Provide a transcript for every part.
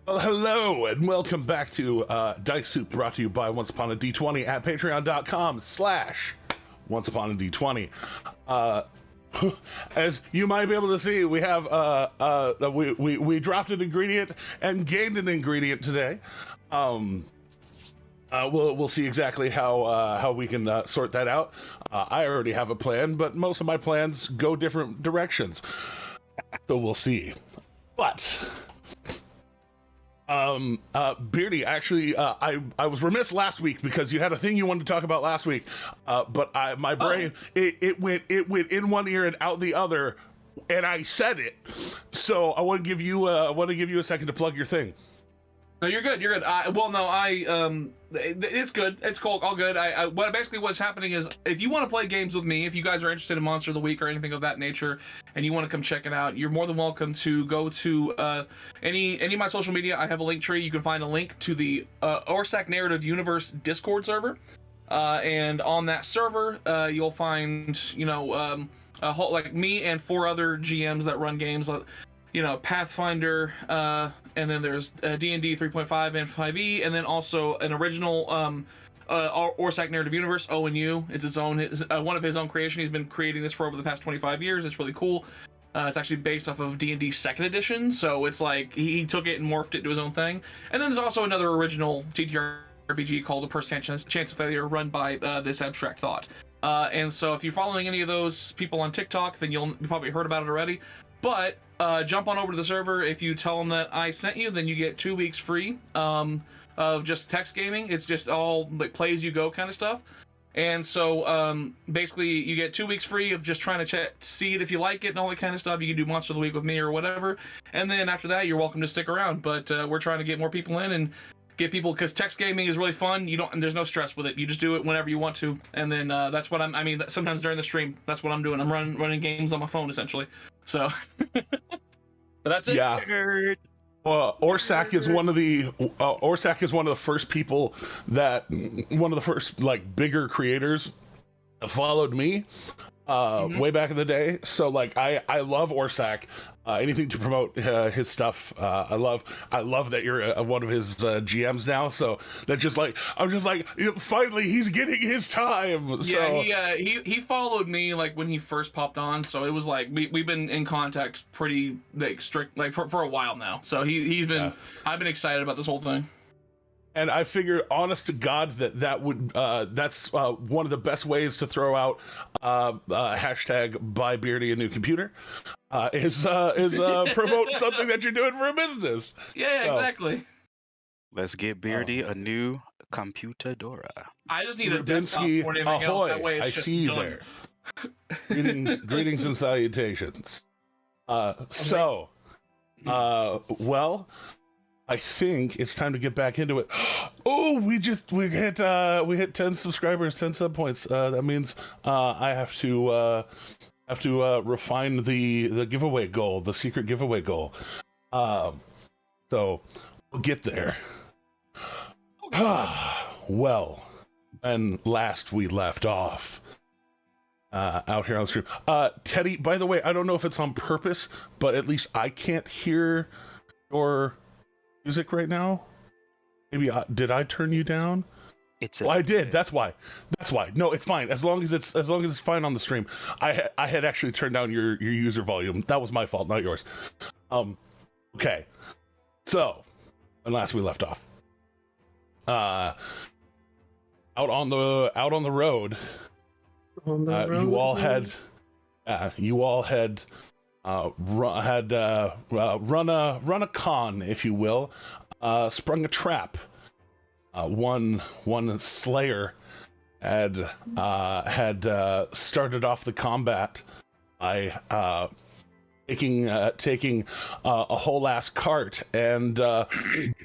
Well, hello, and welcome back to Dice Soup, brought to you by Once Upon a D20 at patreon.com/Once Upon a D20. As you might be able to see, we have we dropped an ingredient and gained an ingredient today. We'll see exactly how we can sort that out. I already have a plan, but most of my plans go different directions, so we'll see. But Beardy, actually, I was remiss last week because you had a thing you wanted to talk about last week, but my brain it went in one ear and out the other, and I said it. So I want to give you a second to plug your thing. No, you're good. You're good. It's good. It's cool. All good. What's happening is, if you want to play games with me, if you guys are interested in Monster of the Week or anything of that nature, and you want to come check it out, you're more than welcome to go to any of my social media. I have a link tree. You can find a link to the Orsak Narrative Universe Discord server, and on that server, you'll find a whole, like, me and 4 other GMs that run games. Pathfinder, and then there's D&D 3.5 and 5e, and then also an original Orsak Narrative Universe, O&U. It's its own, one of his own creation. He's been creating this for over the past 25 years. It's really cool. It's actually based off of D&D 2nd edition, so it's like he took it and morphed it to his own thing. And then there's also another original TTRPG called A Percent Chance of Failure, run by this Abstract Thought. And so if you're following any of those people on TikTok, then you probably heard about it already. But jump on over to the server. If you tell them that I sent you, then you get 2 weeks free of just text gaming. It's just all like play as you go kind of stuff. And so basically you get 2 weeks free of just trying to see it if you like it and all that kind of stuff. You can do Monster of the Week with me or whatever. And then after that, you're welcome to stick around. But we're trying to get more people in and get people, because text gaming is really fun. There's no stress with it. You just do it whenever you want to. And then that's what sometimes during the stream, that's what I'm doing. I'm running games on my phone essentially. So, but that's it. Yeah. Orsak is one of the first people one of the first like bigger creators that followed me way back in the day. So like I love Orsak. Anything to promote his stuff. I love that you're one of his GMs now. So that I'm just like finally he's getting his time. Yeah, he followed me like when he first popped on. So it was like we've been in contact pretty like strict like for a while now. So he's been. Yeah. I've been excited about this whole thing. And I figure, honest to God, that's one of the best ways to throw out hashtag buy Beardy a new computer is promote something that you're doing for a business. Yeah, exactly. Let's get Beardy a new computadora. I just need a desktop for anything else. That way it's I just see you done. There. Greetings and salutations. Well, I think it's time to get back into it. Oh, we hit 10 subscribers, 10 sub points. That means I have to refine the giveaway goal, the secret giveaway goal. So we'll get there. Well, and last we left off out here on the stream. Teddy, by the way, I don't know if it's on purpose, but at least I can't hear your music right now. Maybe did I turn you down? I did. That's why. No, it's fine. As long as it's fine on the stream. I had actually turned down your user volume. That was my fault, not yours. Okay. So, and last we left off, out on the road. You all had run a con, if you will, sprung a trap. One slayer had started off the combat by taking a whole ass cart and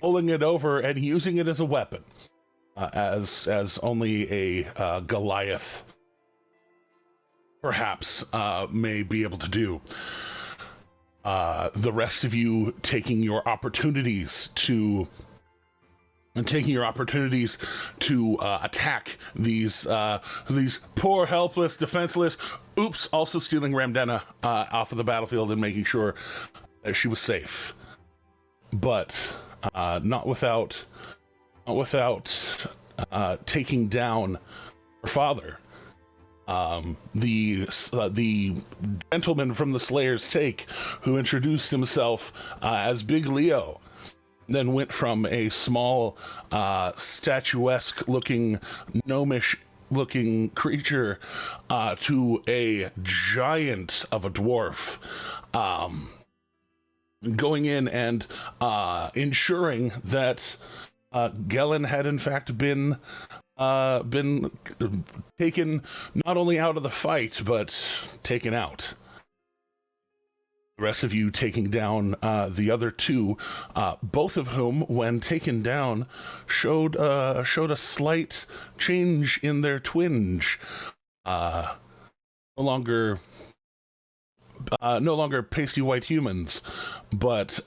pulling it over and using it as a weapon, as only a Goliath perhaps may be able to do. The rest of you taking your opportunities to attack these poor, helpless, defenseless. Oops! Also stealing Ramdena off of the battlefield and making sure that she was safe. But not without taking down her father. The gentleman from the Slayer's Take, who introduced himself as Big Leo, then went from a small, statuesque-looking, gnomish-looking creature to a giant of a dwarf, going in and ensuring that Gellin had in fact been taken not only out of the fight, but taken out. The rest of you taking down the other two, both of whom, when taken down, showed a slight change in their twinge. No longer pasty white humans, but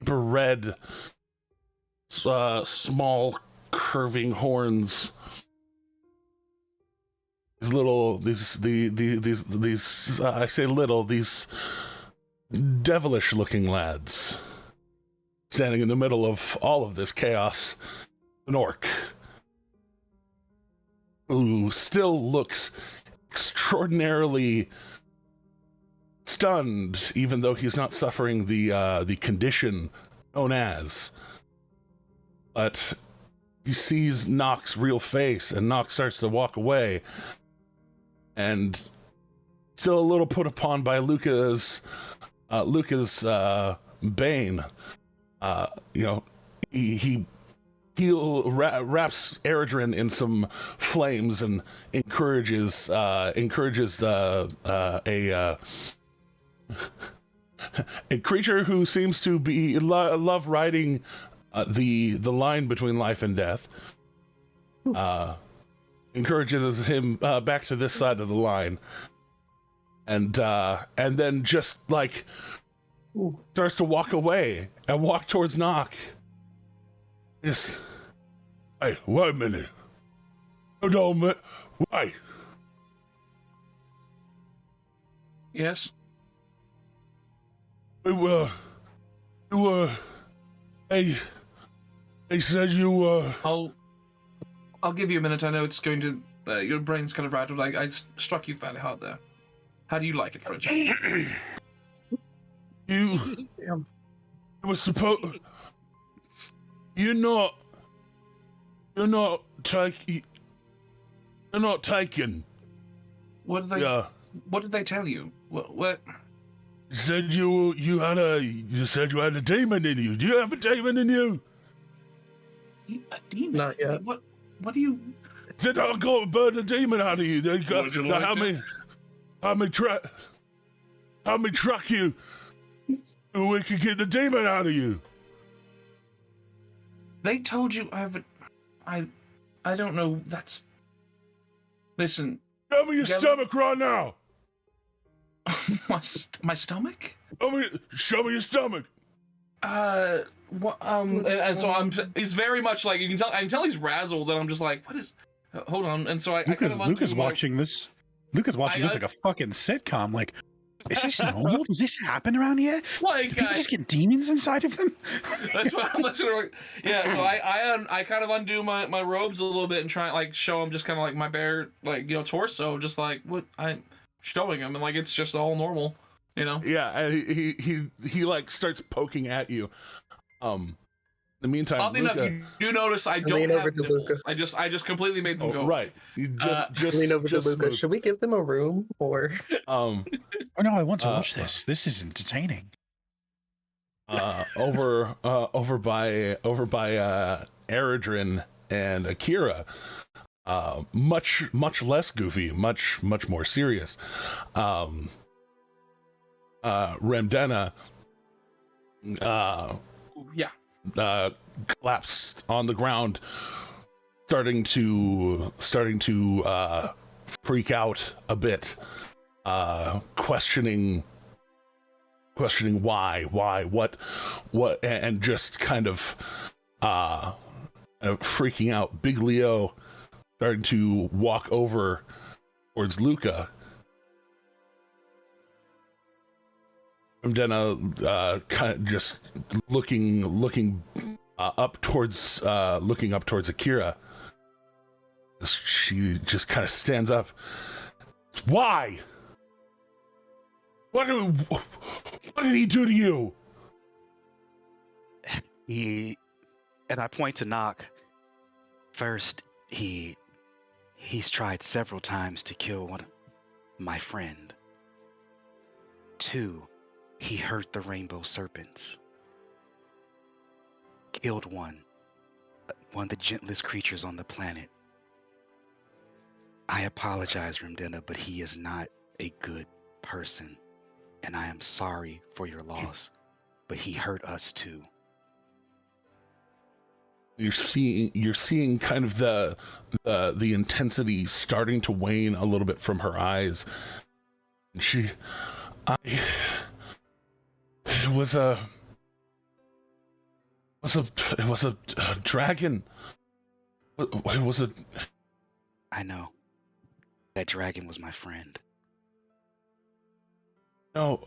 red, small curving horns. These I say little, these devilish looking lads standing in the middle of all of this chaos. An orc who still looks extraordinarily stunned, even though he's not suffering the condition known as. But he sees Nock's real face, and Nock starts to walk away. And still a little put upon by Luca's bane. He wraps Eredrin in some flames and encourages a creature who seems to be love riding the line between life and death. Encourages him back to this side of the line, and then just like starts to walk away and walk towards Nock. Yes. Hey, wait a minute. Hold on a minute. Wait. Yes. You were. Hey. They said you were. I'll give you a minute. I know it's going to. Your brain's kind of rattled. I struck you fairly hard there. How do you like it for a change? You were supposed. You're not taking. You're not taken. What did they? Yeah. What did they tell you? What? You said you had a demon in you. Do you have a demon in you? A demon? Not yet. What do you? Did I go burn the demon out of you? They got Would you like how me track you, and we could get the demon out of you. They told you I don't know. That's. Listen. Show me your stomach right now. my stomach? Show me your stomach. What? And so he's very much like I can tell he's razzled, and I'm just like, what is? Hold on. And so Luca's watching this. Luca's watching this like a fucking sitcom. Like, is this normal? Does this happen around here? Like, Do people just get demons inside of them? That's what I'm like. Yeah. So I kind of undo my robes a little bit and try like show him just kind of like my bare torso, just like what I'm showing him, and like it's just all normal, Yeah, and he like starts poking at you. In the meantime, oddly enough, you do notice I don't have nipples. I just completely made them go. Right. You just lean over to Luca. smooth. Should we give them a room or? Oh no, I want to watch this. This is entertaining. Over by Eredrin and Akira, much less goofy, much more serious. Remdena collapsed on the ground, starting to freak out a bit, questioning why, what, and just kind of freaking out. Big Leo starting to walk over towards Luca. Remdena kind of just looking up towards Akira. She just kind of stands up. Why? What did he do to you? And I point to Knock. First, he's tried several times to kill my friend. 2, he hurt the rainbow serpents. Killed one of the gentlest creatures on the planet. I apologize, Remdena, but he is not a good person, and I am sorry for your loss, but he hurt us too. You're seeing kind of the intensity starting to wane a little bit from her eyes. It was a dragon. It was a. I know. That dragon was my friend. No,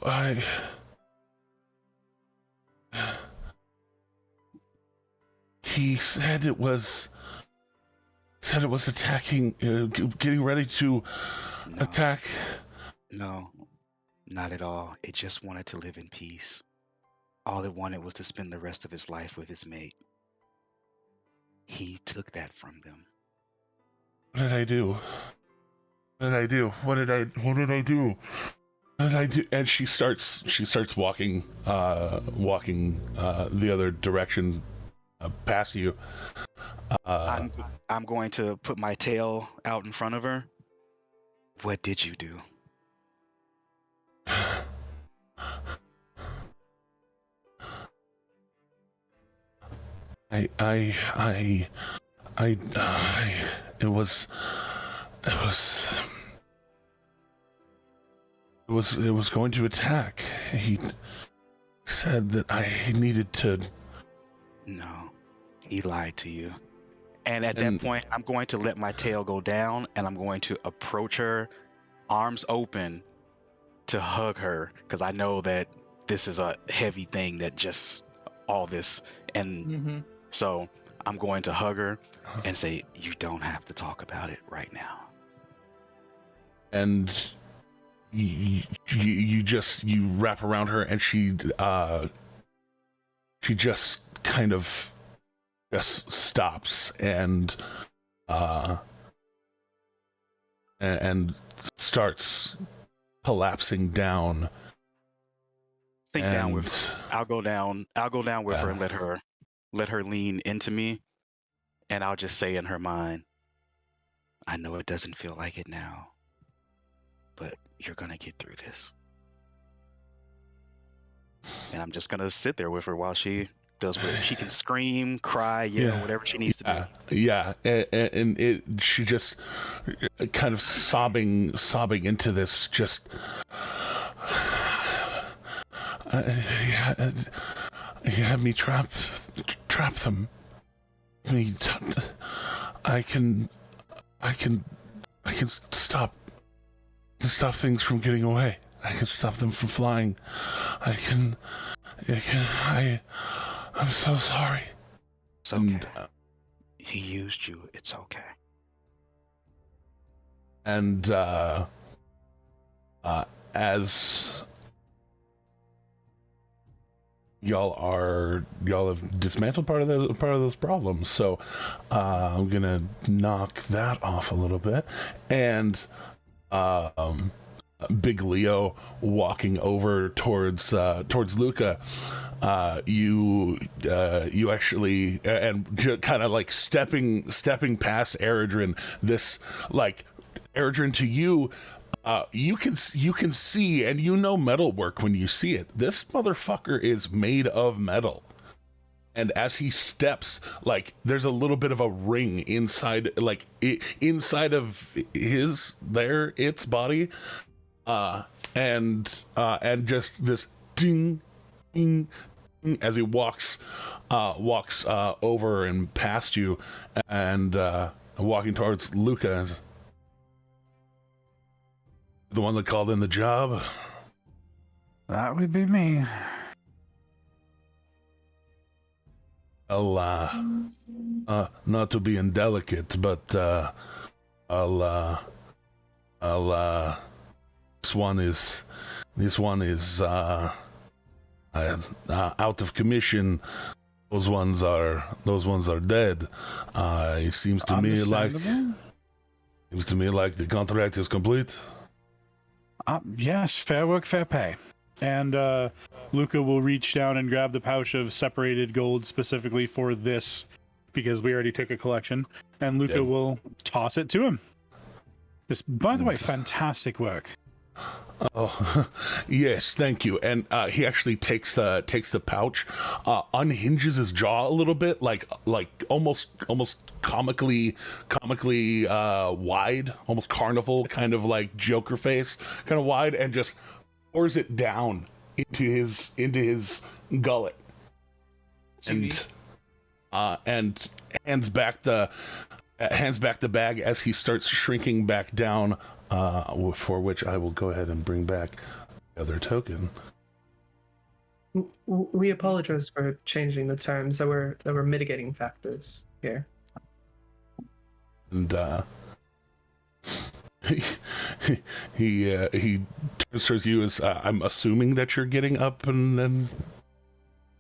He said it was attacking, getting ready to attack. No, not at all. It just wanted to live in peace. All it wanted was to spend the rest of its life with its mate. He took that from them. What did I do? What did I do? What did I do? What did I do? And she starts walking the other direction past you. I'm going to put my tail out in front of her. What did you do? It was going to attack. He said that I needed to. No, he lied to you. And at that point, I'm going to let my tail go down, and I'm going to approach her, arms open, to hug her, because I know that this is a heavy thing, that just all this. And so I'm going to hug her and say, you don't have to talk about it right now. And you wrap around her, and she just kind of just stops and starts collapsing down. Down with. I'll go down with her and let her lean into me, and I'll just say in her mind, I know it doesn't feel like it now, but you're gonna get through this. And I'm just gonna sit there with her while she does what she can scream, cry, yell, whatever she needs to do. Yeah, and she just kind of sobbing into this. Just he had me trap them. I can stop things from getting away. I can stop them from flying. I'm so sorry. It's okay. He used you. It's okay. And as y'all have dismantled part of those problems, so I'm gonna knock that off a little bit. And Big Leo walking over towards Luca. You actually, and kind of like stepping past Eredrin. This, like, Eredrin, to you, you can see, and you know metal work when you see it. This motherfucker is made of metal. And as he steps, like, there's a little bit of a ring inside, like, inside of its body, and just this ding, ding, ding, as he walks over and past you, and walking towards Luca. The one that called in the job. That would be me. I'll not to be indelicate, but I'll this one is out of commission. Those ones are dead. It seems to me like the contract is complete. Yes, fair work, fair pay. And Luca will reach down and grab the pouch of separated gold specifically for this, because we already took a collection. And Luca will toss it to him. Just, by the way, fantastic work. Oh, yes, thank you. And he actually takes the pouch, unhinges his jaw a little bit, like almost comically wide, almost carnival kind of like Joker face, kind of wide, and just pours it down into his gullet, and hands back the bag as he starts shrinking back down. For which I will go ahead and bring back the other token. We apologize for changing the terms. There were mitigating factors here. And he turns towards you as I'm assuming that you're getting up and.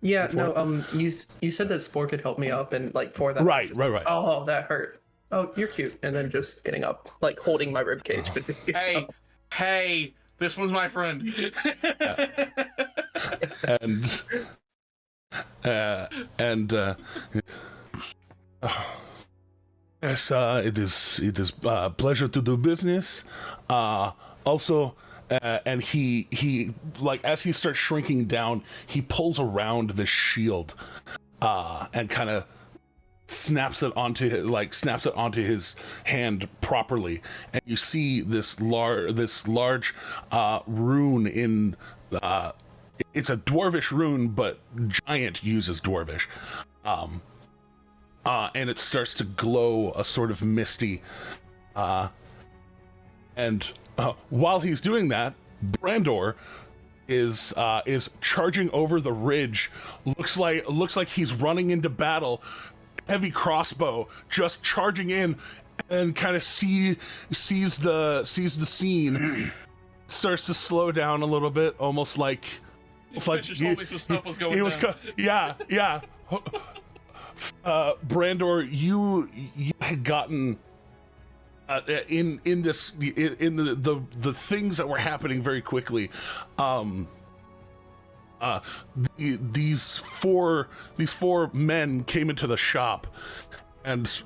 Yeah, no. You said that Spore could help me up, and like for that. Right. Oh, that hurt. Oh, you're cute. And then just getting up, like holding my rib cage, but just hey, this one's my friend. Yes, it is pleasure to do business. Also, and he like as he starts shrinking down, he pulls around the shield, and kind of snaps it onto his hand properly, and you see this large rune in it's a dwarvish rune, but giant uses dwarvish, and it starts to glow a sort of misty, and while he's doing that, Brandor is charging over the ridge. Looks like he's running into battle. Heavy crossbow, just charging in, and kind of sees the scene. Starts to slow down a little bit, almost like told me some stuff was going down. Yeah. Brandor, you had gotten in the things that were happening very quickly. These four men came into the shop, and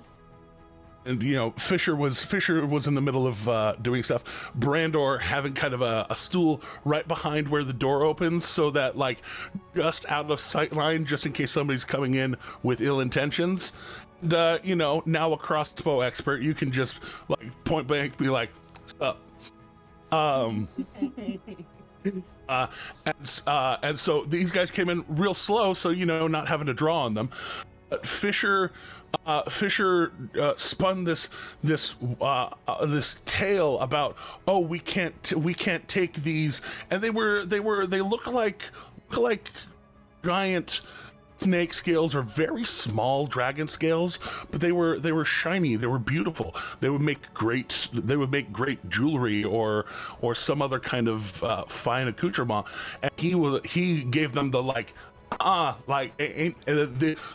you know, Fisher was in the middle of doing stuff. Brandor having kind of a stool right behind where the door opens, so that like just out of sight line, just in case somebody's coming in with ill intentions. And you know, now a crossbow expert, you can just like point blank be like, "Stop." And so these guys came in real slow, so you know, not having to draw on them. But Fisher spun this tale about, oh, we can't take these, and they look like giant snake scales or very small dragon scales, but they were shiny, they were beautiful, they would make great jewelry or some other kind of fine accoutrement. And he gave them the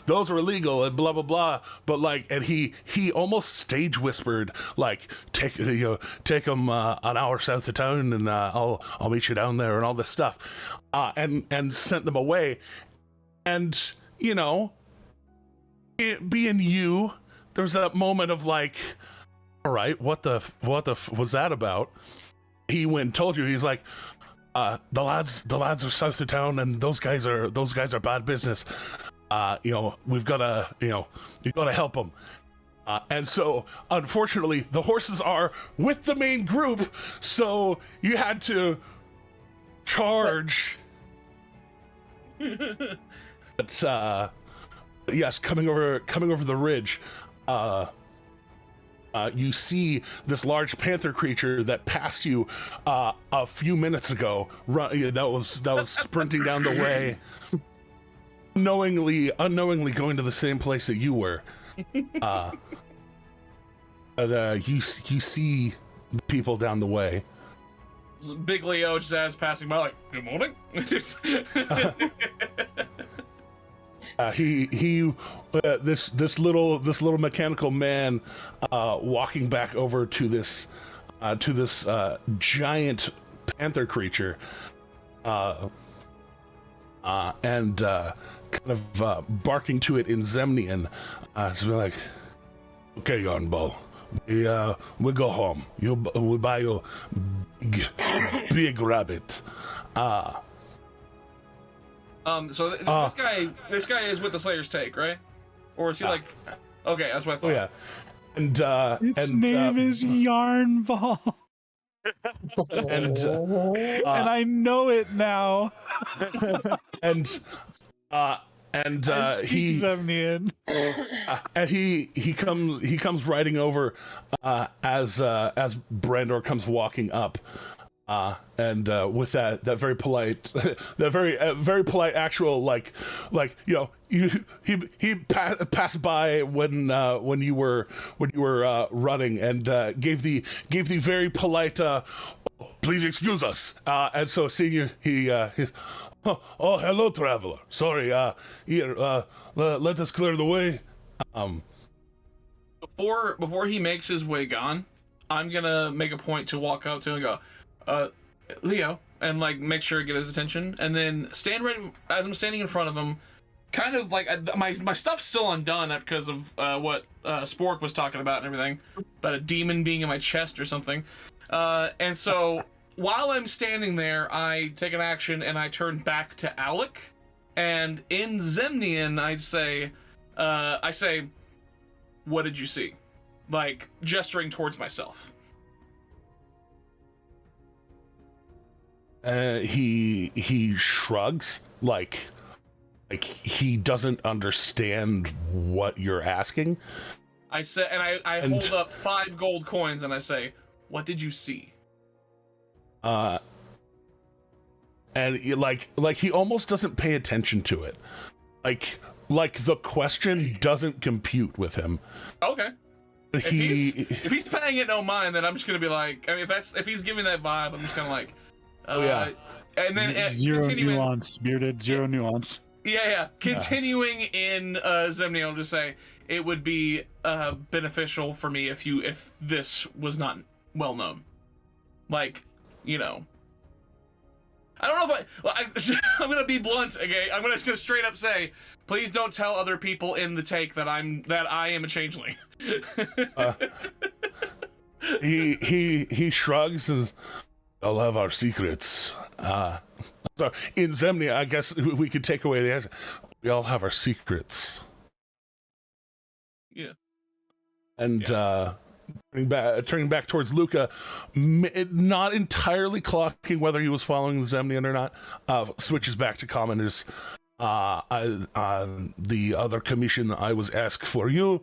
those are illegal and blah blah blah, but like, and he almost stage whispered like, take them an hour south of town, and I'll meet you down there, and all this stuff, and sent them away. And you know, it being you, there was that moment of like, all right, what the was that about? He went and told you. He's like, the lads are south of town, and those guys are bad business. You know, you've got to help them. And so, unfortunately, the horses are with the main group, so you had to charge. But yes, coming over the ridge, you see this large panther creature that passed you a few minutes ago. That was sprinting down the way, unknowingly going to the same place that you were. But you see the people down the way. Big Leo just as passing by, like, good morning. This little mechanical man walking back over to this giant panther creature, and kind of barking to it in Zemnian, to be like, "Okay, Yarnball, we go home. We buy you big rabbit." This guy is with the Slayer's Take, right? Or is he like? Okay, that's what I thought. Oh yeah, and Its name is Yarnball. and And I know it now. and he Zemnian. and he comes riding over as Brandor comes walking up, and with that very polite that very polite actual like he passed by when you were running, and gave the very polite please excuse us, and so seeing you he's oh, hello, traveler. Sorry, here, let us clear the way. Before he makes his way gone, I'm gonna make a point to walk up to him and go, Leo, and like make sure to get his attention, and then stand ready as I'm standing in front of him. Kind of like my stuff's still undone because of what Spork was talking about and everything, about a demon being in my chest or something, and so. While I'm standing there, I take an action and I turn back to Alec, and in Zemnian, I say, "What did you see?" Like gesturing towards myself. He shrugs, like he doesn't understand what you're asking. I say, and I hold up 5 gold coins and I say, "What did you see?" And he almost doesn't pay attention to it, like the question doesn't compute with him. Okay. If he's paying it no mind, then I'm just gonna be like, I mean, if he's giving that vibe, I'm just kind of like, oh yeah. And then zero nuance, bearded, zero nuance. Yeah. Continuing in Zemnian, I'll just say it would be beneficial for me if this was not well known, like. You know, I don't know if I'm gonna be blunt, okay? I'm just gonna straight up say, please don't tell other people in the take that I am a changeling. He shrugs and I'll have our secrets. So in Zemnia, I guess we could take away the answer. We all have our secrets. Yeah. And turning back towards Luca, not entirely clocking whether he was following the Zemnian or not, switches back to common. Is the other commission I was asked for you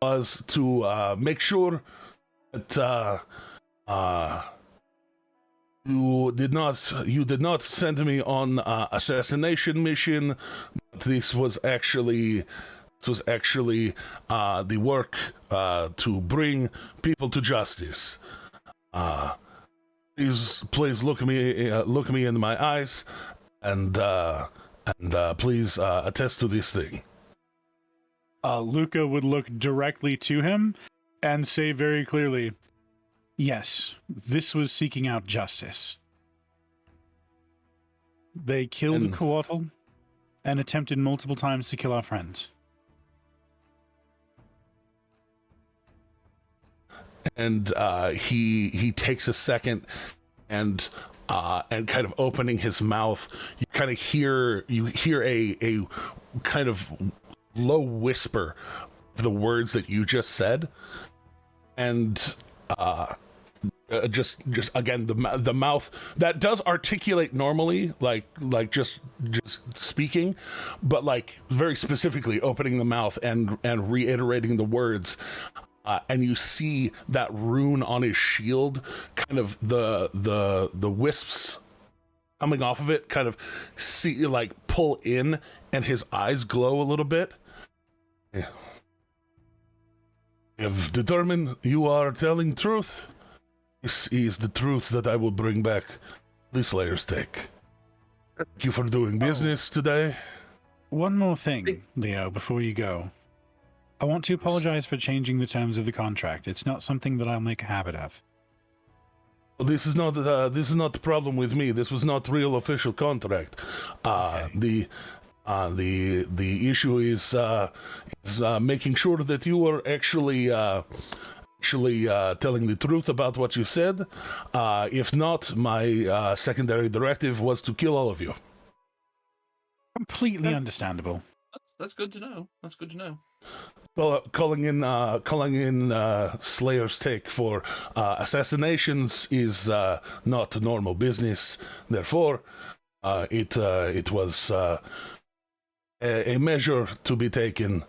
was to make sure that you did not send me on assassination mission, but this was actually the work to bring people to justice. Please look me in my eyes, and please attest to this thing. Luca would look directly to him and say very clearly, "Yes, this was seeking out justice. They killed Coatl and attempted multiple times to kill our friends." And he takes a second, and kind of opening his mouth, you kind of hear a kind of low whisper of the words that you just said, and just again the mouth that does articulate normally, like just speaking, but like very specifically opening the mouth and reiterating the words. and you see that rune on his shield, kind of the wisps coming off of it, kind of pull in, and his eyes glow a little bit. Yeah. I have determined you are telling truth. This is the truth that I will bring back the Slayer's Take. Thank you for doing business today. One more thing, Leo, before you go. I want to apologize for changing the terms of the contract. It's not something that I'll make a habit of. Well, this is not the problem with me. This was not real official contract. Okay. The issue is making sure that you are actually telling the truth about what you said. If not, my secondary directive was to kill all of you. Completely understandable. That's good to know. That's good to know. Well, calling in Slayer's Take for assassinations is not normal business. Therefore, it was a measure to be taken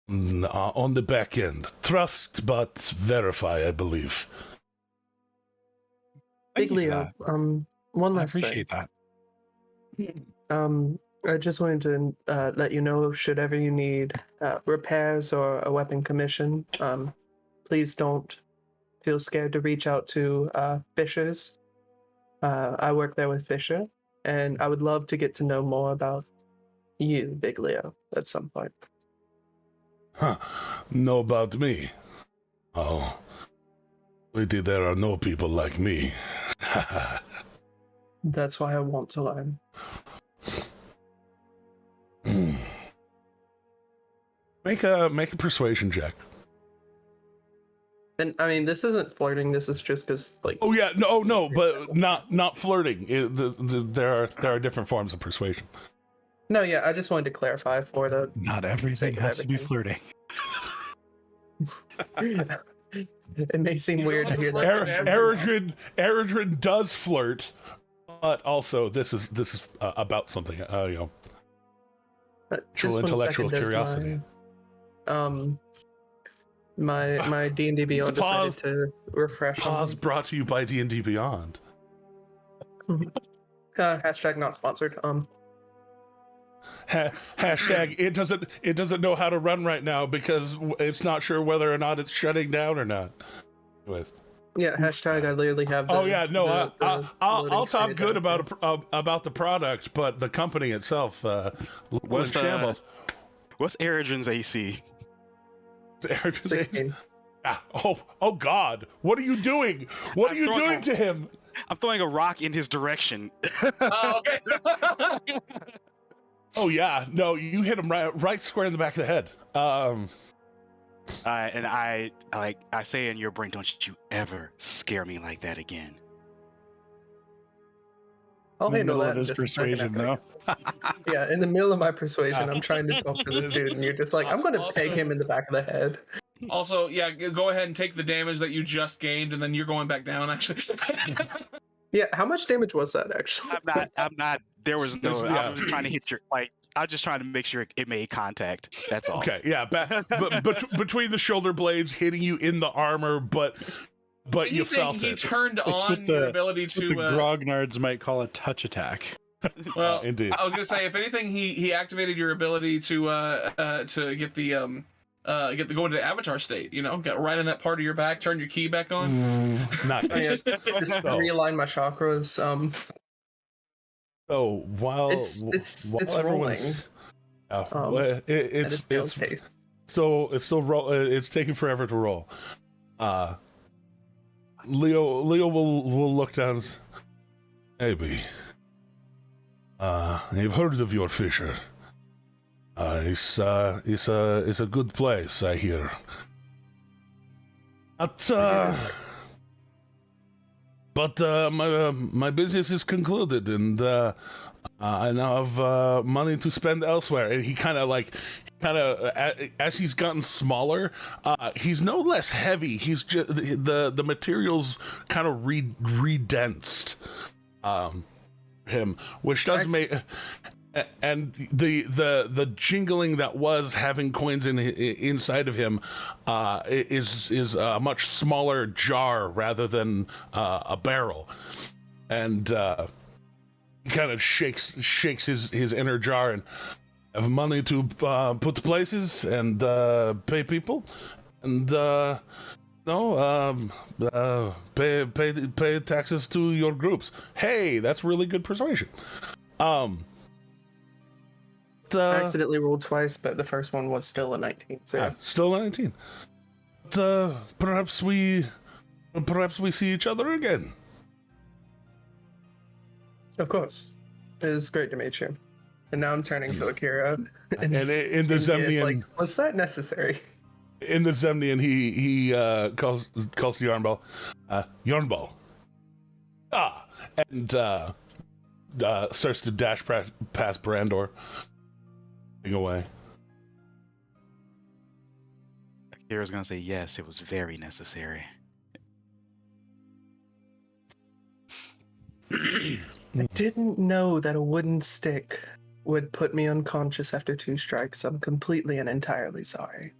on the back end. Trust but verify, I believe. Big Leo, one last thing. I appreciate that. I just wanted to let you know, should ever you need repairs or a weapon commission, please don't feel scared to reach out to Fisher's. I work there with Fisher, and I would love to get to know more about you, Big Leo, at some point. Huh. Know about me? Oh, pity there are no people like me. That's why I want to learn. Make a persuasion check. And I mean, this isn't flirting. This is just because, like. Oh yeah, no, but not flirting. There are different forms of persuasion. No, yeah, I just wanted to clarify for the. Not everything has to be flirting. It may seem weird to hear that. Eredrin does flirt, but also this is about something. Just intellectual curiosity. My D&D Beyond decided to refresh. Pause brought to you by D&D Beyond. Hashtag not sponsored. Hashtag it doesn't know how to run right now because it's not sure whether or not it's shutting down or not. Anyways. Yeah, hashtag I literally have. I'll talk good about the product, but the company itself. What's Eredrin's AC? 16. Oh God! What are you doing? What are you doing to him? I'm throwing a rock in his direction. Oh, okay. Oh yeah, no, you hit him right square in the back of the head. And I say in your brain, don't you ever scare me like that again. I'll handle that. His persuasion, though. Yeah, in the middle of my persuasion, I'm trying to talk to this dude, and you're just like, I'm going to peg him in the back of the head. Also, yeah, go ahead and take the damage that you just gained, and then you're going back down, actually. Yeah, how much damage was that, actually? I'm not. There was no. I was just trying to hit your I was just trying to make sure it made contact. That's all. Okay, yeah, but between the shoulder blades hitting you in the armor, but you felt he it. turned on your ability to. The grognards might call a touch attack. Well, indeed. I was gonna say, if anything, he activated your ability to get the go into the avatar state. Get right in that part of your back, turn your key back on. Nice. Just realign my chakras. So while it's rolling. It's taking forever to roll. Leo will look down and say, maybe. I've heard of your Fisher. It's a good place, I hear. But my business is concluded, and I now have money to spend elsewhere. And he kind of as he's gotten smaller, he's no less heavy. He's just the materials kind of redensed him, which does make And the jingling that was having coins inside of him is a much smaller jar rather than a barrel, and he kind of shakes his inner jar and have money to put to places and pay people, and pay taxes to your groups. Hey, that's really good persuasion. I accidentally rolled twice, but the first one was still a 19. So yeah. Still 19. But perhaps we see each other again. Of course. It is great to meet you. And now I'm turning to Akira. And in the Zemnian, like, was that necessary? In the Zemnian, he calls to Yarnball, Yarnball. And starts to dash past Brandor. Away. Akira's gonna say yes, it was very necessary. I didn't know that a wooden stick would put me unconscious after 2 strikes. I'm completely and entirely sorry.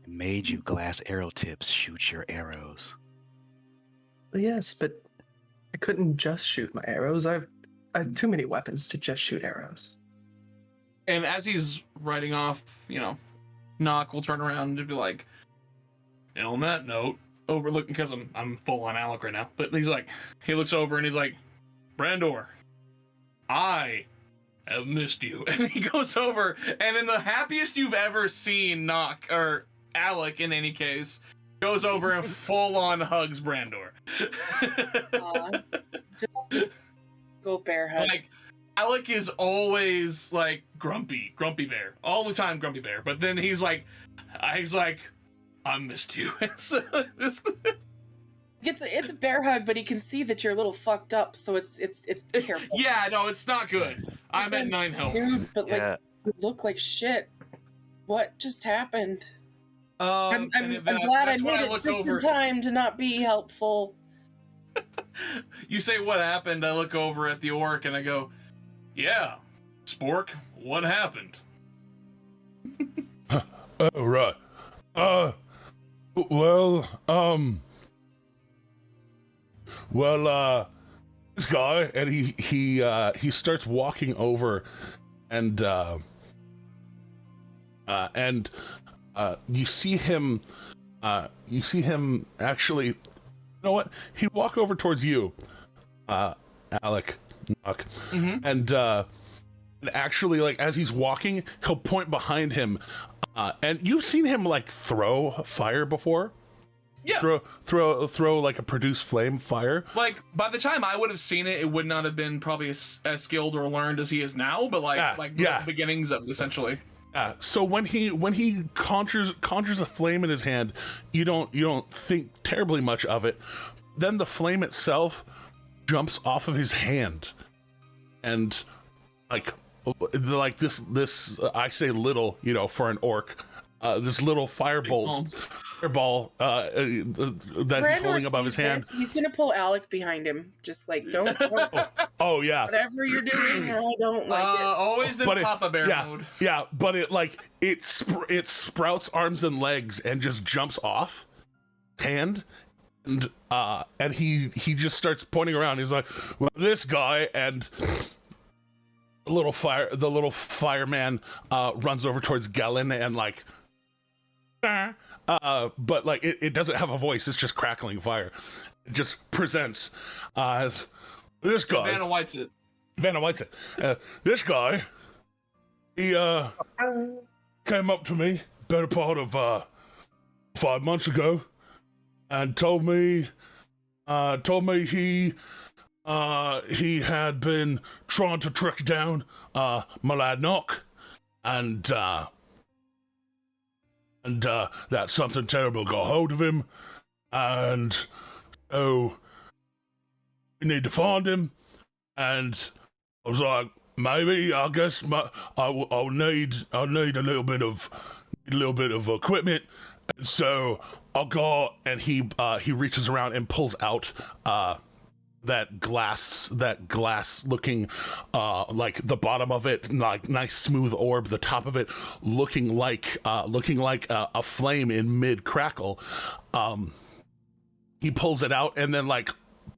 It made you glass arrow tips shoot your arrows. Yes, but I couldn't just shoot my arrows. I have too many weapons to just shoot arrows. And as he's riding off, Nock will turn around and be like, and on that note, overlooking, because I'm full on Alec right now, but he looks over and he's like, Brandor, I have missed you. And he goes over, and in the happiest you've ever seen Nock, or Alec in any case, goes over and full on hugs Brandor. Just go bear hug. Alec is always grumpy bear, all the time grumpy bear. But then he's like, I missed you. It's a bear hug, but he can see that you're a little fucked up, so it's careful. Yeah, no, it's not good. I'm at 9 health. But Yeah. you look like shit. What just happened? I'm and glad I that's when made it look just over. in time to not be helpful. You say what happened? I look over at the orc and I go, yeah, Spork, what happened? Oh, right. This guy, and he starts walking over, and you see him actually, you know what? He'd walk over towards you, Alec, Nock, and actually, as he's walking, he'll point behind him, and you've seen him throw fire before. Yeah. Throw a produce flame fire. By the time I would have seen it, it would not have been probably as skilled or learned as he is now, but the beginnings of it, essentially. So when he conjures a flame in his hand, you don't think terribly much of it. Then the flame itself jumps off of his hand, and this I say little, for an orc, this little fireball that he's holding above his hand. He's gonna pull Alec behind him. Just don't. Oh yeah. Whatever you're doing, I don't like it. Always in Papa Bear mode. Yeah, but it sprouts arms and legs and just jumps off hand, and he just starts pointing around. He's like, well, this guy, and the little fireman runs over towards Gellin and but it doesn't have a voice. It's just crackling fire. It just presents as this guy. Vanna White's it. This guy, he came up to me better part of 5 months ago and told me he had been trying to track down my lad Nock, and that something terrible got hold of him, and so we need to find him. And I was like, maybe, I guess I'll need a little bit of equipment. And so I'll go, and he reaches around and pulls out that glass looking like the bottom of it, like nice smooth orb, the top of it looking like a flame in mid crackle. He pulls it out and then like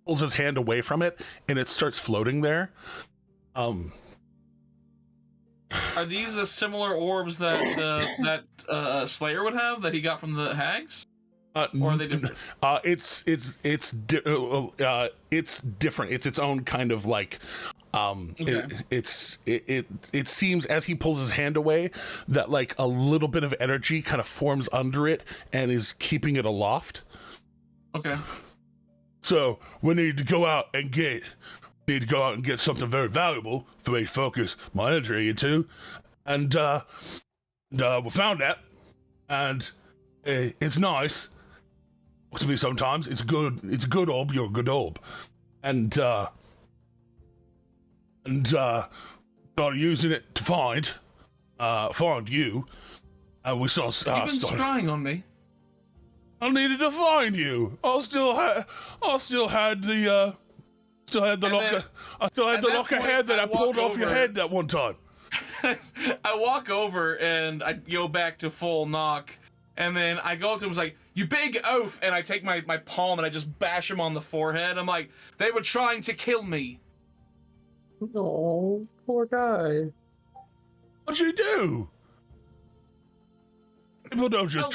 pulls his hand away from it, and it starts floating there. Are these the similar orbs that Slayer would have that he got from the hags? Or are they different? It's different. It's its own kind of like Okay. it seems as he pulls his hand away that like a little bit of energy kind of forms under it and is keeping it aloft. Okay. So we need to go out and get something very valuable for me to focus my energy into, and we found that, and it's nice. To me sometimes it's a good orb. You're a good orb, and started using it to find you, and we saw. You've been spying on me. I needed to find you. I still had the lock of hair that I pulled off your head that one time. I walk over and I go back to full knock, and then I go up to him and was like, "You big oaf!" And I take my palm and I just bash him on the forehead. I'm like, "They were trying to kill me." Oh, poor guy. What'd you do? People don't just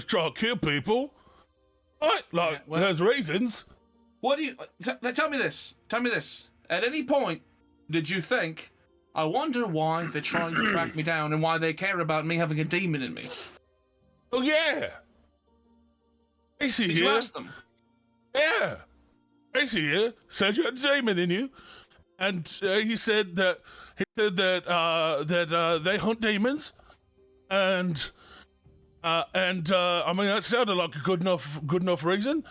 try to kill people. Right? Like, Yeah, well- there's reasons. What do you... Tell me this. At any point, did you think, I wonder why they're trying to track me down and why they care about me having a demon in me? Oh, yeah. Casey Did you here. ask them? Yeah. Casey here said you had a demon in you. And he said that they hunt demons. And I mean, that sounded like a good enough reason.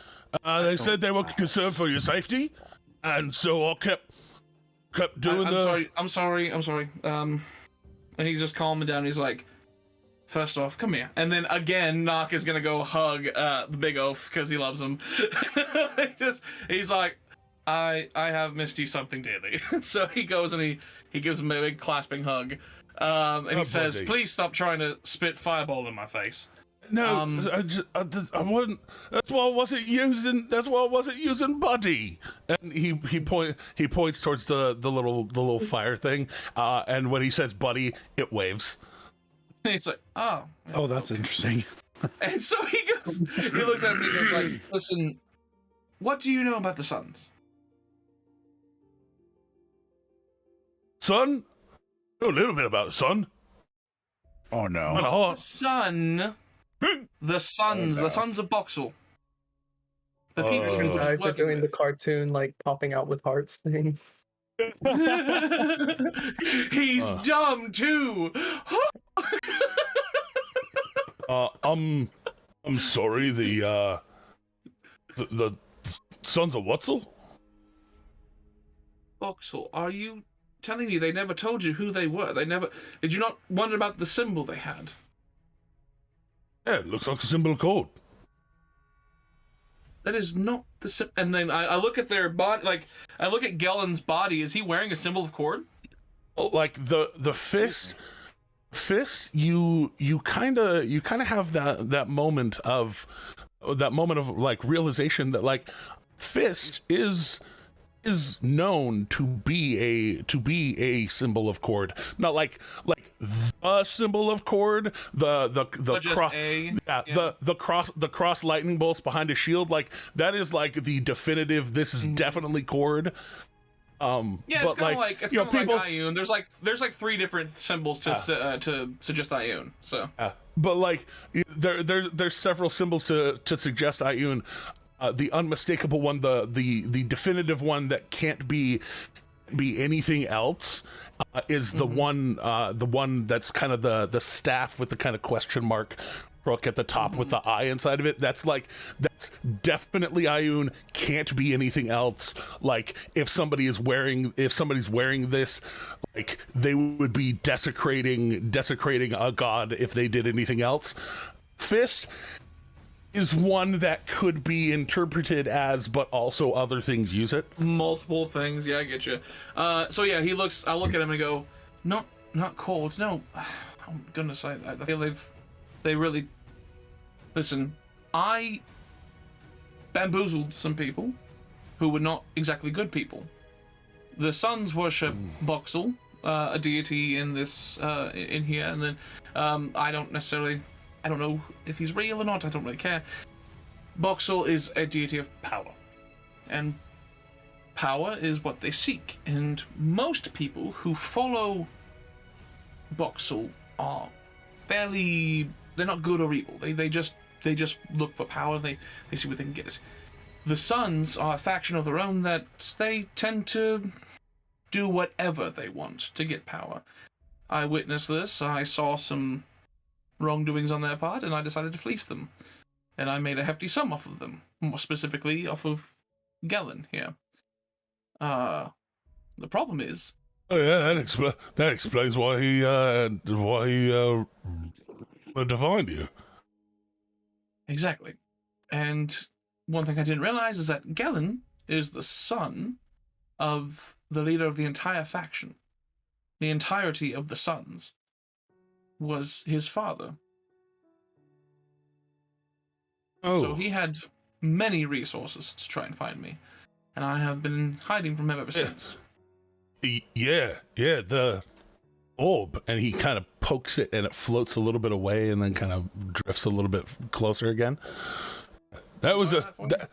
They said they were concerned for your safety, and so I kept doing I'm sorry. And he's just calming down. He's like, first off, come here. And then again, Knock is gonna go hug the big oaf because he loves him. He's like, I have missed you something dearly. So he goes and he gives him a big clasping hug. And he says, buddy. "Please stop trying to spit fireball in my face." No, I wouldn't. That's why I wasn't using buddy. And he points towards the little fire thing. And when he says buddy, it waves. And he's like, "Oh, Oh, that's interesting. And so he looks at me and goes like, "Listen, what do you know about the Suns?" Son, know a little bit about the sun. Oh no. Kind of The hot. Sun, the Sons, Oh, no. the Sons of Boxel. The Oh. people His who eyes are doing the cartoon, like popping out with hearts thing. He's dumb too. I'm sorry. The sons of Wutzel. Boxel, are you telling me they never told you who they were? Did you not wonder about the symbol they had? Yeah, it looks like a symbol of code. That is not the symbol. And then I look at their body, like I look at Gellen's body. Is he wearing a symbol of cord? Like the fist. You kind of have that moment of like realization that like fist is known to be a symbol of cord, not like the symbol of cord, the Just cross, a, yeah, the cross lightning bolts behind a shield, like that is like the definitive. This is definitely cord. Yeah, it's but kind of like it's you know, kind of people, like Ioun. There's like 3 different symbols to suggest Ioun. So but like there's several symbols to suggest Ioun. The unmistakable one, the definitive one that can't be anything else, is the one that's kind of the staff with the kind of question mark crook at the top with the eye inside of it. That's definitely Ioun. Can't be anything else. Like if somebody's wearing this, like they would be desecrating a god if they did anything else. Fist. is one that could be interpreted as, but also other things use it. Multiple things. Yeah, I get you. So yeah, I look at him and go, not cold. No, oh goodness, I feel they really. Listen, I bamboozled some people who were not exactly good people. The Suns worship Boxel, a deity in this in here, and then I don't know if he's real or not. I don't really care. Boxel is a deity of power, and power is what they seek. And most people who follow Boxel are they're not good or evil. They just look for power. They see where they can get it. The Suns are a faction of their own that they tend to do whatever they want to get power. I witnessed this. I saw some wrongdoings on their part, and I decided to fleece them. And I made a hefty sum off of them, more specifically off of Gellin here. The problem is... Oh yeah, that explains why he defined you. Exactly. And one thing I didn't realize is that Gellin is the son of the leader of the entire faction. The entirety of the Suns was his father. Oh. So he had many resources to try and find me, and I have been hiding from him ever since. Yeah, the orb, and he kind of pokes it, and it floats a little bit away, and then kind of drifts a little bit closer again. That was that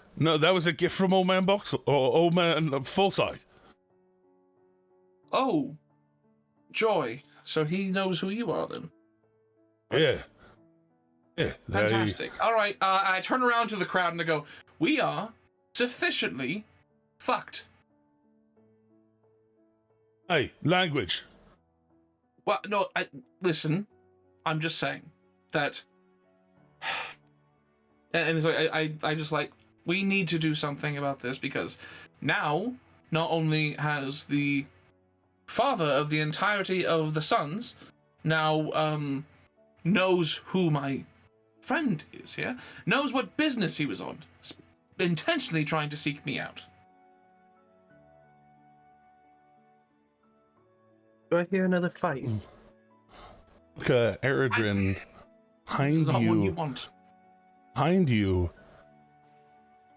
was a gift from Old Man Box or Old Man Fullside. Oh, Joy. So he knows who you are then. Yeah. Fantastic. All right. I turn around to the crowd and I go, "We are sufficiently fucked." Hey, language. Well, no. Listen. I'm just saying that. And so I just like, we need to do something about this, because now not only has the father of the entirety of the Suns now knows who my friend is here, knows what business he was on, intentionally trying to seek me out. Do I hear another fight? Eredrin, behind This is not you. what you want. Behind you,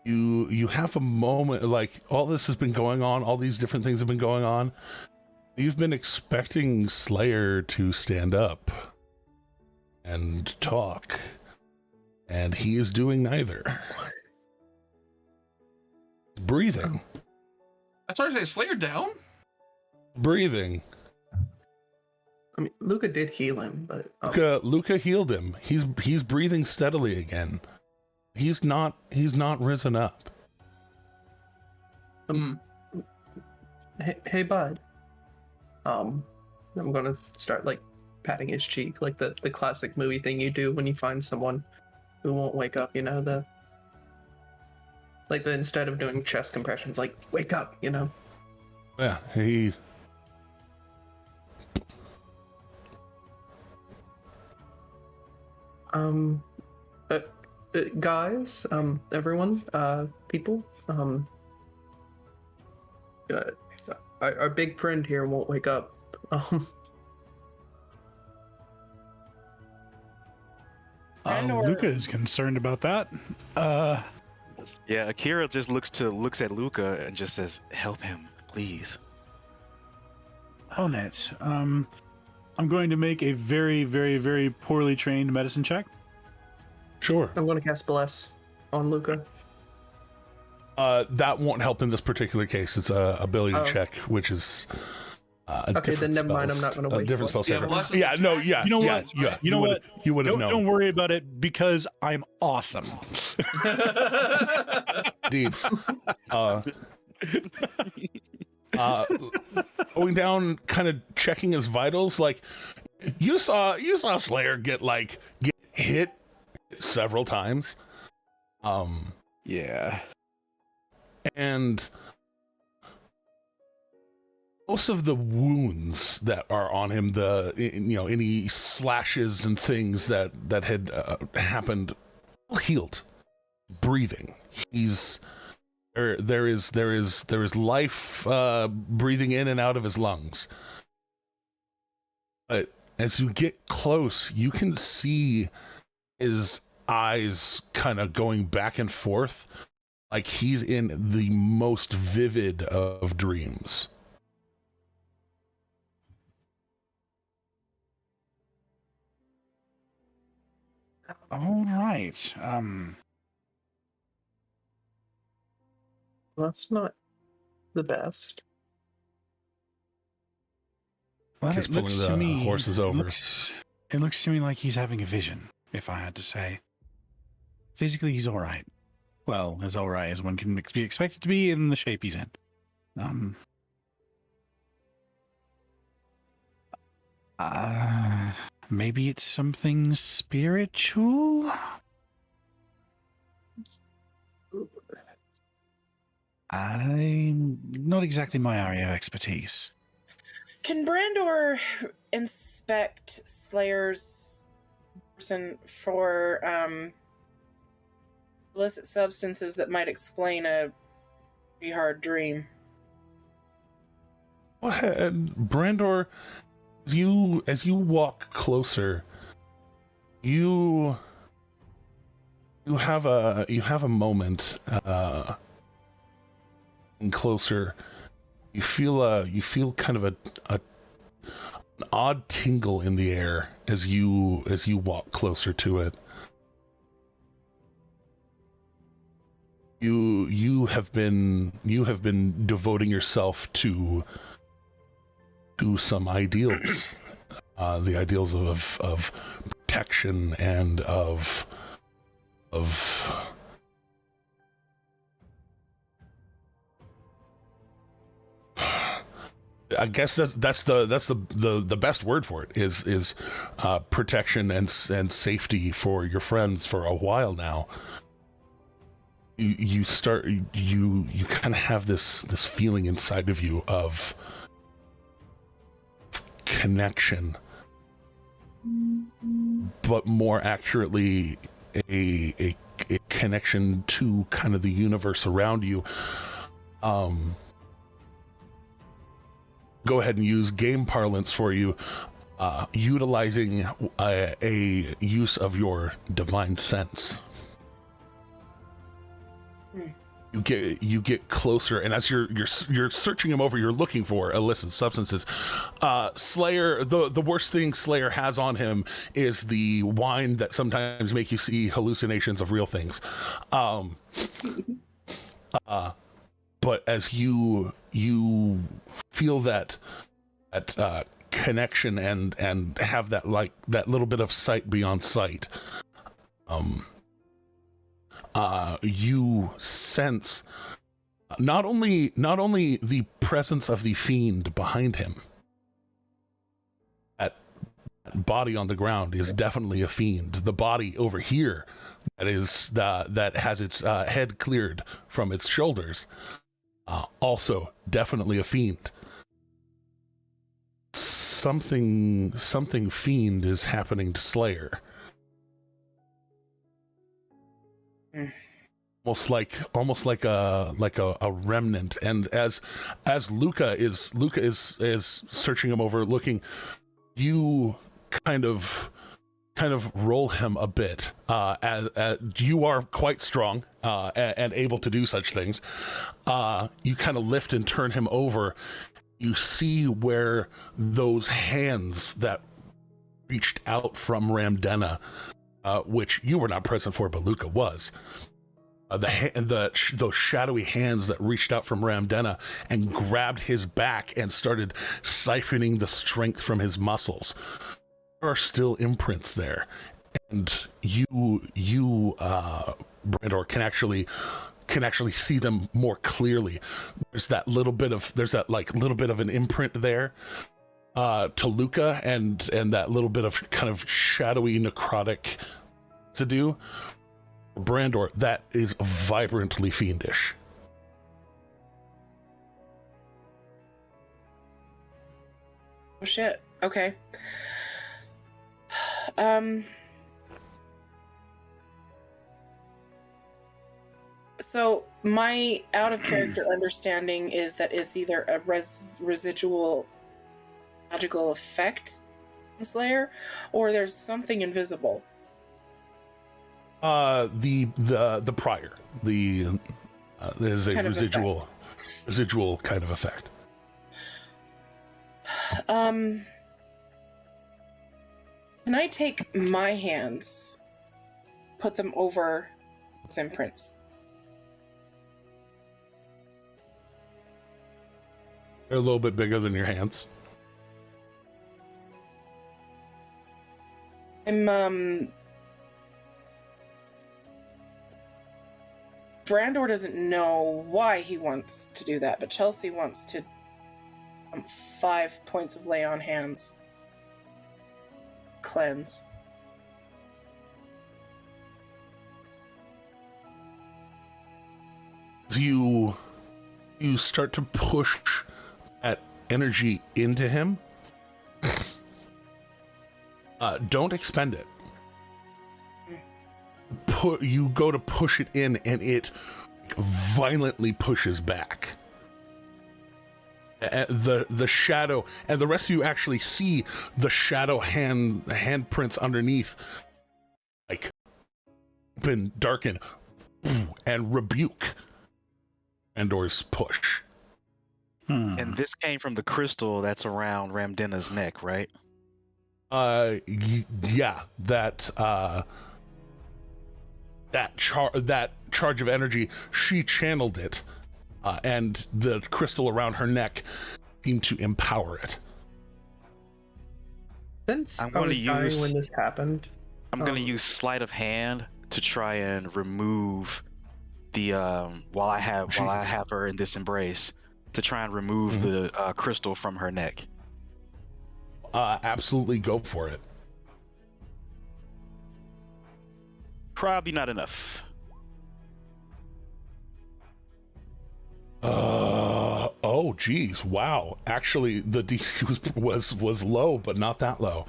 you have a moment, like, all this has been going on, all these different things have been going on. You've been expecting Slayer to stand up and talk, and he is doing neither. Breathing. I started to say Slayer down? Breathing. I mean, Luca did heal him, but Luca healed him. He's breathing steadily again. He's not risen up. Hey, bud. I'm gonna start like patting his cheek, like the classic movie thing you do when you find someone who won't wake up. You know, the instead of doing chest compressions, like wake up. You know. Yeah, he. Guys, everyone, people, our big friend here won't wake up. Luca is concerned about that. Yeah, Akira just looks at Luca and just says, "Help him, please." Onet, I'm going to make a very, very, very poorly trained medicine check. Sure. I'm going to cast Bless on Luca. That won't help in this particular case. It's a ability check, which is okay. Then never mind. I'm not going to waste. Different spell Yeah, saver. Bless is Yeah, no, attached. yeah, You know yeah, what? yeah. You know what? You would have known. Don't worry about it, because I'm awesome. Indeed. Going down, kind of checking his vitals. Like, you saw Slayer get hit several times. Yeah. And most of the wounds that are on him, any slashes and things that had happened, all healed. breathing. He's there is life breathing in and out of his lungs. But as you get close, you can see his eyes kind of going back and forth, like he's in the most vivid of dreams. All right. That's not the best. Well, He's it looks pulling to the me horses over. It looks to me like he's having a vision, if I had to say. Physically, he's all right. Well, as all right as one can be expected to be in the shape he's in. Maybe it's something spiritual? I'm not exactly my area of expertise. Can Brandor inspect Slayer's person for illicit substances that might explain a pretty hard dream? Go ahead, Brandor. As you walk closer, you have a moment and closer. You feel kind of an odd tingle in the air as you walk closer to it. You have been devoting yourself to some ideals, the ideals of protection and of I guess that's the best word for it is protection and safety for your friends for a while now. You kind of have this feeling inside of you of connection, but more accurately a connection to kind of the universe around you. Go ahead and use game parlance for you, utilizing a use of your divine sense. You get closer, and as you're searching him over, you're looking for illicit substances. Slayer, the worst thing Slayer has on him is the wine that sometimes make you see hallucinations of real things. But as you feel that connection and have that little bit of sight beyond sight, you sense not only the presence of the fiend behind him. That body on the ground is definitely a fiend. The body over here that has its head cleared from its shoulders, also definitely a fiend. Something fiend is happening to Slayer. Almost like a remnant. And as Luca is searching him over, looking, you kind of roll him a bit, as you are quite strong and able to do such things. You kind of lift and turn him over. You see where those hands that reached out from Ramdena, which you were not present for, but Luca was. Those shadowy hands that reached out from Ramdena and grabbed his back and started siphoning the strength from his muscles. There are still imprints there, and you Brandor can actually see them more clearly. There's that little bit of an imprint there to Luca, and that little bit of kind of shadowy necrotic residue. Brandor, that is vibrantly fiendish. Oh shit. Okay. So my out of character understanding is that it's either a residual magical effect in Slayer, or there's something invisible. The prior, there's a Kind of residual kind of effect. Can I take my hands, put them over those imprints? They're a little bit bigger than your hands. Brandor doesn't know why he wants to do that, but Chelsea wants to 5 points of lay on hands. Cleanse. You start to push that energy into him. Don't expend it. You go to push it in, and it violently pushes back. The shadow, and the rest of you actually see the shadow handprints underneath, like open, darken, and rebuke Andor's push. And this came from the crystal that's around Ramdina's neck, right? Yeah, that charge of energy, she channeled it, and the crystal around her neck seemed to empower it. Since I was dying when this happened, I'm going to use sleight of hand to try and remove the while I have her in this embrace, to try and remove the crystal from her neck. Absolutely, go for it. Probably not enough. Oh geez, wow. Actually, the DC was low, but not that low.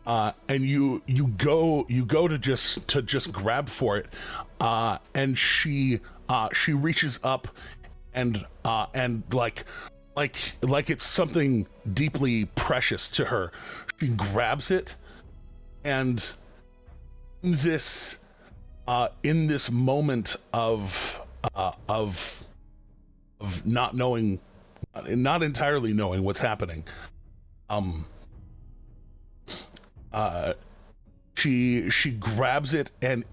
And you go to just grab for it, and she reaches up and like it's something deeply precious to her. She grabs it, and in this moment of not knowing, not entirely knowing what's happening, she grabs it, and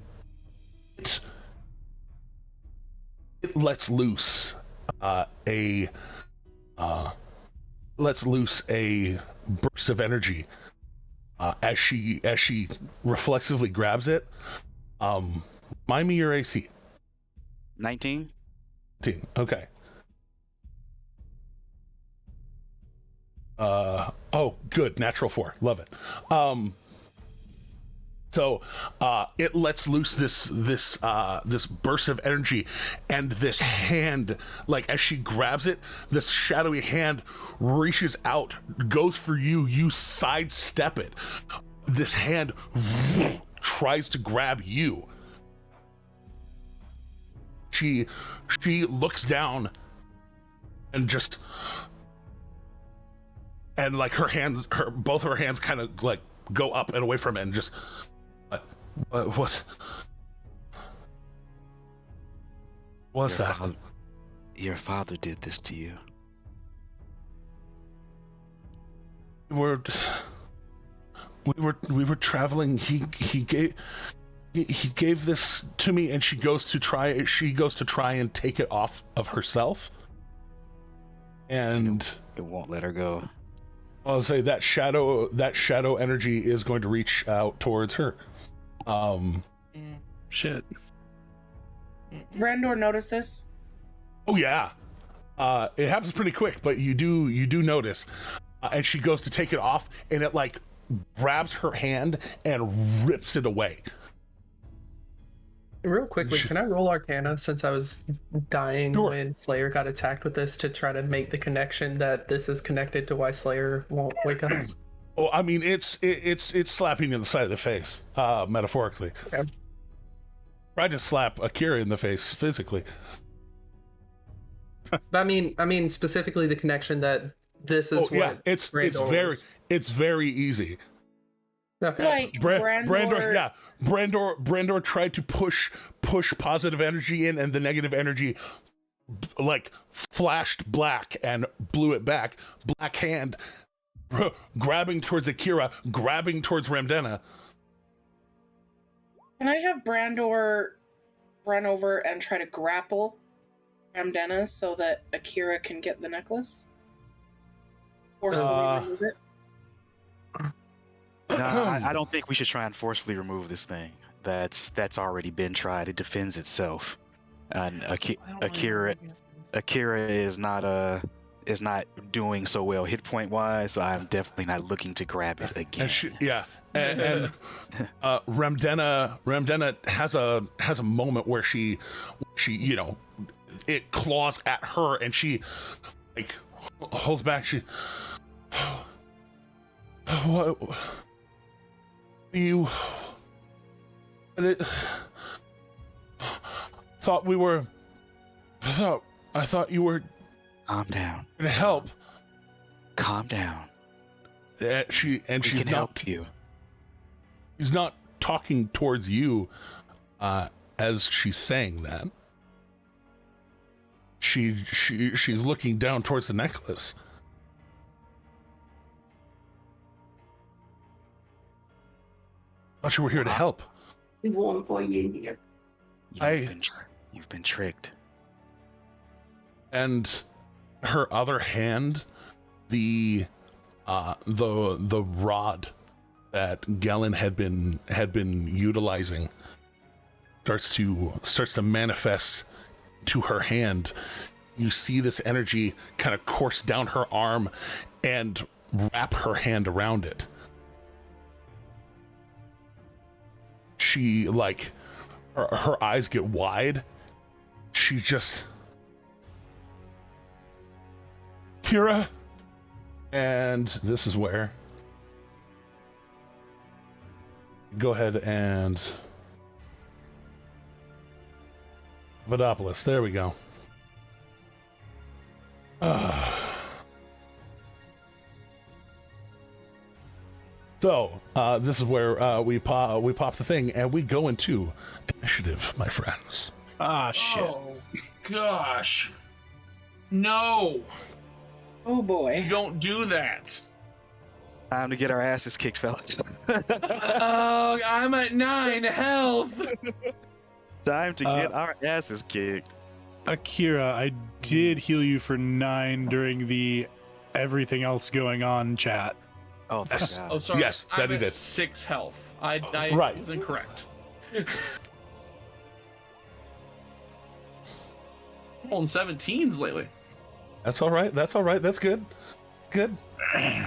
it lets loose a burst of energy as she reflexively grabs it. Mind me your AC. 19. Okay. Oh, good. Natural 4. Love it. So it lets loose this burst of energy, and this hand, like as she grabs it, this shadowy hand reaches out, goes for you. You sidestep it. This hand tries to grab you. She looks down and like both her hands kind of like go up and away from it, and just what was that? Your father did this to you. We were traveling. He gave this to me, and she goes to try and take it off of herself, and it won't let her go. I'll say that shadow energy is going to reach out towards her. Shit. Brandor noticed this? Oh yeah. It happens pretty quick, but you do notice. And she goes to take it off, and it like grabs her hand and rips it away. Real quickly, can I roll Arcana, since I was dying when Slayer got attacked with this, to try to make the connection that this is connected to why Slayer won't wake up? Oh, I mean, it's slapping you in the side of the face, metaphorically. Okay. tried to slap Akira in the face physically. I mean specifically the connection that this is it's very easy. Okay. Like Brandor tried to push positive energy in, and the negative energy like flashed black and blew it back. Black hand grabbing towards Akira, grabbing towards Ramdena. Can I have Brandor run over and try to grapple Ramdena so that Akira can get the necklace? Forcefully remove it? No, I don't think we should try and forcefully remove this thing. That's already been tried. It defends itself. And Akira is not doing so well hit point wise, so I'm definitely not looking to grab it again. And Ramdena has a moment where she it claws at her, and she like holds back. She what you thought we were I thought you were calm down gonna help. Calm down. She can help you. She's not talking towards you as she's saying that. She's looking down towards the necklace. I thought you were here to help. You've been tricked. And her other hand, the rod that Gellin had been utilizing starts to manifest to her hand. You see this energy kind of course down her arm and wrap her hand around it. She like her eyes get wide. She just Kira, and this is where go ahead and Vidopolis. There we go. So this is where we pop the thing and we go into initiative, my friends. Ah, shit. Oh, gosh. No. Oh boy. Don't do that. Time to get our asses kicked, fellas. Oh, I'm at 9 health. Time to get our asses kicked. Akira, I did heal you for 9 during the everything else going on chat. Oh, thank God. Oh, sorry. Yes, that I'm he at did. 6 health. I Right. was incorrect. On 17s lately. That's all right. That's good. Good. Let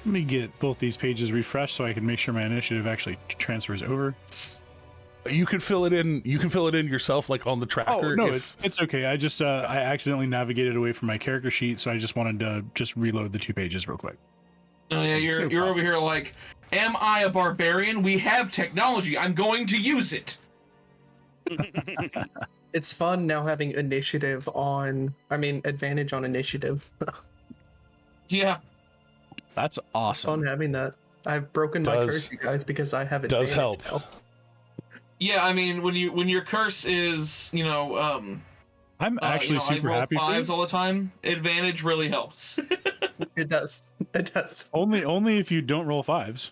me get both these pages refreshed so I can make sure my initiative actually transfers over. You can fill it in. You can fill it in yourself, like on the tracker. Oh no, it's okay. I just I accidentally navigated away from my character sheet, so I just wanted to just reload the 2 pages real quick. Oh yeah, you're over here like, am I a barbarian? We have technology. I'm going to use it. It's fun now having advantage on initiative. Yeah. That's awesome. Fun having that. I've broken my curse, you guys, because I have does advantage help. now. Yeah, I mean, when your curse is, I'm actually super I roll happy for 5s you. all the time. Advantage really helps. It does. It does. Only if you don't roll 5s.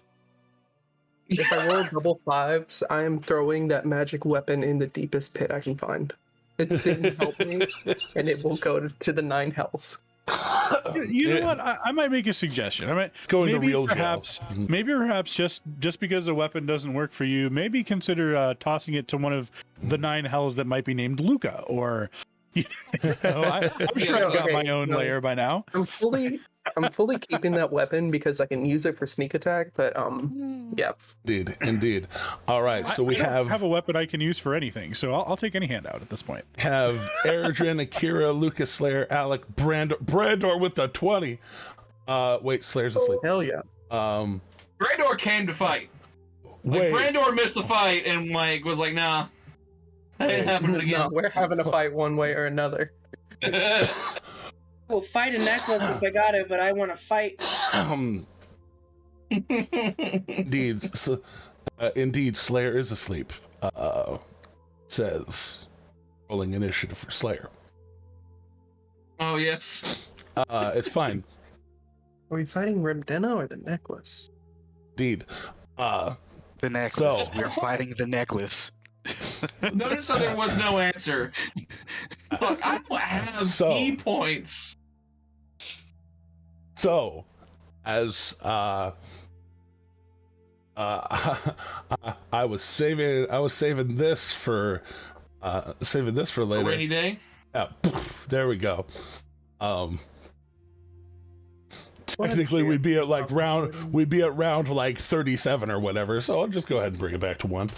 If I roll double 5s, I am throwing that magic weapon in the deepest pit I can find. It didn't help me, and it will go to the 9 hells. You know what? I might make a suggestion. I might Go into real perhaps, jail. maybe perhaps just because a weapon doesn't work for you, maybe consider tossing it to one of the 9 hells that might be named Luca, or I'm sure I've got my own layer by now. I'm fully keeping that weapon because I can use it for sneak attack, but yeah. Indeed. All right, so we I don't have a weapon I can use for anything, so I'll take any handout at this point. have Erdrin, Akira, Lucas, Slayer, Alec, Brandor with the 20. Wait, Slayer's asleep. Hell yeah. Brandor came to fight. Wait. Brandor missed the fight and was like, nah, that ain't happening again. No, we're having a fight one way or another. We'll fight a necklace if I got it, but I want to fight. Indeed, Slayer is asleep. Says, rolling initiative for Slayer. Oh, yes. It's fine. Are we fighting Rimdena or the necklace? Indeed. The necklace. So- We're fighting the necklace. Notice how there was no answer. Look, I don't have key points. So, as I was saving this for later. A rainy day. Yeah, there we go. Technically, we'd be at round like 37 or whatever. So I'll just go ahead and bring it back to 1.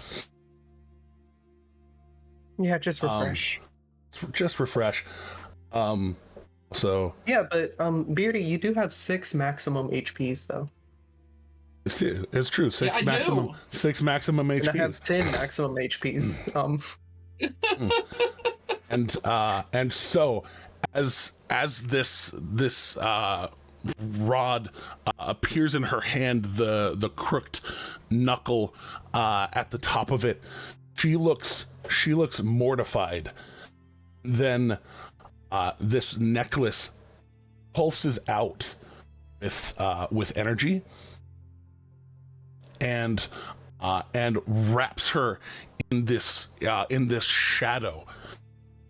Yeah, just refresh. Just refresh. So yeah, but Beardy, you do have 6 maximum HPs though. It's true. 6 maximum. 6 maximum HPs. And I have 10 maximum HPs. And so as this rod appears in her hand, the crooked knuckle at the top of it, she looks mortified. Then this necklace pulses out with energy and wraps her in this shadow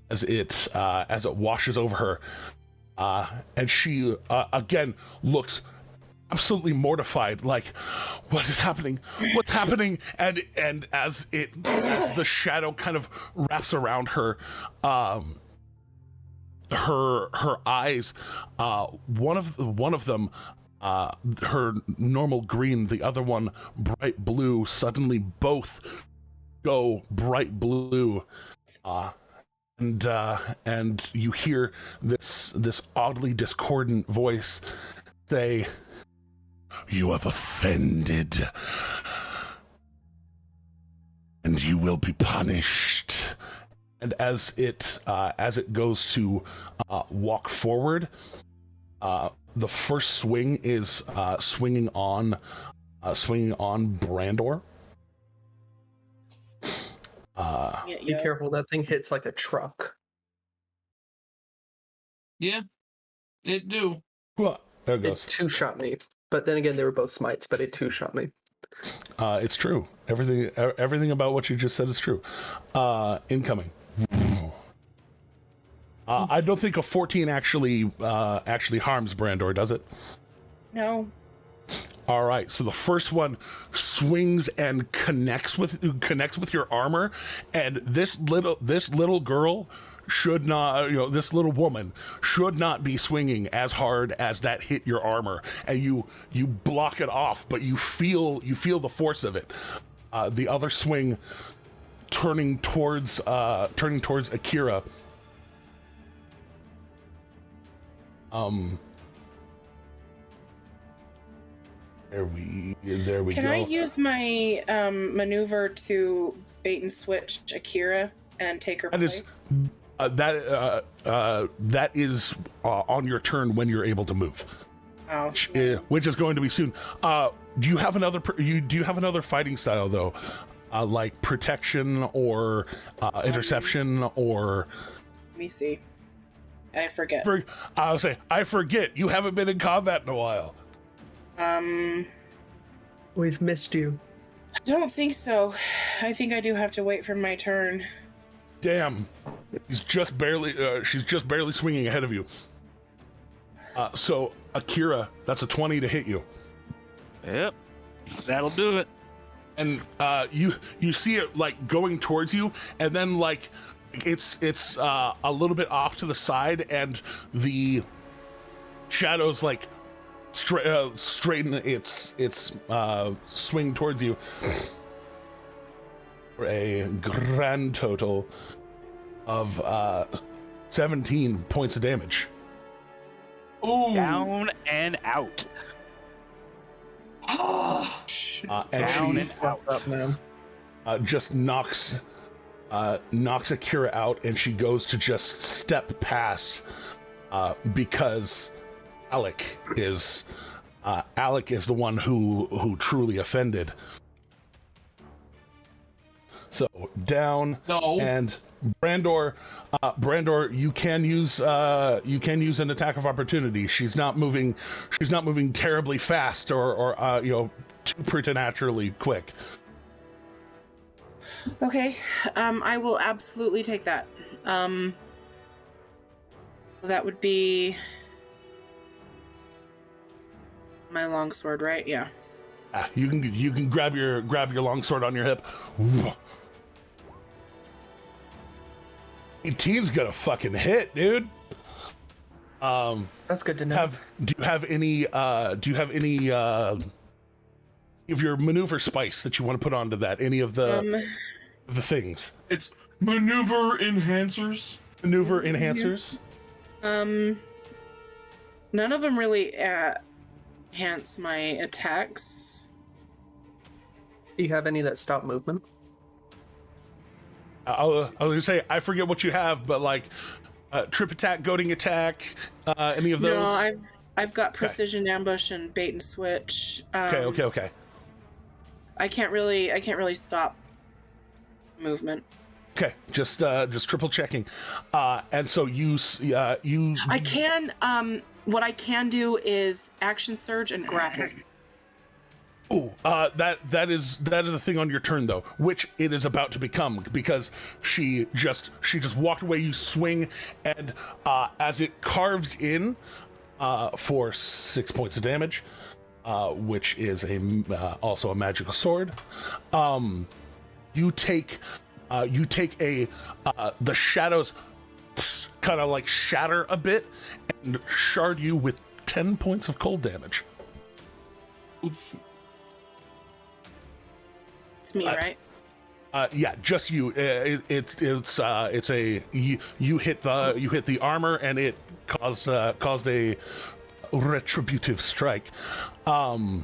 as it washes over her, and she again looks absolutely mortified, like, what is happening? What's happening? And as the shadow kind of wraps around her, her eyes, one of them, her normal green, the other one bright blue, suddenly both go bright blue, and you hear this oddly discordant voice say, "You have offended, and you will be punished." And as it goes to walk forward, the first swing is swinging on Brandor. Be careful, that thing hits like a truck. Yeah, it do. There it goes. It 2-shot me. But then again, they were both smites, but it 2-shot me. It's true. Everything about what you just said is true. Incoming. I don't think a 14 actually harms Brandor, does it? No. All right, so the first one swings and connects with your armor, and this little girl should not, this little woman should not be swinging as hard as that hit your armor, and you block it off, but you feel the force of it. The other swing turning towards Akira. There we Can go. I use my maneuver to bait and switch Akira and take her place? That is on your turn when you're able to move. Oh, which is going to be soon. Do you have another fighting style though, like protection or interception or? Let me see. I forget. I'll say I forget. You haven't been in combat in a while. We've missed you. I don't think so. I think I do have to wait for my turn. Damn. She's just barely swinging ahead of you. So Akira, that's a 20 to hit you. Yep, that'll do it. And you see it like going towards you, and then like it's a little bit off to the side, and the shadows like straighten its swing towards you for a grand total of 17 points of damage. Ooh. Down and out. And Down she and out. Up, man. just knocks Akira out, and she goes to just step past because Alec is the one who truly offended. So down. No. And Brandor, you can use an attack of opportunity. She's not moving terribly fast or too preternaturally quick. Okay, I will absolutely take that. That would be my longsword, right? Yeah. You can grab your longsword on your hip. 18's gonna fucking hit, dude. That's good to know. Do you have any of your maneuver spice that you want to put onto that? Any of the things? It's maneuver enhancers. Maneuver enhancers? None of them really enhance my attacks. Do you have any that stop movement? I was gonna say, I forget what you have, but like trip attack, goading attack, any of those? No, I've got precision ambush and bait and switch. Okay. I can't really stop movement. Okay, just triple checking. And so you I can what I can do is action surge and grapple. Oh, that is a thing on your turn though, which it is about to become, because she just walked away. You swing, and as it carves in for 6 points of damage, which is also a magical sword. You take the shadows kind of like shatter a bit and shard you with 10 points of cold damage. Oof. It's me, right? Yeah, just you. It's a you hit the armor, and it caused a retributive strike. But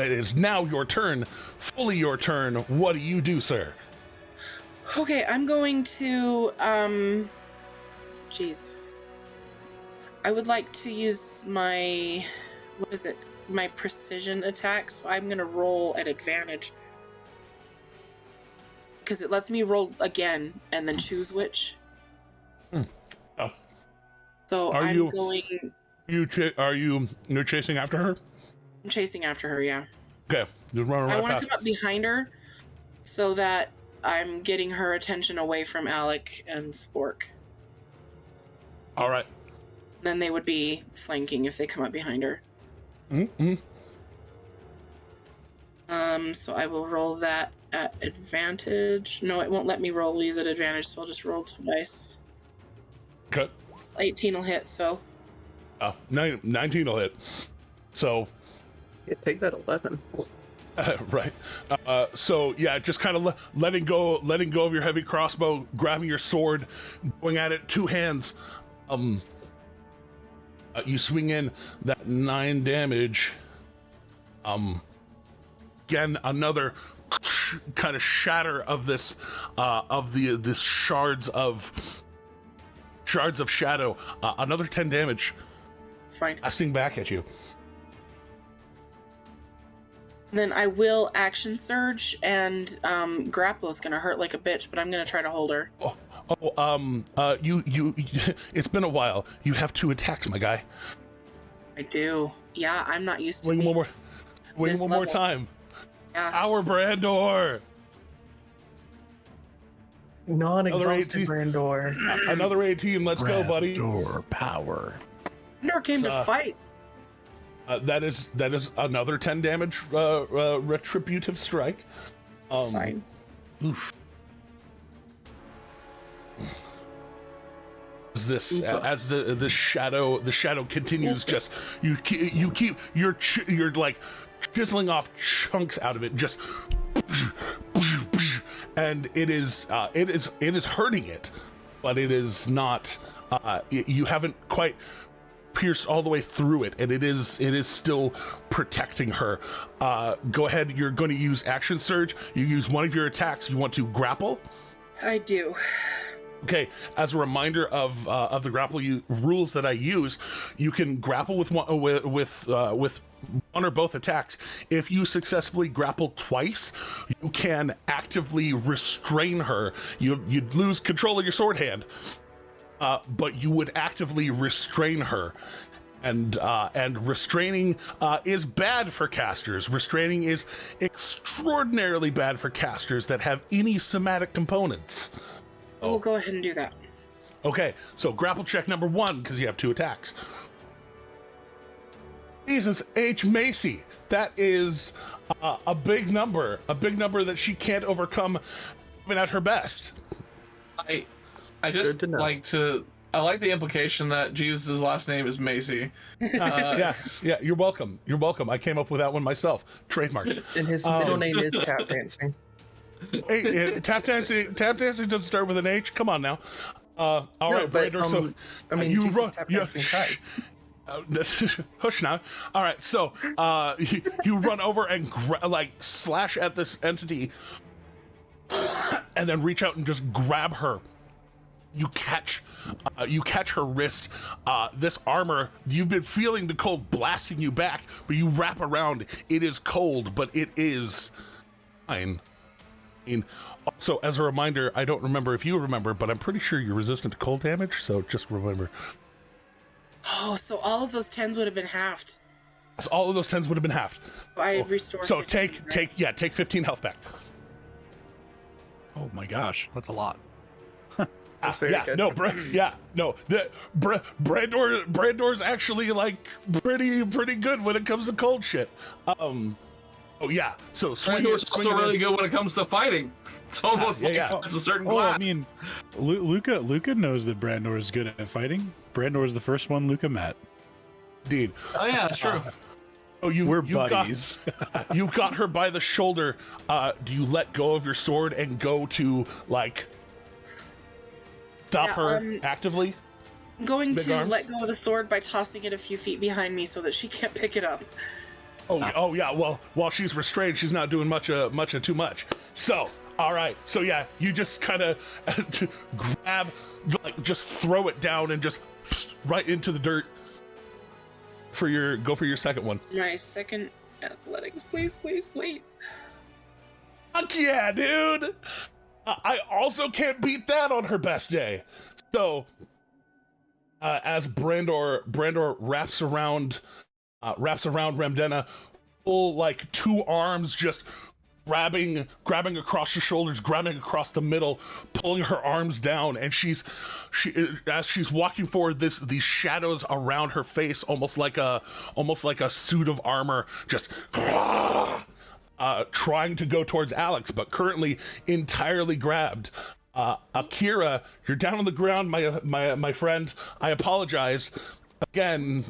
it is now your turn, fully your turn. What do you do, sir? Okay, I'm going to jeez. I would like to use my my precision attack, so I'm gonna roll at advantage because it lets me roll again and then choose which. Oh. So You're chasing after her? I'm chasing after her, yeah. Okay, just run right I want past. to come up behind her so that I'm getting her attention away from Alec and Spork. All right. Then they would be flanking if they come up behind her. Mm-hmm. So I will roll that at advantage. No, it won't let me roll these at advantage, so I'll just roll twice. Okay. 18 will hit, so. 19 will hit. So. Yeah, take that 11. Right. So yeah, just kind of letting go of your heavy crossbow, grabbing your sword, going at it, two hands. You swing in that 9 damage. Again, another kind of shatter of this, this shards of shadow. Another 10 damage. It's fine. Blasting back at you. And then I will action surge, and grapple is gonna hurt like a bitch, but I'm gonna try to hold her. You it's been a while. You have 2 attacks, my guy. I do. Yeah, I'm not used to Swing one more. Swing this one more level. time. Yeah. Our Brandor. Non-exhausted Brandor. Another 18. Let's go, buddy. Door power. Brandor came to fight. That is another 10 damage retributive strike. It's fine. Oof. As the shadow continues, just you're like chiseling off chunks out of it, just, and it is hurting it, but it is not. You haven't quite pierced all the way through it, and it is still protecting her. Go ahead. You're going to use action surge. You use one of your attacks. You want to grapple. I do. Okay, as a reminder of the grapple rules that I use, you can grapple with one or both attacks. If you successfully grapple twice, you can actively restrain her. You'd lose control of your sword hand, but you would actively restrain her. And restraining is bad for casters. Restraining is extraordinarily bad for casters that have any somatic components. We'll go ahead and do that. Okay, so grapple check number 1, because you have 2 attacks. Jesus H. Macy, that is a big number that she can't overcome even at her best. I just like to. I like the implication that Jesus' last name is Macy. Yeah, you're welcome. You're welcome. I came up with that one myself. Trademark. And his middle name is Tap Dancing. Hey, tap dancing doesn't start with an H. Come on now. All right, Brandor. So I mean, you Jesus run. Tap Dancing tries. Hush now. All right, so you run over and slash at this entity, and then reach out and just grab her. You catch her wrist. This armor, you've been feeling the cold blasting you back, but you wrap around. It is cold, but it is fine. Also, as a reminder, I don't remember if you remember, but I'm pretty sure you're resistant to cold damage, so just remember. Oh, so all of those 10s would have been halved. So all of those 10s would have been halved. I restore. So 15, take 15 health back. Oh my gosh, that's a lot. That's very good. Brandor's actually like pretty good when it comes to cold shit. Oh yeah, so Brandor's also really good when it comes to fighting. It's almost it's a certain class. I mean, Luca knows that Brandor is good at fighting. Brandor is the first one Luca met. Indeed. Oh yeah, that's true. We're buddies. You've got her by the shoulder. Do you let go of your sword and go to stop her actively? I'm going Big to arms? let go of the sword by tossing it a few feet behind me so that she can't pick it up. Oh yeah. Well, while she's restrained, she's not doing much of too much. So, all right. So yeah, you just kind of grab, just throw it down and just right into the dirt. Go for your second one. My second athletics, please. Fuck yeah, dude! I also can't beat that on her best day. So, as Brandor wraps around Remdena, full 2 arms just grabbing across her shoulders, grabbing across the middle, pulling her arms down, and as she's walking forward, these shadows around her face, almost like a suit of armor, just trying to go towards Alex, but currently entirely grabbed. Akira, you're down on the ground, my friend. I apologize. Again.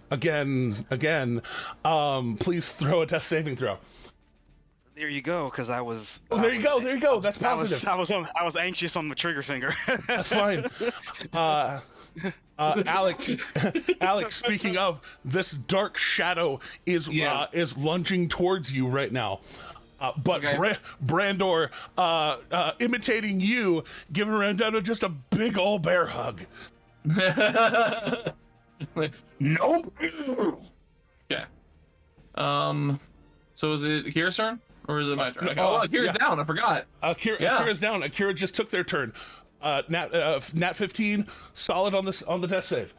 Please throw a death saving throw. There you go, because I was. There you go. That's positive. I was anxious on the trigger finger. That's fine. Alex. Speaking of, this dark shadow is lunging towards you right now. But okay. Brandor, imitating you, giving Randana just a big old bear hug. Nope. Yeah. So is it Akira's turn? Or is it my turn? Akira's down. I forgot. Akira's down. Akira just took their turn. Nat 15, solid on the death save.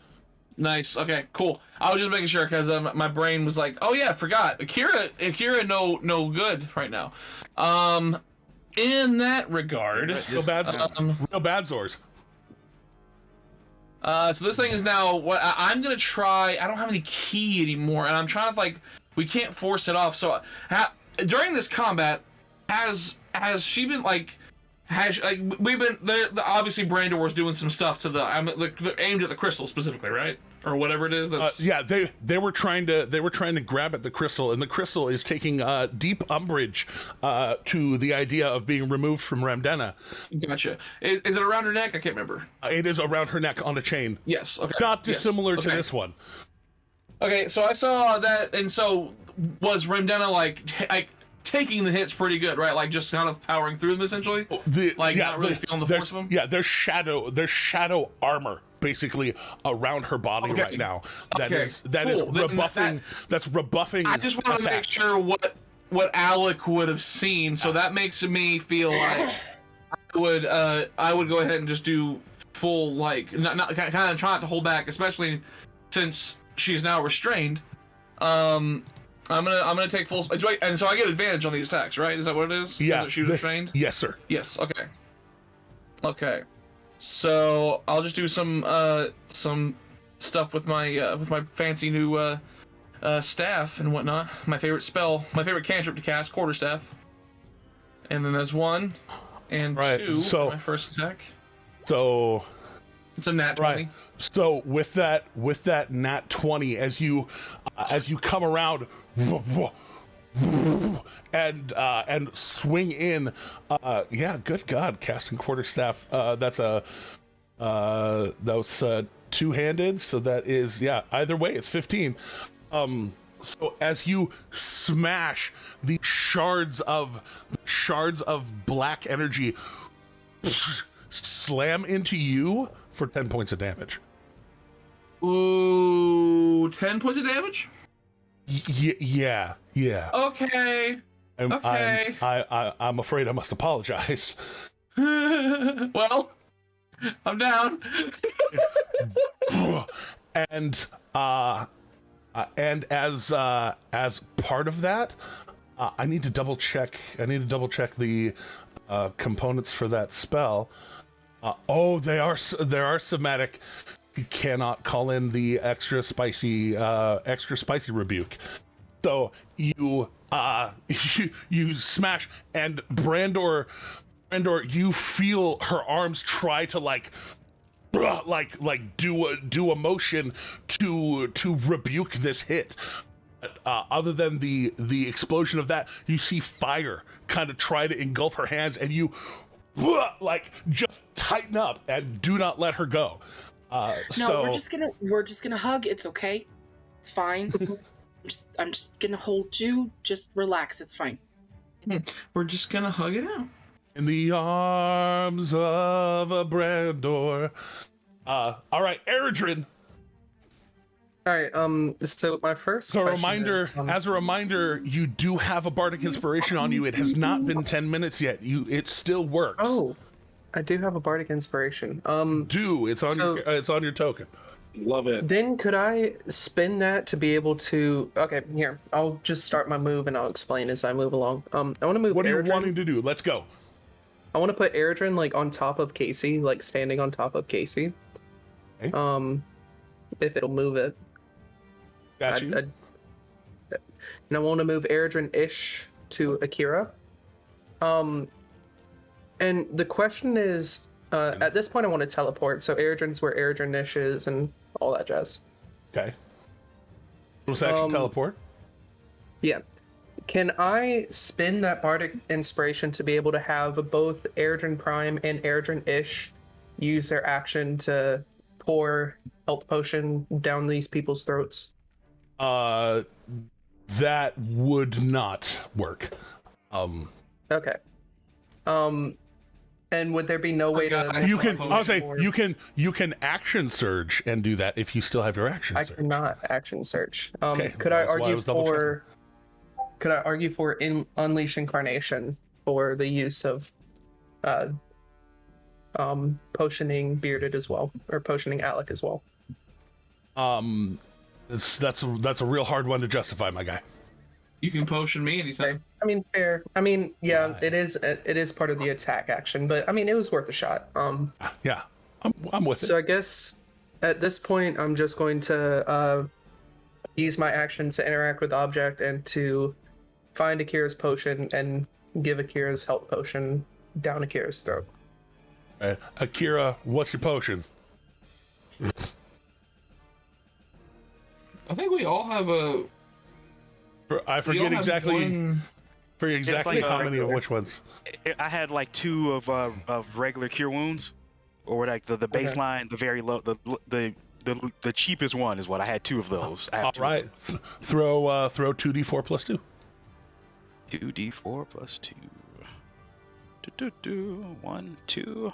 Nice. Okay, cool. I was just making sure because my brain was like, oh yeah, forgot. Akira, no good right now. In that regard, real bad Zors. So this thing is now what I'm gonna try. I don't have any key anymore, and I'm trying to we can't force it off. So during this combat, has she been we've been obviously Brandor was doing some stuff to the aimed at the crystal specifically, right? Or whatever it is. That's... they were trying to grab at the crystal, and the crystal is taking deep umbrage to the idea of being removed from Ramdena. Gotcha. Is it around her neck? I can't remember. It is around her neck on a chain. Yes. Okay. Not dissimilar to this one. Okay, so I saw that, and so was Rendena like taking the hits pretty good, right? Like just kind of powering through them essentially, not really feeling the force of them. Yeah, there's shadow armor basically around her body right now. That is rebuffing. That's rebuffing. I just want to make sure what Alec would have seen, so that makes me feel like I would go ahead and just do full not kind of try not to hold back, especially since she's now restrained. I'm gonna take full, and so I get advantage on these attacks, right? Is that what it is? Yeah. She's restrained. Yes, sir. Yes. Okay. Okay. So I'll just do some stuff with my fancy new staff and whatnot. My favorite spell, my favorite cantrip to cast, quarterstaff. And then there's 1 and 2. So my first attack. So it's a nat 20. Right. So with that nat 20, as you come around and swing in, good God, casting quarterstaff. That's two-handed, so that is either way it's 15. So as you smash the shards of black energy slam into you for 10 points of damage. Ooh, 10 points of damage? Yeah. Okay. I'm afraid I must apologize. Well, I'm down. And as part of that, I need to double check the components for that spell. They are somatic. You cannot call in the extra spicy rebuke. So you smash, and Brandor, you feel her arms try to do a motion to rebuke this hit. Other than the explosion of that, you see fire kind of try to engulf her hands, and you just tighten up and do not let her go. We're just gonna hug. It's okay. It's fine. I'm just gonna hold you. Just relax. It's fine. We're just gonna hug it out. In the arms of a Brandor. All right, Eredrin. All right. So my first. So as a reminder, you do have a bardic inspiration on you. It has not been 10 minutes yet. It still works. Oh, I do have a bardic inspiration. It's on your token. Love it. Then could I spin that to be able to? Okay, here. I'll just start my move and I'll explain as I move along. I want to move. What are you Eredrin. wanting to do? Let's go. I want to put Eredrin on top of Casey, standing on top of Casey. Okay. If it'll move it. Got you. And I want to move Eredrin-ish to Akira. And the question is, at this point I want to teleport, so Eredrin's where Eredrin-ish is and all that jazz. Okay. Let's actually teleport. Yeah. Can I spin that bardic inspiration to be able to have both Eredrin Prime and Eredrin-ish use their action to pour health potion down these people's throats? That would not work. Okay. And would there be no way to? You can action surge and do that if you still have your action surge. I cannot action surge. Okay, could I argue for? Could I argue for Unleash Incarnation for the use of potioning Bearded as well, or potioning Alec as well? That's a real hard one to justify, my guy. You can potion me anytime. Okay. I mean, fair. I mean, yeah, Right. it is part of the attack action, but I mean, it was worth a shot. Yeah, I'm with it. So I guess at this point, I'm just going to use my action to interact with the object and to find Akira's potion and give Akira's health potion down Akira's throat. Right. Akira, what's your potion? I think we all have a. I forget exactly how many of which ones. I had 2 of regular cure wounds, or the baseline, the very low, the the cheapest one is what I had 2 of those. I have All 2 of right. them. Throw 2d4 plus 2. 2d4 plus 2. 1, 2,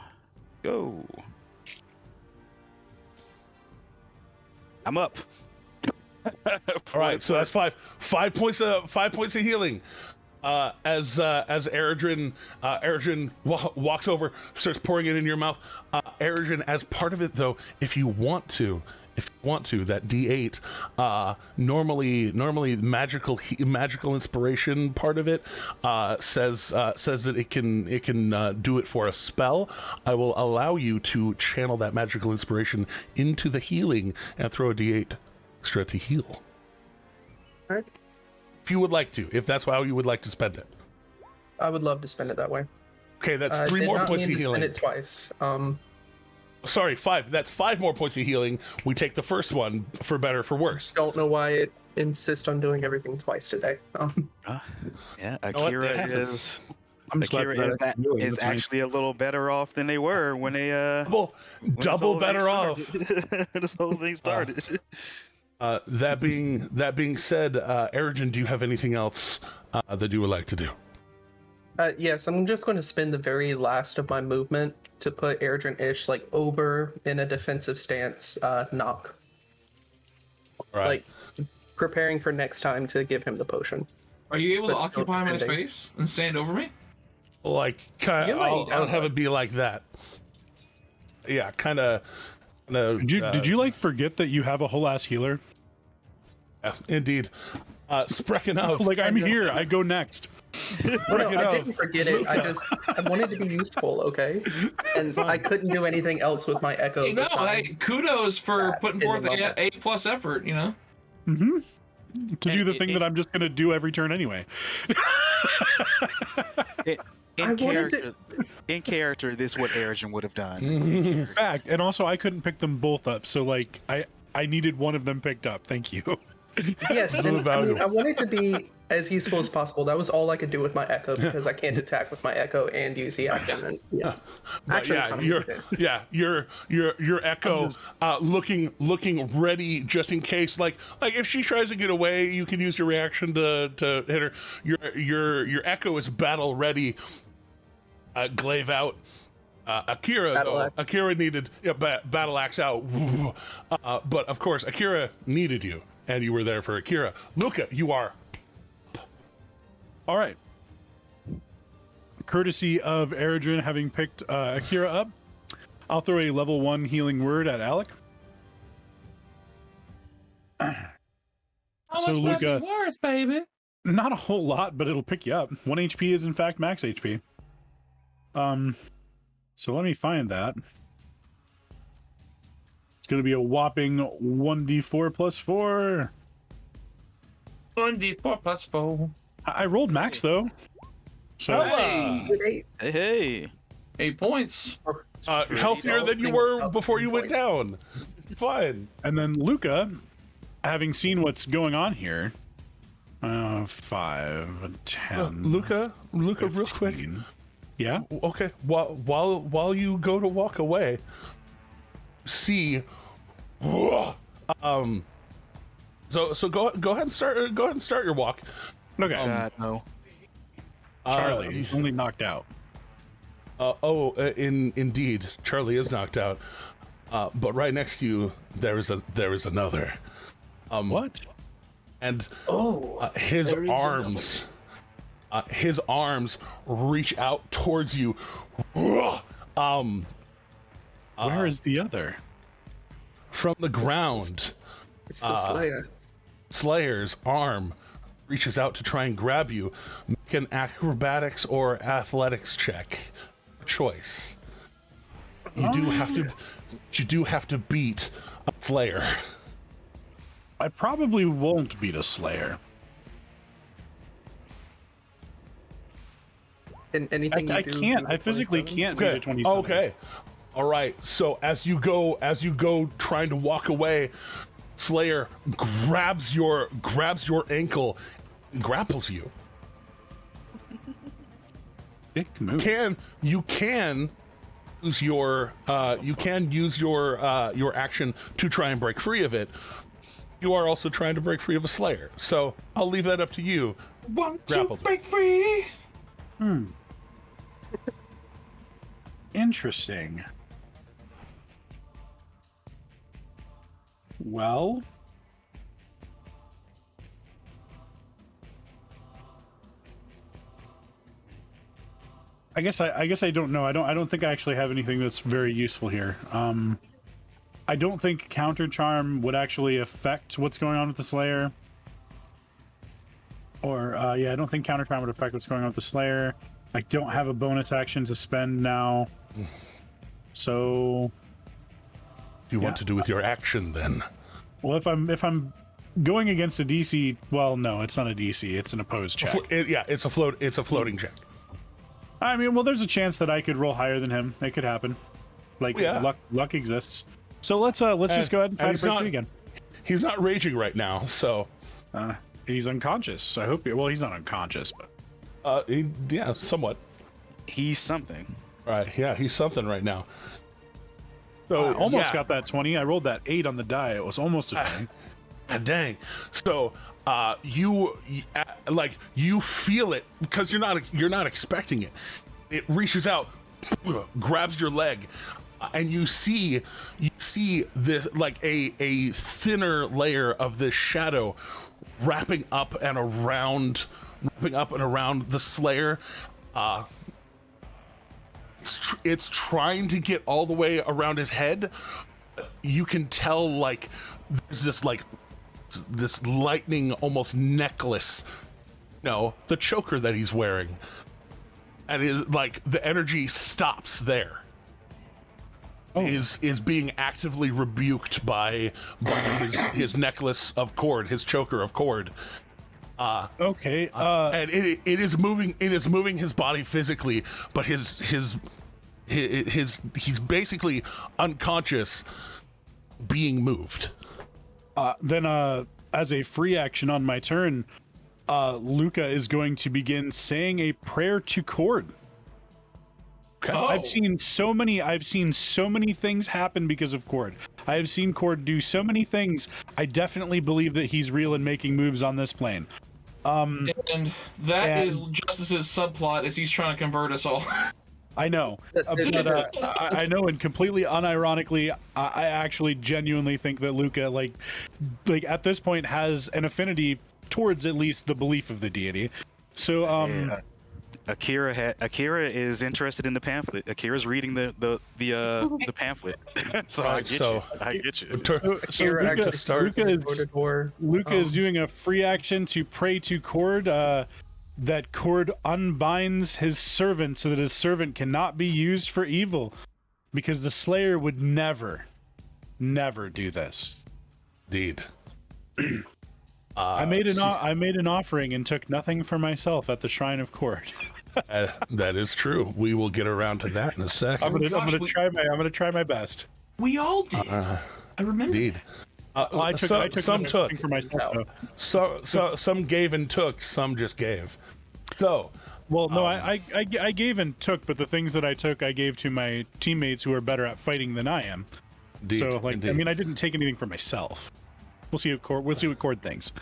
go. I'm up. All right, so that's 5 points of healing. As Eredrin walks over, starts pouring it in your mouth. Eredrin, as part of it though, if you want to, that D8, normally magical inspiration part of it says that it can do it for a spell. I will allow you to channel that magical inspiration into the healing and throw a D8 extra to heal. All right. If you would like to, if that's how you would like to spend it. I would love to spend it that way. Okay, that's 3 more points of healing. Spend it twice. Sorry, 5. That's 5 more points of healing. We take the first one for better, for worse. Don't know why it insists on doing everything twice today. Yeah, what? Akira It happens. is. I'm just glad Akira for that. is actually a little better off than they were when they Double better off. This whole thing started. That being said, Eredrin, do you have anything else that you would like to do? Yes, I'm just going to spend the very last of my movement to put Eredrin-ish like over in a defensive stance, knock. All right. Like preparing for next time to give him the potion. Are you able to Let's occupy go my defending. space and stand over me? Like, kind You of, lay I'll down, have though. it be like that. Yeah, kind of. Did you like forget that you have a whole ass healer? Yeah, indeed. Sprechen Like, I'm here. I go next. No, I didn't forget it. I wanted to be useful, okay? And I couldn't do anything else with my echo. You know, besides- hey, kudos for that putting in forth the moment. A+ effort, you know? Mm-hmm. To do And the thing that I'm just going to do every turn anyway. In character, this is what Eredrin would have done. Fact, and also I couldn't pick them both up, so like I needed one of them picked up. Thank you. Yes, Little and, I mean, valuable. I wanted to be as useful as possible. That was all I could do with my echo because I can't attack with my echo and use the action. And, yeah. But Actually, yeah, kind of your echo looking ready just in case. Like if she tries to get away, you can use your reaction to hit her. Your echo is battle ready. Glaive out. Akira Battle though, axe. Akira needed battle axe out. But of course, Akira needed you, and you were there for Akira. Luca, you are. All right. Courtesy of Eredrin having picked Akira up, I'll throw a level 1 healing word at Alec. So Luca, worth, baby? not a whole lot, but it'll pick you up. 1 HP is in fact max HP. So let me find that. It's going to be a whopping 1d4 plus 4. 1d4 plus 4. I rolled max though. So Hey, Hey. 8 points. Healthier than you were before you went down. Fine. and then Luca, having seen what's going on here, 5, 10. Luca, real quick. 15. Yeah. Okay, while you go to walk away, see, so go ahead and start your walk. Okay. God, no. Charlie, he's only knocked out. Indeed, Charlie is knocked out. But right next to you, there is another. What? And His his arms reach out towards you. Where is the other? From the ground, It's the Slayer. Slayer's arm reaches out to try and grab you. Make an acrobatics or athletics check. Choice. You do have to beat a Slayer. I probably won't beat a Slayer. And anything I you do, can't. beat I physically 27? can't beat a 27. Okay. All right. So as you go trying to walk away, Slayer grabs your ankle and grapples you. Dick move. You can use your action to try and break free of it. You are also trying to break free of a Slayer, so I'll leave that up to you. Want to Grappled. break free? Interesting. Well, I guess I don't know. I don't think I actually have anything that's very useful here. I don't think counter charm would actually affect what's going on with the Slayer. Or yeah, I don't think counter charm would affect what's going on with the Slayer. I don't have a bonus action to spend now. So You want to do with your action then? well, if I'm going against a DC, well, no, it's not a DC. It's an opposed check. It's a floating check. I mean, well, there's a chance that I could roll higher than him. It could happen. Like Yeah. luck exists. So let's just go ahead and try to break free again. He's not raging right now, so He's unconscious. I hope. Well, he's not unconscious, but yeah, somewhat. He's something. Right, yeah, he's something right now. So I almost yeah. got that 20. I rolled that 8 on the die. It was almost a 20. Dang. So you feel it because you're not expecting it. It reaches out, grabs your leg, and you see this like a thinner layer of this shadow wrapping up and around the Slayer. It's trying to get all the way around his head. You can tell like there's this lightning almost necklace, the choker that he's wearing, and is like the energy stops there. Is being actively rebuked by his necklace of cord, his choker of cord. Okay. And it is moving his body physically, but he's basically unconscious, being moved. Then as a free action on my turn, Luca is going to begin saying a prayer to Cord. Oh. I've seen so many things happen because of Cord. I have seen Cord do so many things. I definitely believe that he's real and making moves on this plane. And that is Justice's subplot, is he's trying to convert us all. I know, but I know, and completely unironically, I actually genuinely think that Luca, like at this point, has an affinity towards at least the belief of the deity. So, Yeah. Akira is interested in the pamphlet. Akira's reading the pamphlet. So I get you. So Luca is doing a free action to pray to Cord, that Cord unbinds his servant so that his servant cannot be used for evil, because the Slayer would never do this. Indeed. I made an offering and took nothing for myself at the shrine of Cord. That is true. We will get around to that in a second. I'm gonna try my best. We all did. I remember. Indeed. I took some took. for myself. So some gave and took. Some just gave. So. Well, no, I gave and took, but the things that I took, I gave to my teammates who are better at fighting than I am. Indeed, so, indeed. I mean, I didn't take anything for myself. We'll see what Cord thinks.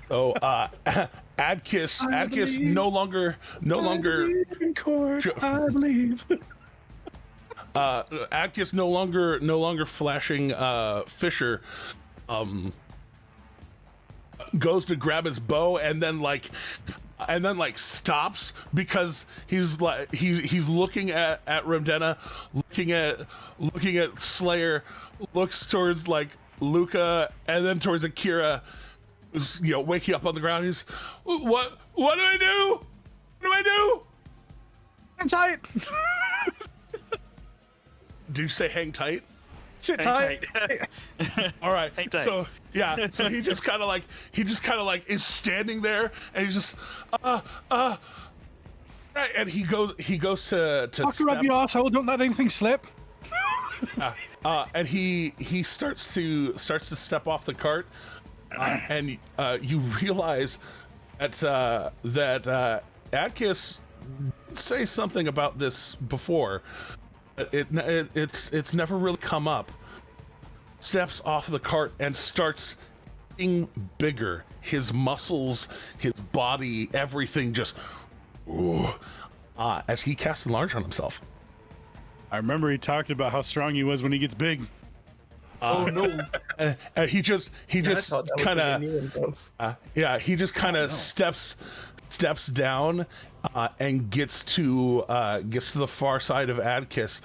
So, Adkis no longer. Cord, I believe. Adkis no longer flashing Fisher. Goes to grab his bow and then stops because he's looking at Remdena, looking at Slayer, looks towards like Luca and then towards Akira, who's waking up on the ground. He's what do I do? What do I do? Hang tight. Do you say hang tight? Sit tight. All right. Hang tight. So yeah. So he just kind of like is standing there, and he's just right. And he goes to Fuck up, you asshole! Don't let anything slip. and he starts to step off the cart, and you realize that Adkis say something about this before. it's never really come up. Steps off the cart and starts getting bigger. His muscles, his body, everything just as he casts enlarge on himself. I remember he talked about how strong he was when he gets big. Oh no! He just kind of he just kind of steps down and gets to the far side of Adkis,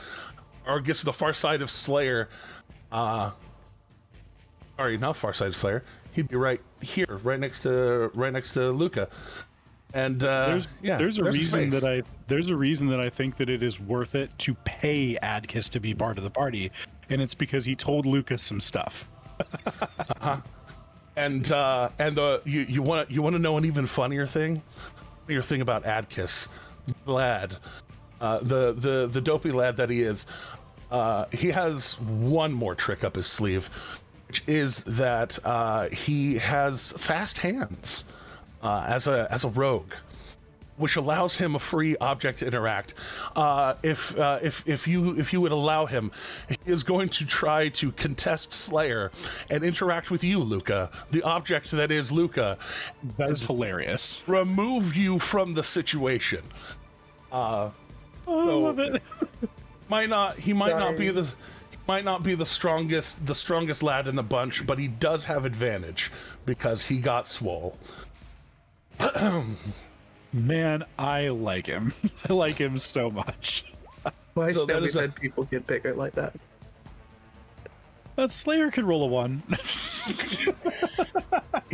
or gets to the far side of Slayer. Sorry, not far side of Slayer. He'd be right here, right next to Luca. And there's a reason that I think that it is worth it to pay Adkis to be part of the party, and it's because he told Lucas some stuff. And you want to know an even funnier thing about Adkis, lad, the dopey lad that he is. He has one more trick up his sleeve, which is that he has fast hands. As a rogue, which allows him a free object to interact. If you would allow him, he is going to try to contest Slayer and interact with you, Luca, the object that is Luca. That is hilarious. Remove you from the situation. I love it. He might not be the strongest lad in the bunch, but he does have advantage because he got swole. Man, I like him. I like him so much. Why So still that is we've had people get bigger like that? That Slayer could roll a 1.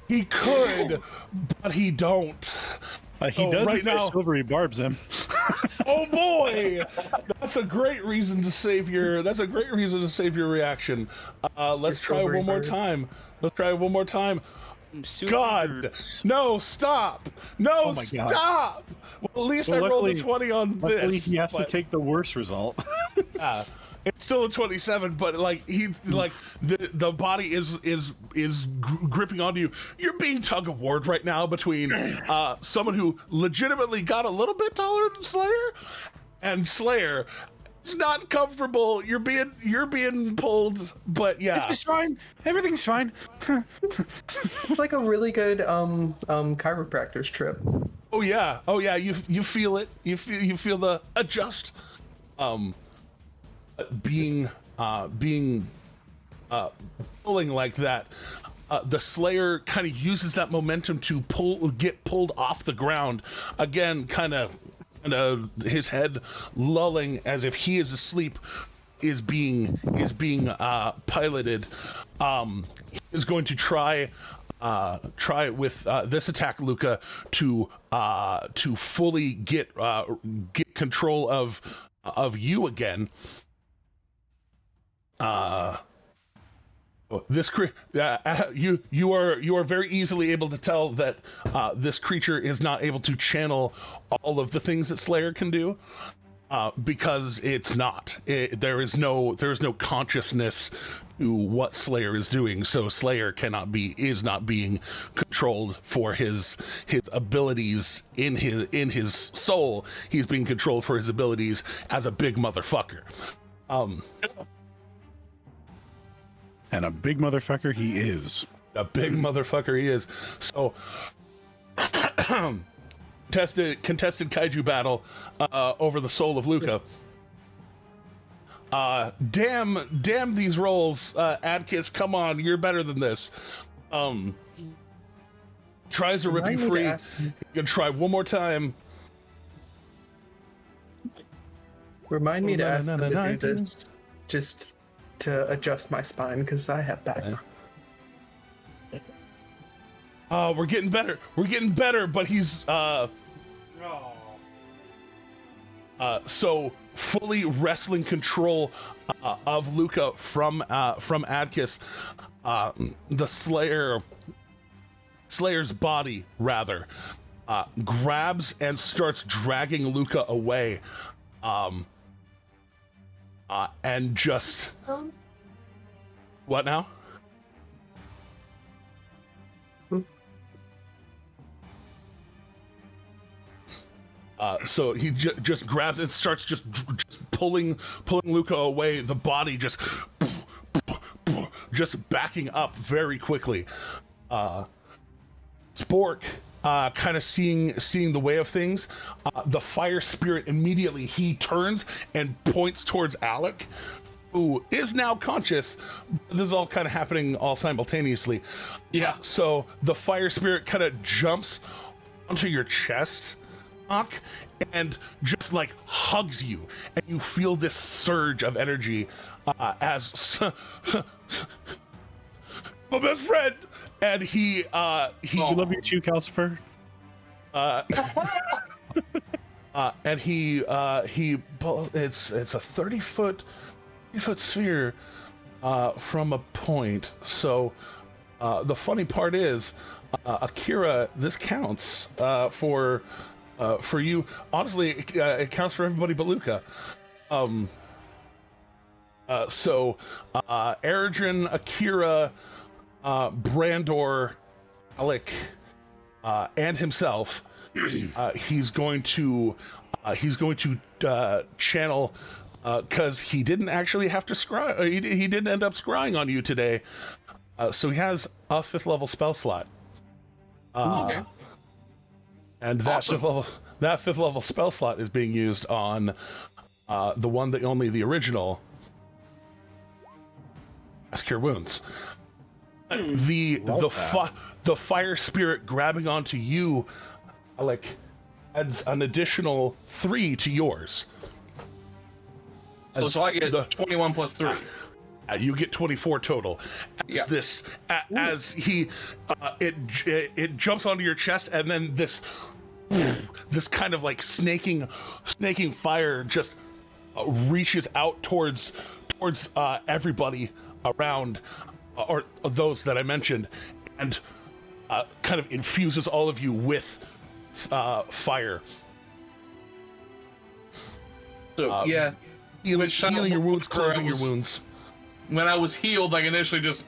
He could, but he don't. He does right right now. Silvery barbs him. Oh boy, that's a great reason to save your. That's a great reason to save your reaction. Let's try one more time. God, no, stop! No, Oh my God. stop! Well, at least I rolled a 20 on Luckily, this. he has to but- take the worst result. It's still a 27, but like the body is gripping onto you. You're being tug of war right now between someone who legitimately got a little bit taller than Slayer, and Slayer. It's not comfortable. You're being pulled, but yeah, It's fine. Everything's fine. It's like a really good chiropractor's trip. Oh yeah. You feel it. You feel the adjust. Being pulling like that. The Slayer kind of uses that momentum to get pulled off the ground again. Kind of his head lulling as if he is asleep. Is being piloted. He is going to try with this attack, Luca, to fully get control of you again. You are very easily able to tell that this creature is not able to channel all of the things that Slayer can do. Because it's not. There is no consciousness to what Slayer is doing, so Slayer is not being controlled for his abilities in his soul. He's being controlled for his abilities as a big motherfucker. And a big motherfucker he is. A big motherfucker he is. So contested kaiju battle over the soul of Luca. Damn these rolls, Adkis, come on, you're better than this. Tries to rip you free. You're gonna try one more time. Remind me to ask them to do this just to adjust my spine because I have back. We're getting better, but he's so fully wrestling control of Luca from Adkis. The Slayer's body rather grabs and starts dragging Luca away, and just what now? So he just grabs and starts just pulling Luca away, the body just backing up very quickly. Spork, kind of seeing the way of things, the fire spirit immediately, he turns and points towards Alec, who is now conscious. This is all kind of happening all simultaneously. Yeah. So the fire spirit kind of jumps onto your chest, Hawk, and just like hugs you, and you feel this surge of energy as my best friend. And he We love you too, Calcifer. And it's a 30-foot sphere from a point. So the funny part is, Akira, this counts for you. Honestly, it counts for everybody but Luca. So Eridrin, Akira, Brandor, Alec, and himself, he's going to channel, because he didn't actually have to scry. He didn't end up scrying on you today, so he has a 5th level spell slot. Okay. And that Awesome. 5th level spell slot is being used on the one that only the original Mass Cure Wounds. The fire spirit grabbing onto you, Alec, adds an additional 3 to yours. So I get 21 plus 3. You get 24 total. Yeah. As he it jumps onto your chest, and then this kind of like snaking fire just reaches out towards everybody around, or those that I mentioned, and kind of infuses all of you with fire. So yeah, Healing your wounds, closing your wounds. when I was healed, like initially just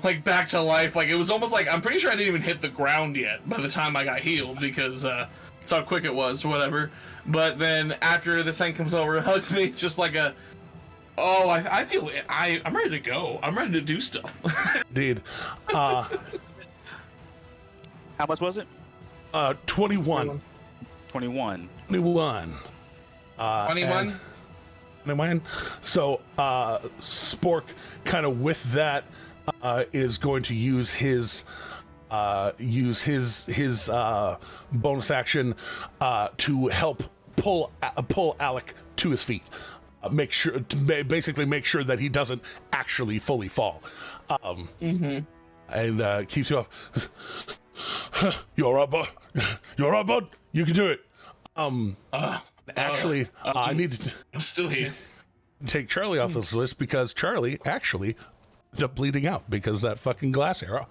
like back to life. Like it was almost like, I'm pretty sure I didn't even hit the ground yet by the time I got healed, because that's how quick it was or whatever. But then after the saint comes over and hugs me, just like a, oh, I feel it. I'm ready to go. I'm ready to do stuff. Indeed. How much was it? 21. 21. 21. 21. So Spork, kind of with that, is going to use his bonus action to help pull Alec to his feet. Basically make sure that he doesn't actually fully fall. And keeps you up. You all right, bud? You all right, bud? You can do it. Actually, I need to I'm still here. take Charlie off this list, because Charlie actually ended up bleeding out because of that fucking glass arrow.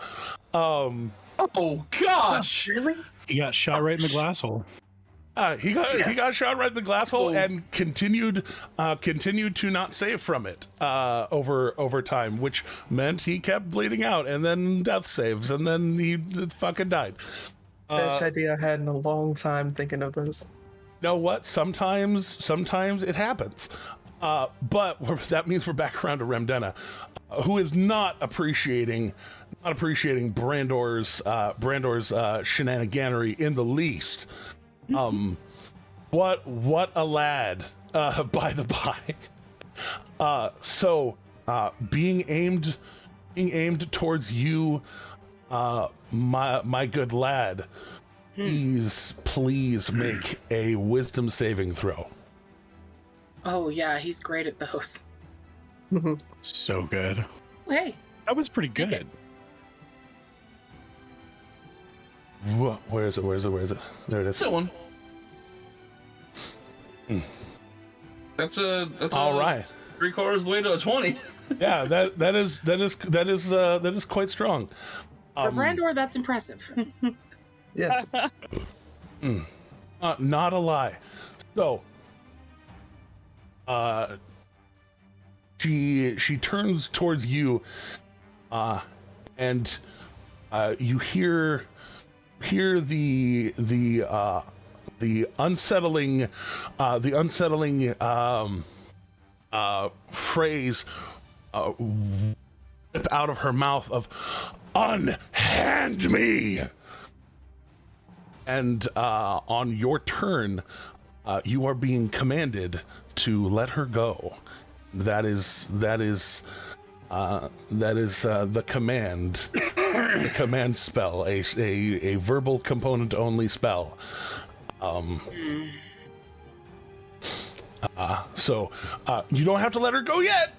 Oh gosh! Really? He got shot right in the glass hole. He got shot right in the glass hole and continued to not save from it over time, which meant he kept bleeding out, and then death saves, and then he fucking died. Best idea I had in a long time thinking of this. You know what? Sometimes it happens. But that means we're back around to Remdena, who is not appreciating Brandor's shenaniganery in the least. What a lad, by the by. So being aimed towards you, my good lad, please make a wisdom saving throw. Oh yeah, he's great at those. So good. Hey, That was pretty good. Where is it? There it is. That one. That's All right. 3/4 of the way to a 20. Yeah, that is quite strong. for Brandor, that's impressive. Yes. Not a lie. So, she turns towards you, and you hear the unsettling phrase whip out of her mouth of "Unhand me!" And on your turn, you are being commanded to let her go. That is the command, the command spell, a verbal component only spell. So you don't have to let her go yet.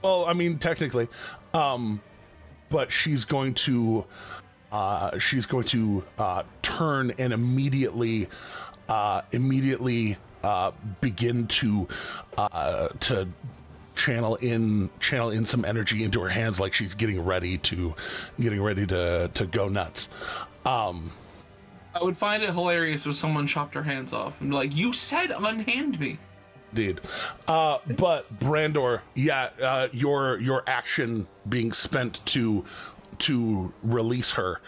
Well, I mean, technically, but she's going to turn and immediately begin to channel in some energy into her hands, like she's getting ready to go nuts. I would find it hilarious if someone chopped her hands off and be like, "You said unhand me." Indeed. But Brandor, your action being spent to release her,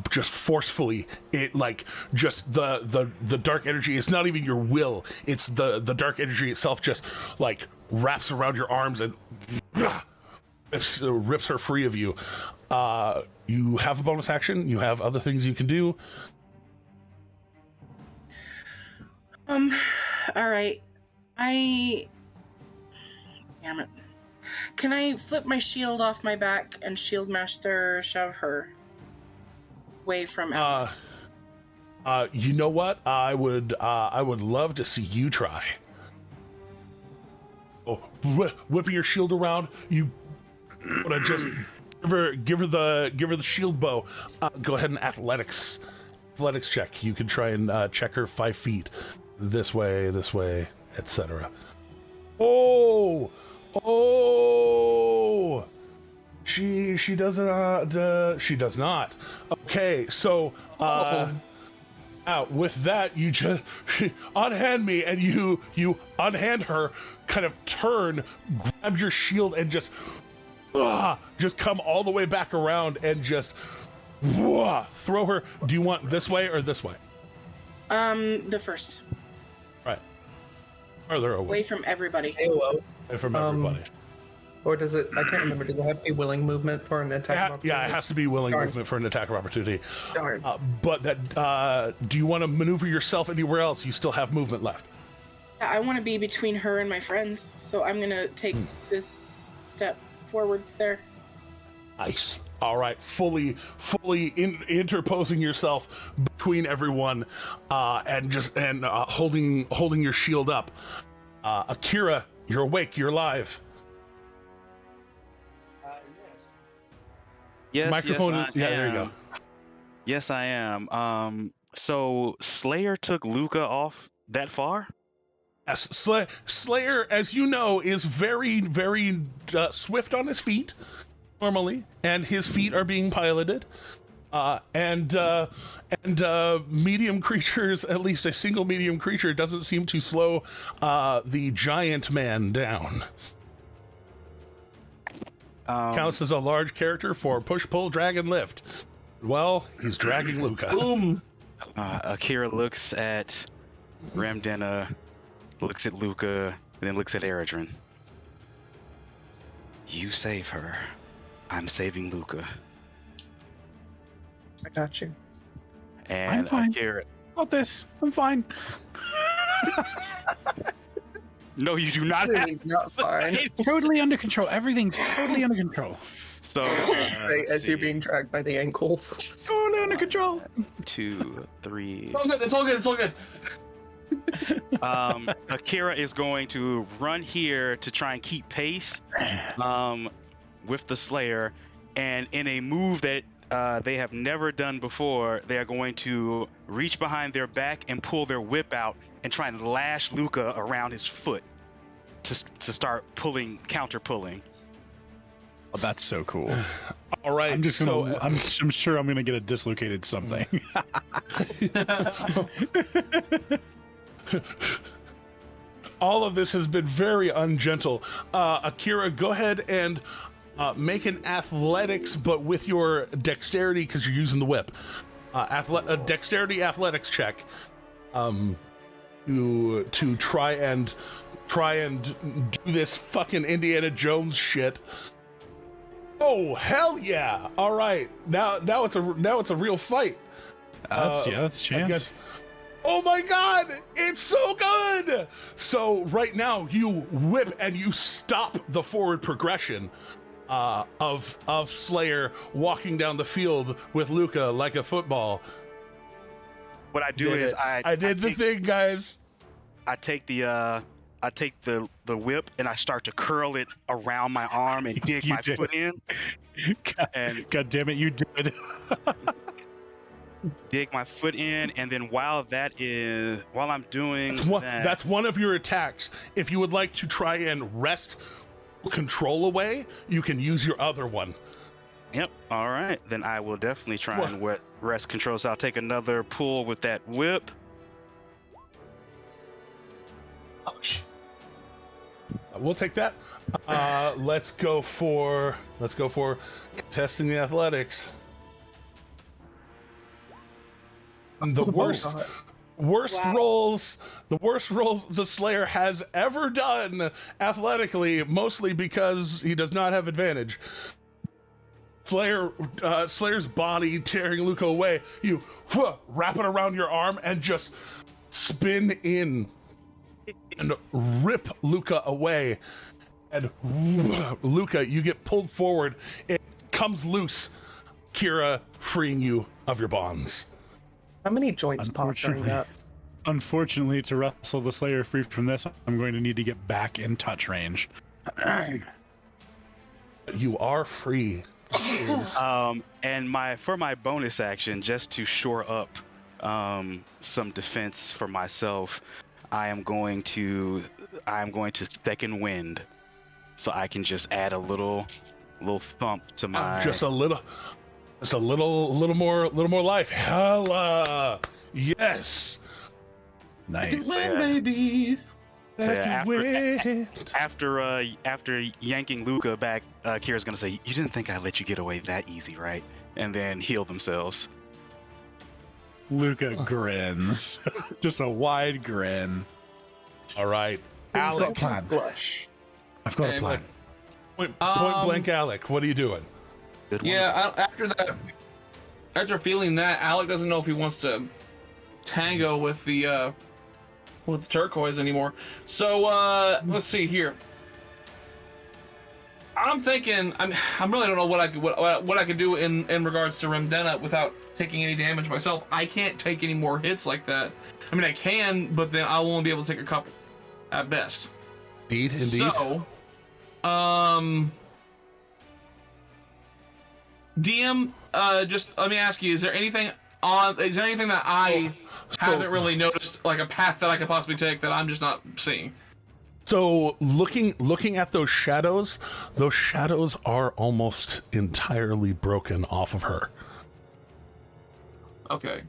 just forcefully, it like just the dark energy. It's not even your will. It's the dark energy itself. Just like wraps around your arms and rips her free of you. You have a bonus action. You have other things you can do. All right. Damn it. Can I flip my shield off my back and Shield Master shove her away from Emma? You know what? I would love to see you try. Oh, whipping your shield around, you want to just give her the shield bow. Go ahead and athletics check. You can try and check her 5 feet. This way, etc. Oh! She doesn't. She does not. Okay, so with that, you just unhand me, and you unhand her. Kind of turn, grab your shield, and just come all the way back around and just throw her. Do you want this way or this way? The first. Right. Farther Away from everybody. Away from everybody. Or does it? I can't remember. Does it have to be willing movement for an attack? Of opportunity? Yeah, it has to be willing movement for an attack of opportunity. Darn. But that. Do you want to maneuver yourself anywhere else? You still have movement left. Yeah, I want to be between her and my friends, so I'm gonna take this step forward there. Nice. All right, fully interposing yourself between everyone, and holding your shield up. Akira, you're awake. You're alive. Yes. Microphone. Yes, There you go. Yes, I am. So Slayer took Luca off that far? Yes, Slayer, as you know, is very, very swift on his feet. Normally, and his feet are being piloted, and medium creatures, at least a single medium creature, doesn't seem to slow the giant man down. Counts as a large character for push, pull, drag, and lift. Well, he's dragging Luca. Boom. Akira looks at Ramdena, looks at Luca, and then looks at Eredrin. You save her. I'm saving Luca. I got you. And I'm fine. Akira. About this, I'm fine. No, you do not have Not fine. Totally under control. Everything's totally under control. So Right, as you're being dragged by the ankle. Totally under control. 2, 3. It's all good. Akira is going to run here to try and keep pace with the Slayer, and in a move that they have never done before, they are going to reach behind their back and pull their whip out and try and lash Luca around his foot to start counter pulling. Oh, that's so cool. All right, I'm just gonna. I'm sure I'm gonna get a dislocated something. All of this has been very ungentle. Akira, go ahead and make an athletics, but with your dexterity, because you're using the whip. Dexterity athletics check. to try and do this fucking Indiana Jones shit. Oh hell yeah! All right, now it's a real fight. That's a chance. Oh my god, it's so good! So right now you whip and you stop the forward progression of Slayer walking down the field with Luca like a football. What I do is I did the thing, guys. I take the whip and I start to curl it around my arm and dig my foot in. God damn it, you did. Dig my foot in, and then while I'm doing that's one of your attacks. If you would like to try and wrest control away, you can use your other one. Yep. All right. Then I will definitely try and wrest control. So I'll take another pull with that whip. We'll take that. Let's go for testing the athletics. The worst rolls the Slayer has ever done athletically, mostly because he does not have advantage. Slayer's body tearing Luca away. You wrap it around your arm and just spin in and rip Luca away. And Luca, you get pulled forward. It comes loose. Kira freeing you of your bonds. How many joints pop during that? Unfortunately, to wrestle the Slayer free from this, I'm going to need to get back in touch range. You are free. And for my bonus action, just to shore up some defense for myself, I am going to second wind, so I can just add a little thump to my just a little more life. Hella yes. Nice. Yeah. Baby. After yanking Luca back, Kira's gonna say, "You didn't think I'd let you get away that easy, right?" And then heal themselves. Luca grins. Just a wide grin. All right, Alec. Blush. I've got a plan. Point blank, Alec. What are you doing? Good one. Yeah, after feeling that, Alec doesn't know if he wants to tango with the turquoise anymore. So let's see here. I'm thinking I really don't know what I could do in regards to Remdena without taking any damage myself. I can't take any more hits like that. I mean, I can, but then I'll only be able to take a couple at best. Indeed. So, DM, just let me ask you: is there anything that I haven't really noticed, like a path that I could possibly take that I'm just not seeing? So looking at those shadows are almost entirely broken off of her. Okay.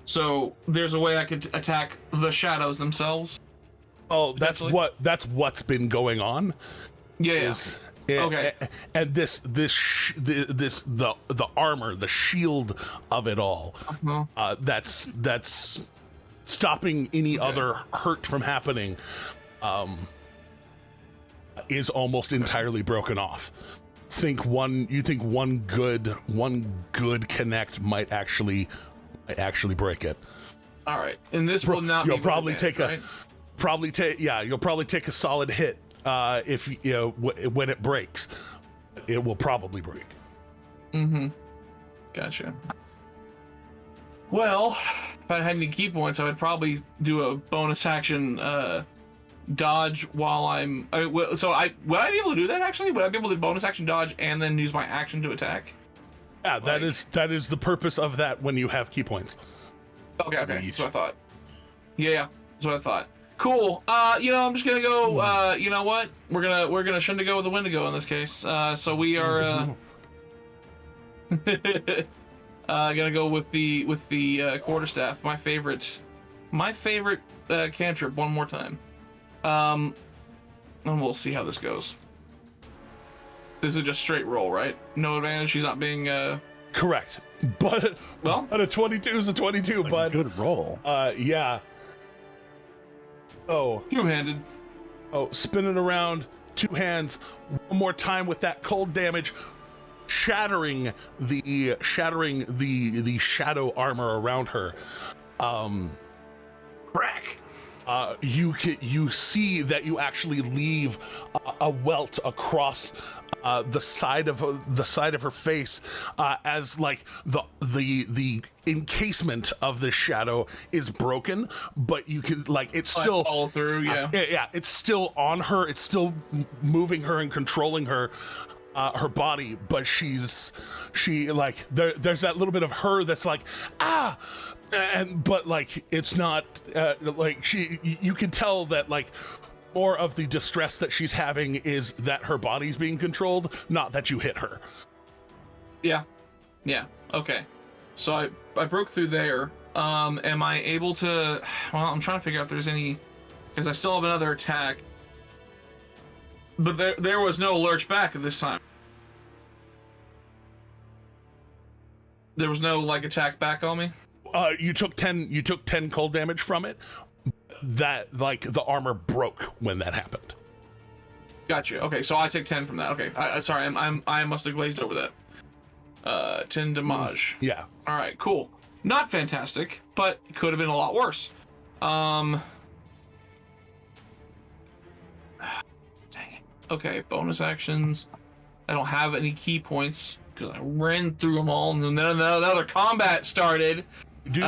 So there's a way I could attack the shadows themselves. Oh, that's what's been going on. Yeah. Okay. And the armor, the shield of it all, that's stopping any other hurt from happening, is almost entirely broken off. You think one good connect might actually break it. All right, and this will not. You'll be probably advantage, you'll probably take a solid hit if when it breaks. It will probably break. Mm-hmm. Gotcha. Well, if I had any key points, I would probably do a bonus action dodge while I'm. Would I be able to do that actually? Would I be able to bonus action dodge and then use my action to attack? Yeah, that is the purpose of that when you have key points. Okay, that's what I thought. Yeah, that's what I thought. Cool. I'm just gonna go. You know what? We're gonna Shindigo with the Wendigo in this case. So we are gonna go with the quarterstaff. My favorite cantrip. One more time. And we'll see how this goes. This is just straight roll, right? No advantage. She's not being Correct. But Well, a 22 is a 22, but good roll. yeah. Oh, two-handed. Spinning around, two hands, one more time with that cold damage, shattering the shadow armor around her. Crack. You see that you actually leave a welt across the side of her face, as like the encasement of the shadow is broken, but you can like it's still all through. Yeah. It's still on her. It's still moving her and controlling her. Her body, but there's that little bit of her that's like but like it's not like you can tell that like more of the distress that she's having is that her body's being controlled, not that you hit her. Yeah. Okay. So I broke through there. Am I able to? Well, I'm trying to figure out if there's any, because I still have another attack. But there was no lurch back at this time. There was no like attack back on me. You took 10 cold damage from it. That like the armor broke when that happened. Gotcha. Okay, so I take 10 from that. Okay, sorry, I must have glazed over that. 10 damage. Yeah. All right, cool. Not fantastic, but it could have been a lot worse. Dang it. Okay, bonus actions. I don't have any key points because I ran through them all, and then another combat started. You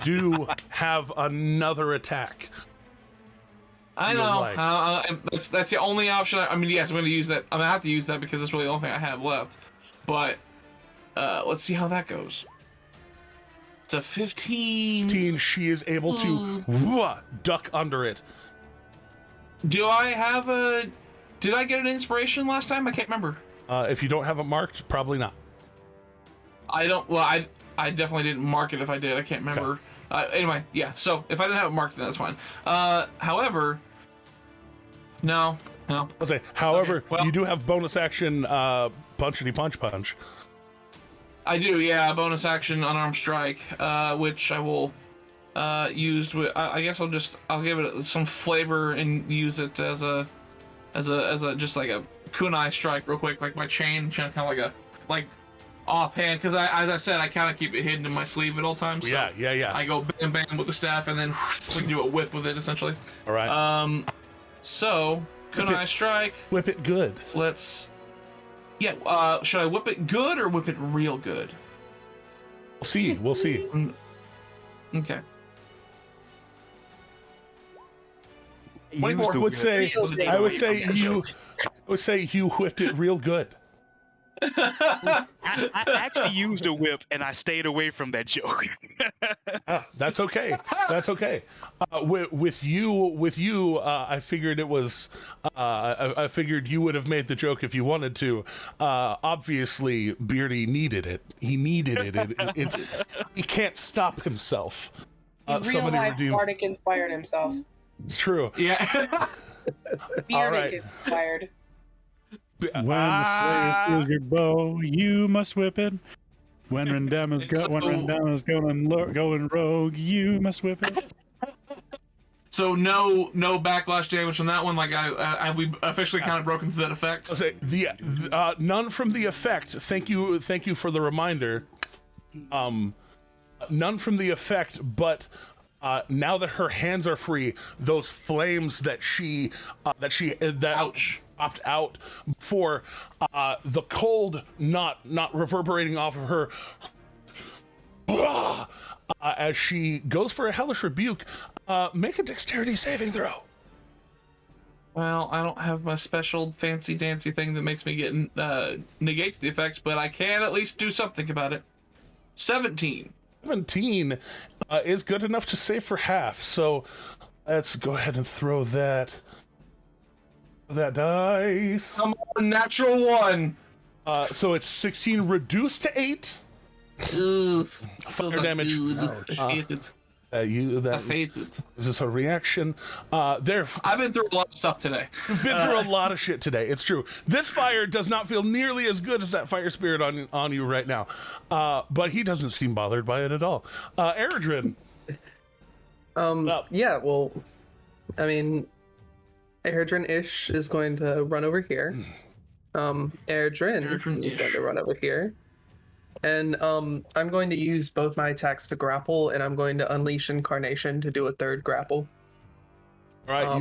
do have another attack. I know. That's the only option. I mean, yes, I'm going to use that. I'm going to have to use that because that's really the only thing I have left. But let's see how that goes. It's a 15. 15. She is able to duck under it. Do I have a? Did I get an inspiration last time? I can't remember. If you don't have it marked, probably not. I don't. Well, I definitely didn't mark it. If I did, I can't remember. Okay. Anyway, yeah. So if I didn't have it marked, then that's fine. However, no. I'll say. However, okay, well, you do have bonus action, punchity punch. I do, yeah. Bonus action, unarmed strike, which I will use. I guess I'll give it some flavor and use it as a just like a kunai strike, real quick, like my chain, kind of like offhand, because as I said, I kind of keep it hidden in my sleeve at all times. So yeah. I go bam bam with the staff, and then we can do a whip with it, essentially. All right. So kunai strike. Whip it good. Let's. Yeah. Should I whip it good or whip it real good? We'll see. Okay. I would say you whipped it real good. I actually used a whip and I stayed away from that joke. That's okay. That's okay. With you, I figured it was. I figured you would have made the joke if you wanted to. Obviously, Beardy needed it. He needed it. He can't stop himself. Real life Bardic inspired himself. It's true. Yeah. Beardic inspired. When the slayer feels your bow, you must whip it. When Rendama's going rogue, you must whip it. So no backlash damage from that one. Like have we officially kind of broken through that effect? I'll say none from the effect. Thank you for the reminder. None from the effect, but now that her hands are free, those flames that Ouch. popped out before, the cold not reverberating off of her, as she goes for a hellish rebuke. Make a dexterity saving throw. Well, I don't have my special fancy dancy thing that makes me get negates the effects, but I can at least do something about it. 17. 17 is good enough to save for half. So let's go ahead and throw that dice. Come on, natural 1. So it's 16 reduced to 8. Ooh, Fire damage. Faded. Is this a reaction? I've been through a lot of stuff today. You've been through a lot of shit today. It's true. This fire does not feel nearly as good as that fire spirit on you right now. But he doesn't seem bothered by it at all. Eredrin. Yeah, well, I mean, Eredrin-ish is going to run over here. Eredrin is going to run over here. And I'm going to use both my attacks to grapple, and I'm going to unleash Incarnation to do a third grapple. All right,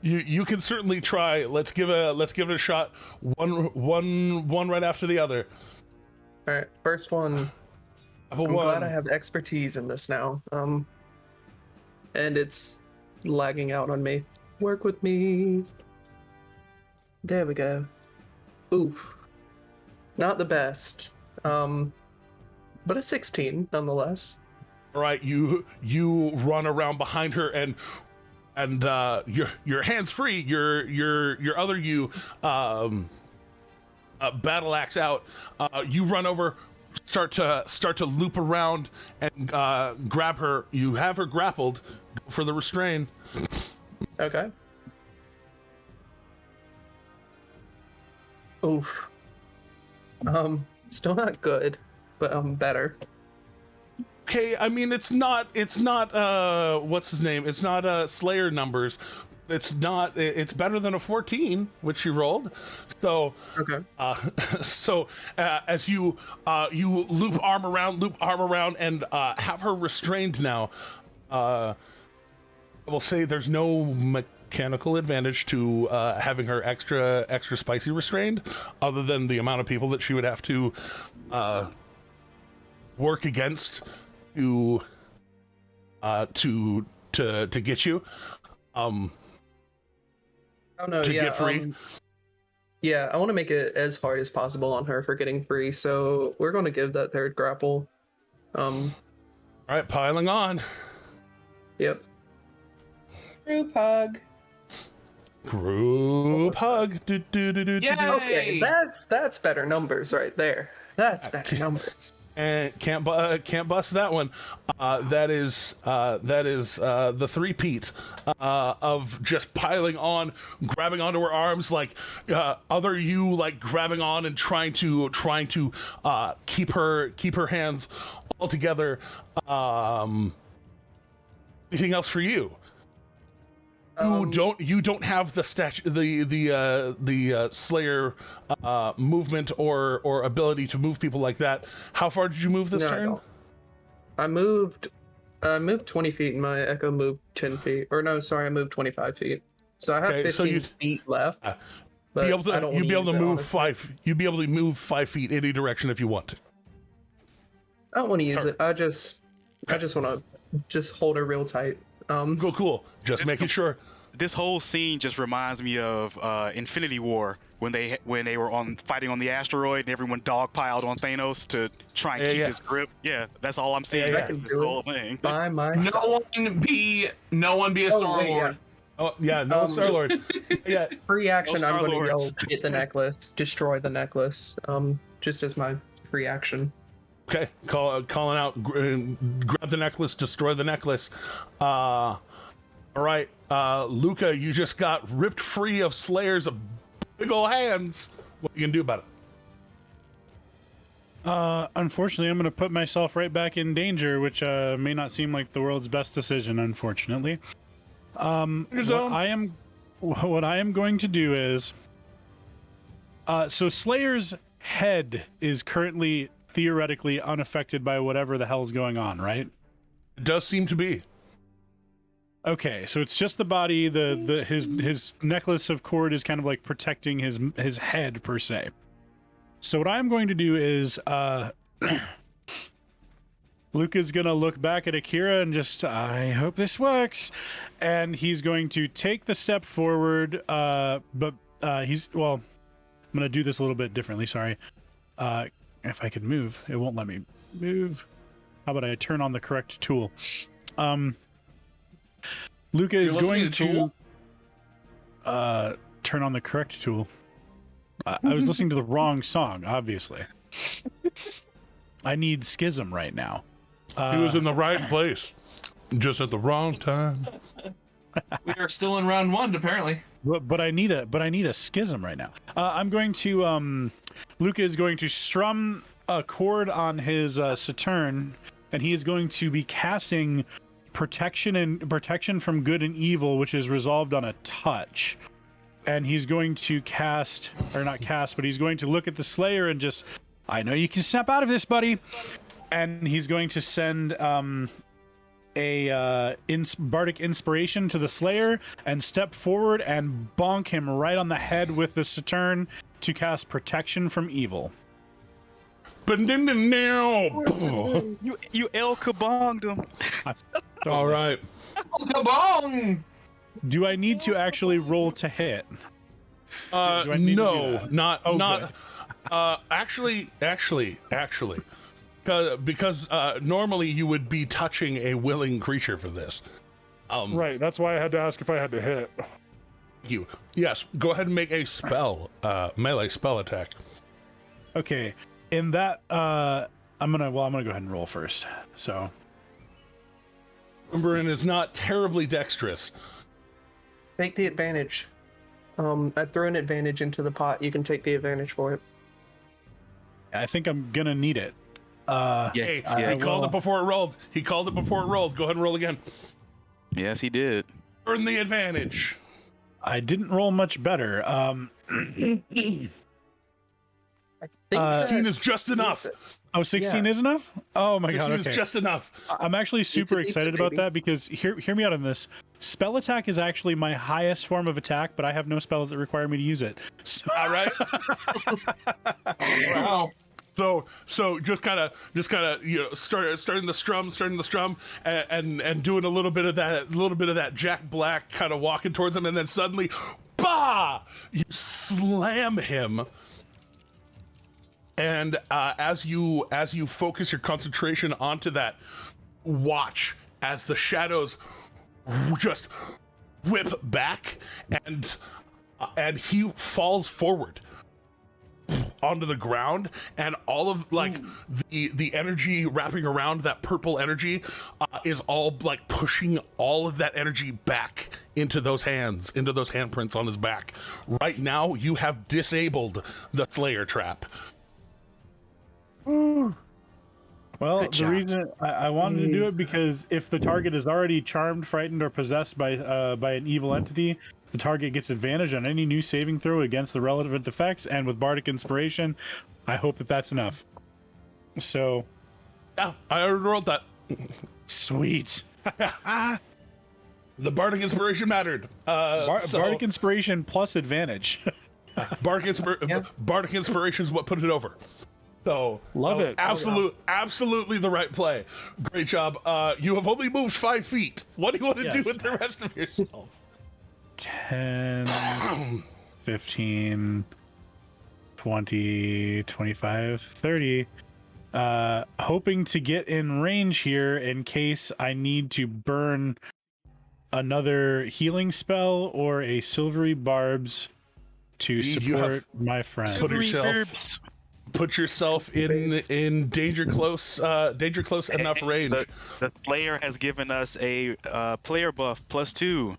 you can certainly try. Let's give it a shot. One right after the other. All right, first one. I'm glad I have expertise in this now. And it's lagging out on me. Work with me. There we go. Oof. Not the best. But a 16 nonetheless. All right, you run around behind her and your hands free. Your other battle axe out. You run over, start to loop around and grab her. You have her grappled. Go for the restrain. Okay. Oof. Still not good, but better. Okay, I mean it's not what's his name? It's not Slayer numbers. It's better than a 14, which she rolled. So okay. As you loop arm around and have her restrained now, I will say there's no mechanical advantage to having her extra spicy restrained, other than the amount of people that she would have to work against to get you get free. Yeah, I want to make it as hard as possible on her for getting free, so we're going to give that third grapple. All right, piling on. Yep. Group hug. Group hug. Okay, that's better numbers right there. That's better numbers. And can't bust that one. That is the three-peat of just piling on, grabbing onto her arms, like other you like grabbing on and trying to keep her hands all together. Anything else for you? You don't have the Slayer movement or ability to move people like that. How far did you move this turn? I moved 20 feet and my echo moved 10 feet. Or no, sorry, I moved 25 feet. So I have 15 feet left. You'd be able to move 5 feet any direction if you want to. I don't want to use it. I just want to hold her real tight. Cool. Just making sure. This whole scene just reminds me of Infinity War when they were fighting on the asteroid and everyone dogpiled on Thanos to try and keep his grip. Yeah, that's all I'm seeing. This whole thing. By myself. No one be a Star Lord. Oh yeah, no Star Lord. Yeah. Free action. No, I'm going to yell, "Get the necklace! Destroy the necklace!" Just as my free action. Okay, calling out, grab the necklace, destroy the necklace. All right, Luca, you just got ripped free of Slayer's big ol' hands. What are you gonna do about it? Unfortunately, I'm going to put myself right back in danger, which may not seem like the world's best decision, unfortunately. What I am going to do is... so Slayer's head is currently theoretically unaffected by whatever the hell's going on, right? It does seem to be. Okay, so it's just the body. His necklace of cord is kind of like protecting his head per se. So what I'm going to do is Luca's gonna look back at Akira and just, I hope this works, and he's going to take the step forward. I'm gonna do this a little bit differently. Sorry. If I could move, it won't let me move. How about I turn on the correct tool? Luca is going to turn on the correct tool. I was listening to the wrong song, obviously. I need Schism right now. He was in the right place. Just at the wrong time. We are still in round 1, apparently. But I need a schism right now. I'm going to Luca is going to strum a chord on his Saturn, and he is going to be casting protection from good and evil, which is resolved on a touch. And he's going to but he's going to look at the Slayer and just, I know you can snap out of this, buddy. And he's going to send bardic inspiration to the Slayer and step forward and bonk him right on the head with the Saturn to cast protection from evil. But now, You El Kabonged him. all right. Kabong! Do I need to actually roll to hit? I need to do No, that? not Oh, not. Actually, because normally you would be touching a willing creature for this. Right, that's why I had to ask if I had to hit. Yes, go ahead and make a melee spell attack. Okay, in that, I'm gonna go ahead and roll first. So, Umberin is not terribly dexterous. Take the advantage. I threw an advantage into the pot. You can take the advantage for it. I think I'm gonna need it. He called it before it rolled. Go ahead and roll again. Yes, he did. Earn the advantage. I didn't roll much better. I think 16 is just enough. 16 Yeah. is enough? Oh my 16 god, okay. is just enough. I'm actually super It's a excited about baby. that because hear me out on this. Spell attack is actually my highest form of attack, but I have no spells that require me to use it. So, All right. Wow. So just kind of starting the strum and doing a little bit of that Jack Black kind of walking towards him, and then suddenly, bah! You slam him. And as you focus your concentration onto that, watch as the shadows just whip back, and he falls forward onto the ground, and all of the energy wrapping around that purple energy is all like pushing all of that energy back into those handprints on his back. Right now, you have disabled the Slayer trap. well, Good the job. reason I wanted to do it because if the target is already charmed, frightened, or possessed by an evil entity, the target gets advantage on any new saving throw against the relevant effects, and with Bardic Inspiration, I hope that that's enough. So, Yeah, I already rolled that. sweet. The Bardic Inspiration mattered. Bardic Inspiration plus advantage. Bardic Inspiration is what put it over. So Love it. Absolutely the right play. Great job. You have only moved 5 feet. What do you want to do Yes. with the rest of yourself? 10, 15, 20, 25, 30. Hoping to get in range here in case I need to burn another healing spell or a silvery barbs to Indeed, you support have my friend. Put yourself in danger close enough range. The player has given us a player buff +2.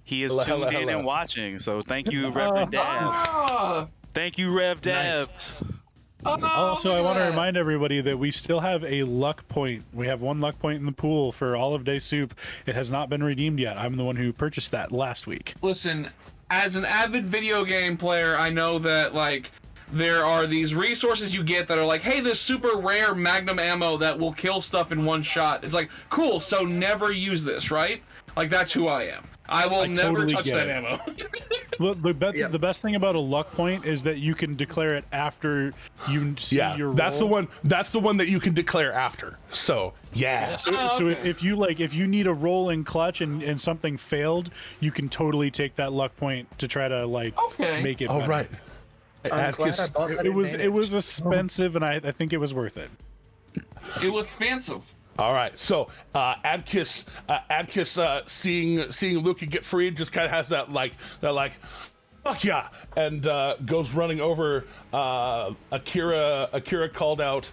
He is tuned in and watching, so thank you, Reverend Dev. Ah! Thank you, Rev Dev. Also, look I at want to that. remind everybody that we still have a luck point. We have 1 luck point in the pool for all of Day Soup. It has not been redeemed yet. I'm the one who purchased that last week. Listen, as an avid video game player, I know that like there are these resources you get that are like, hey, this super rare magnum ammo that will kill stuff in one shot. It's like, cool, so never use this, right? Like, that's who I am. I will never totally touch get that it. ammo. Well, the best thing about a luck point is that you can declare it after you see your roll. that's the one. That's the one that you can declare after. So yeah. So okay. if you need a roll in clutch and something failed, you can totally take that luck point to try to Okay. make it. Oh better. right. I'm glad I bought that It was advantage. expensive, and I think it was worth it. It was expensive. All right, so Adkis, seeing Luca get freed, just kind of has that fuck yeah, and goes running over. Akira called out,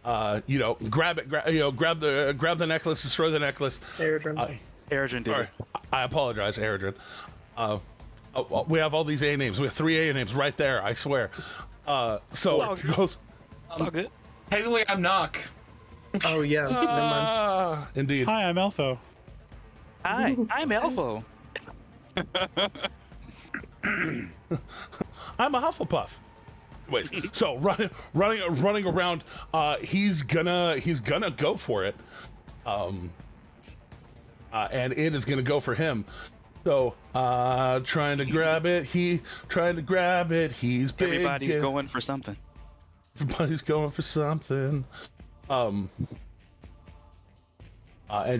grab it, grab the necklace, destroy the necklace. Aerodrome. Eridrin did Sorry, I apologize, Eridrin. We have all these A names. We have 3 A names right there, I swear. So he goes, It's all good. Technically, I'm Knock. Oh yeah. Never mind. Indeed. Hi, I'm Elfo. Hi, I'm Elfo. I'm a Hufflepuff. Anyways, so running around, he's gonna go for it, and it is gonna go for him. So trying to grab it. He's big. Everybody's going for something. Everybody's going for something. And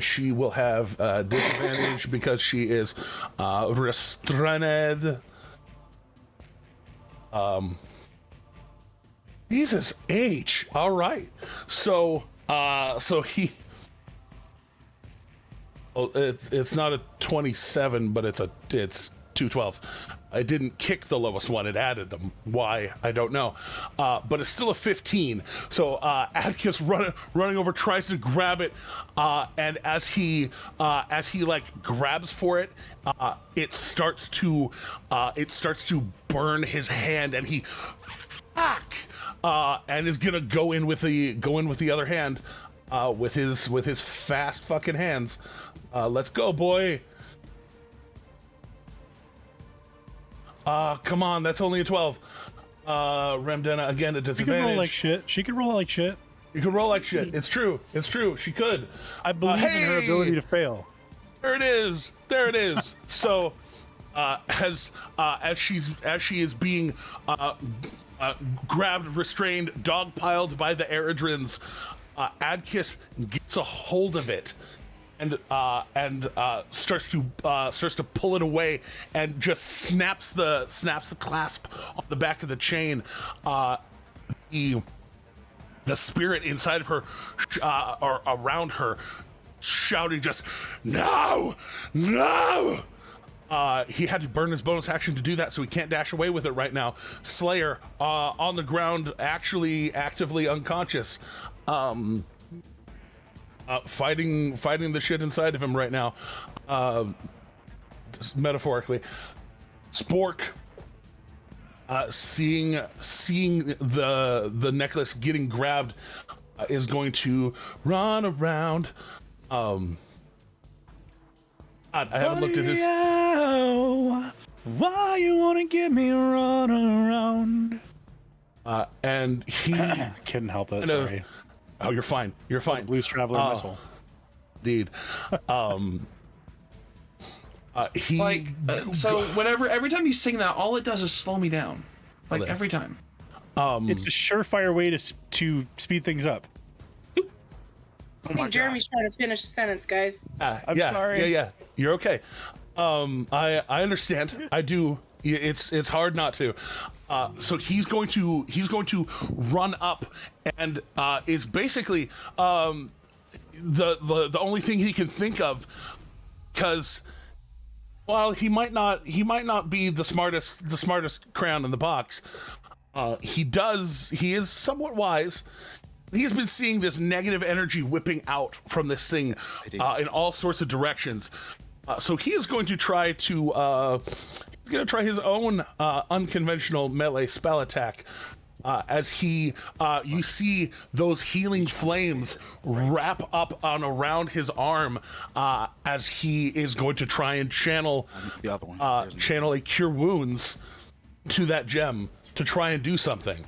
she will have disadvantage because she is restrained. Jesus H. All right. So he. Oh, it's not a 27, but it's 2 12s. I didn't kick the lowest one; it added them. Why? I don't know. But it's still a 15. So Atticus running over tries to grab it, and as he like grabs for it, it starts to burn his hand, and he and is gonna go in with the other hand, with his fast fucking hands. Let's go, boy. Come on, that's only a 12. Remdena, again, a She disadvantage. can roll like shit. She can roll like shit. You can roll like shit. It's true. She could. I believe in her ability to fail. There it is. So, as she is being grabbed, restrained, dogpiled by the Eridrins, Adkis gets a hold of it and starts to pull it away and just snaps the clasp on the back of the chain. The spirit inside of her or around her shouting just no. He had to burn his bonus action to do that, so he can't dash away with it right now. Slayer on the ground, actually actively unconscious, fighting the shit inside of him right now, metaphorically. Spork, seeing the necklace getting grabbed, is going to run around. I haven't looked at his. Why you wanna get me run around? And he Couldn't help it. Sorry. Oh, you're fine. Blues Traveler missile. Indeed. He So every time you sing that, all it does is slow me down. Like Okay. every time. It's a surefire way to speed things up. I think Jeremy's trying to finish the sentence, guys. I'm sorry. Yeah. You're okay. I understand. I do. It's hard not to. So he's going to run up and is basically the only thing he can think of, because while he might not be the smartest crayon in the box, he is somewhat wise. He's been seeing this negative energy whipping out from this thing in all sorts of directions. So he is going to try to his own unconventional melee spell attack. As you see those healing flames wrap up on around his arm, as he is going to try and channel The other one. channel a cure wounds to that gem to try and do something.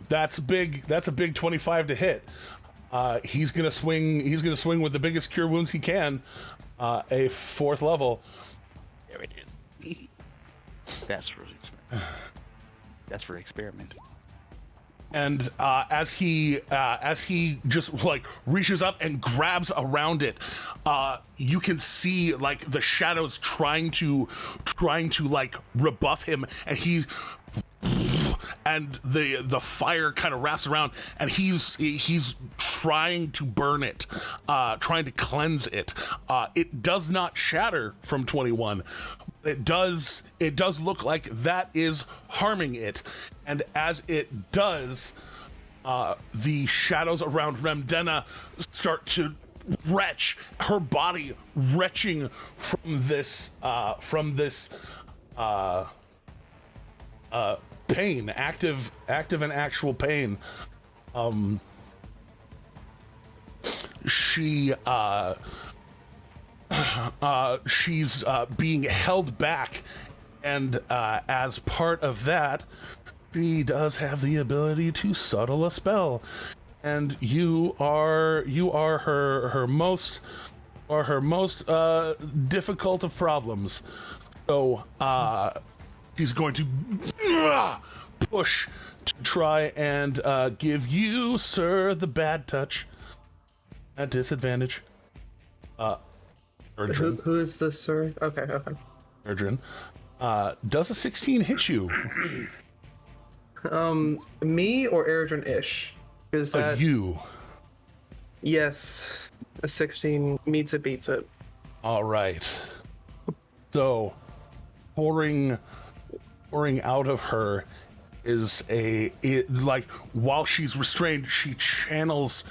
That's big. That's a big 25 to hit. He's gonna swing with the biggest cure wounds he can, a 4th level. There it is. That's for experiment. And as he just like reaches up and grabs around it, you can see like the shadows trying to like rebuff him, and the fire kind of wraps around, and he's trying to burn it, trying to cleanse it. It does not shatter from 21. It does look like that is harming it, and as it does, the shadows around Remdena start to retch, her body retching from this pain, active and actual pain. She's being held back, and as part of that, she does have the ability to subtle a spell, and you are her most difficult of problems. So she's going to push to try and give you, sir, the bad touch at disadvantage. Who is this, sir? Okay. Erdrin. Does a 16 hit you? Me or Erdrin-ish? Is that you? Yes, a 16 meets it, beats it. All right. So, pouring out of her is like while she's restrained, she channels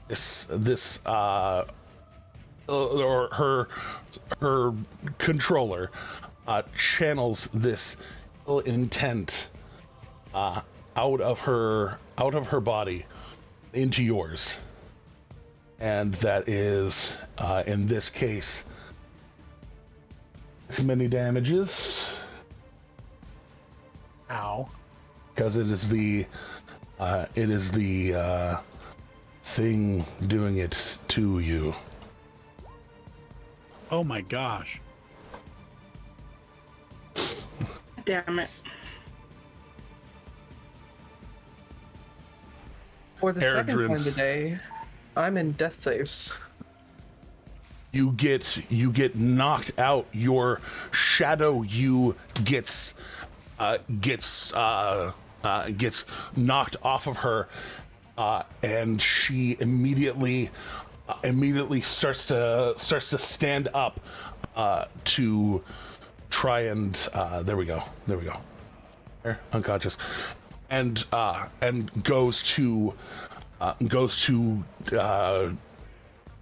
this or her controller channels this ill intent out of her body into yours, and that is in this case this many damages. Ow. Because it is the thing doing it to you. Oh my gosh. Damn it. For the second Erdrin. time today, I'm in death saves. You get knocked out. Your shadow gets knocked off of her, and she immediately starts to stand up to try and there we go. There, unconscious, and goes to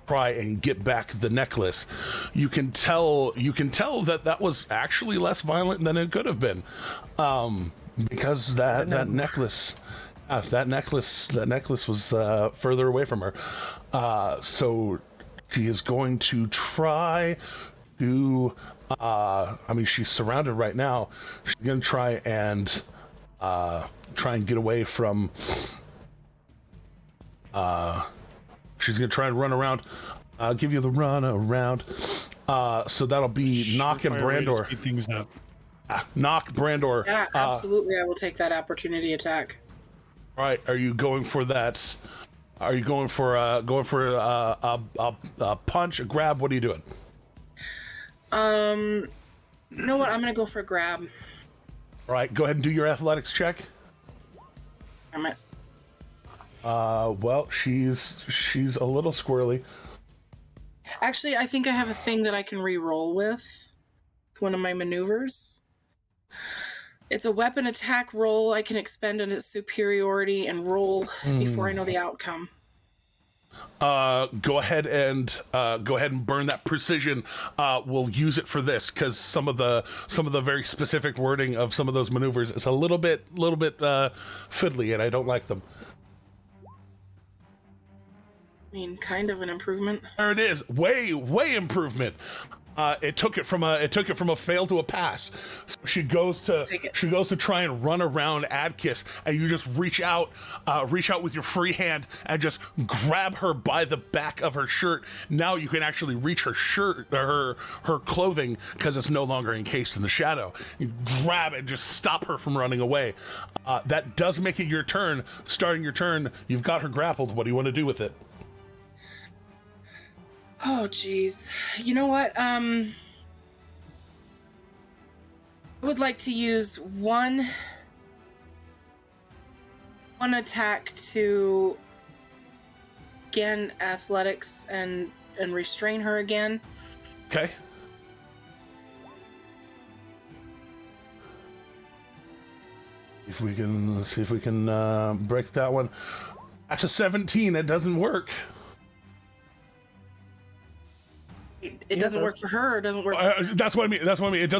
try and get back the necklace. You can tell that was actually less violent than it could have been, because that necklace was further away from her. So she is going to try to she's surrounded right now. She's going to try and get away from she's going to try and run around. I'll give you the run around. So that'll be Knock and Brandor. Speed things up. Knock, Brandor. Yeah, absolutely. I will take that opportunity attack. All right, are you going for that? Are you going for a punch, a grab? What are you doing? You know what? I'm gonna go for a grab. All right, go ahead and do your athletics check. Damn it. Well, she's a little squirrely. Actually, I think I have a thing that I can re-roll with. One of my maneuvers. It's a weapon attack roll I can expend on its superiority and roll before I know the outcome. Go ahead and burn that precision. We'll use it for this because some of the very specific wording of some of those maneuvers is a little bit fiddly, and I don't like them. I mean, kind of an improvement. There it is. Way improvement. It took it from a fail to a pass. So she goes to try and run around Adkis, and you just reach out with your free hand and just grab her by the back of her shirt. Now you can actually reach her shirt, or her clothing, because it's no longer encased in the shadow. You grab and just stop her from running away. That does make it your turn. Starting your turn, you've got her grappled. What do you want to do with it? Oh, geez. You know what? I would like to use one attack to again athletics and restrain her again. Okay. Let's see if we can break that one. That's a 17. It doesn't work. It doesn't work for her. Or it doesn't work. That's what I mean. That's what I mean. It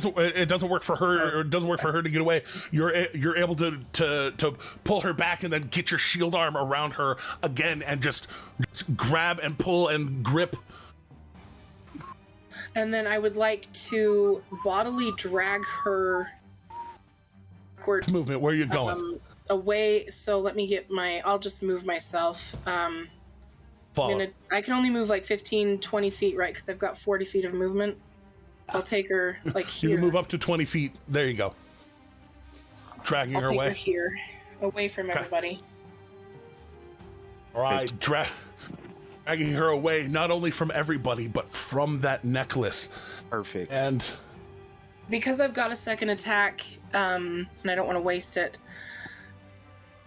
doesn't work for her. Or it doesn't work for her to get away. You're able to pull her back and then get your shield arm around her again and just grab and pull and grip. And then I would like to bodily drag her backwards. Movement. Where are you going? Away. So let me get my. I'll just move myself. I can only move like 15, 20 feet, right? Because I've got 40 feet of movement. I'll take her like here. You can move up to 20 feet. There you go. Dragging her away. Her here, away from everybody. All right, dragging her away, not only from everybody, but from that necklace. Perfect. And because I've got a second attack, and I don't want to waste it,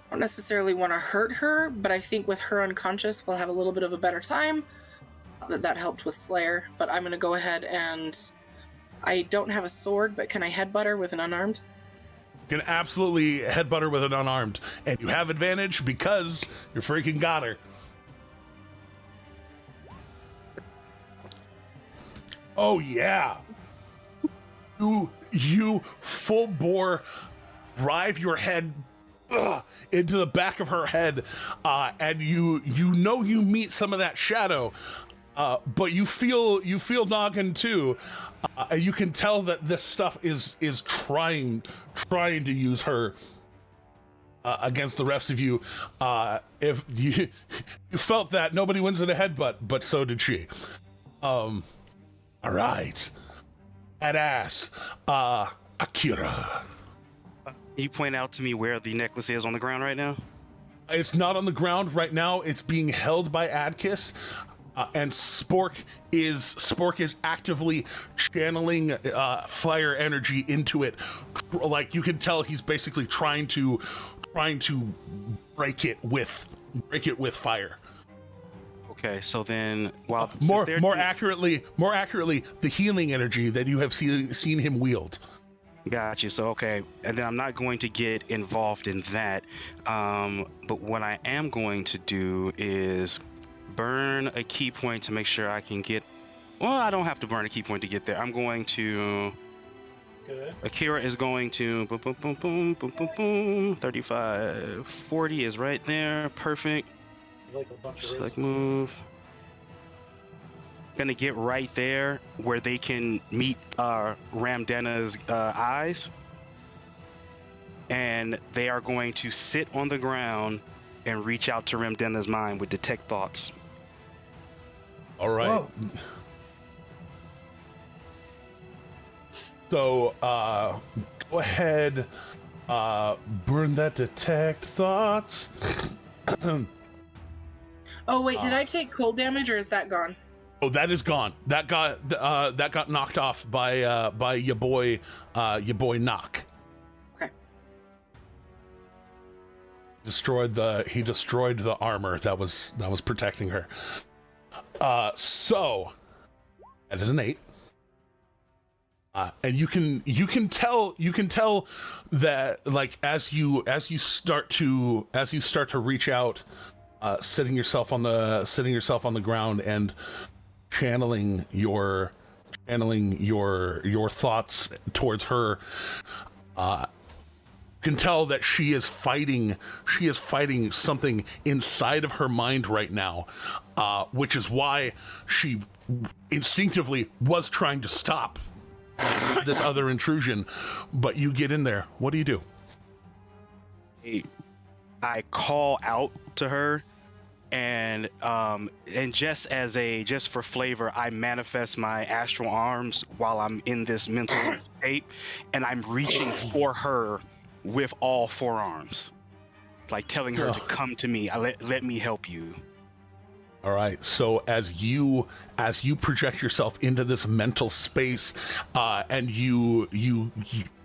I don't necessarily want to hurt her, but I think with her unconscious, we'll have a little bit of a better time. That helped with Slayer, but I'm going to go ahead and... I don't have a sword, but can I headbutt her with an unarmed? You can absolutely headbutt her with an unarmed, and you have advantage because you freaking got her. Oh yeah! You full bore drive your head into the back of her head, and you know you meet some of that shadow, but you feel Noggin too, and you can tell that this stuff is trying to use her against the rest of you. If you felt that nobody wins in a headbutt, but so did she. All right, badass, Akira. Can you point out to me where the necklace is on the ground right now? It's not on the ground right now. It's being held by Adkis, and Spork is actively channeling fire energy into it. Like you can tell, he's basically trying to break it with fire. Okay, so then while more accurately, the healing energy that you have seen him wield. Got you. So, okay. And then I'm not going to get involved in that. But what I am going to do is burn a key point to make sure I can get... Well, I don't have to burn a key point to get there. I'm going to... Good. Akira is going to... Boom, boom, boom, boom, boom, boom, boom. 35. 40 is right there. Perfect. Like a bunch of Select move. Gonna get right there where they can meet Ramdena's eyes, and they are going to sit on the ground and reach out to Ramdena's mind with detect thoughts. All right. Whoa. So go ahead, burn that detect thoughts. Oh wait, did I take cold damage or is that gone? Oh, that is gone. That got knocked off by your boy Knock. Okay. He destroyed the armor that was protecting her. So that is an 8. And you can tell that, like, as you start to reach out, sitting yourself on the ground and channeling your thoughts towards her, you can tell that she is fighting something inside of her mind right now, which is why she instinctively was trying to stop this other intrusion. But you get in there. What do you do? I call out to her, and just for flavor, I manifest my astral arms while I'm in this mental state, and I'm reaching for her with all 4 arms, like telling her to come to me. Let me help you. All right. So as you project yourself into this mental space, and you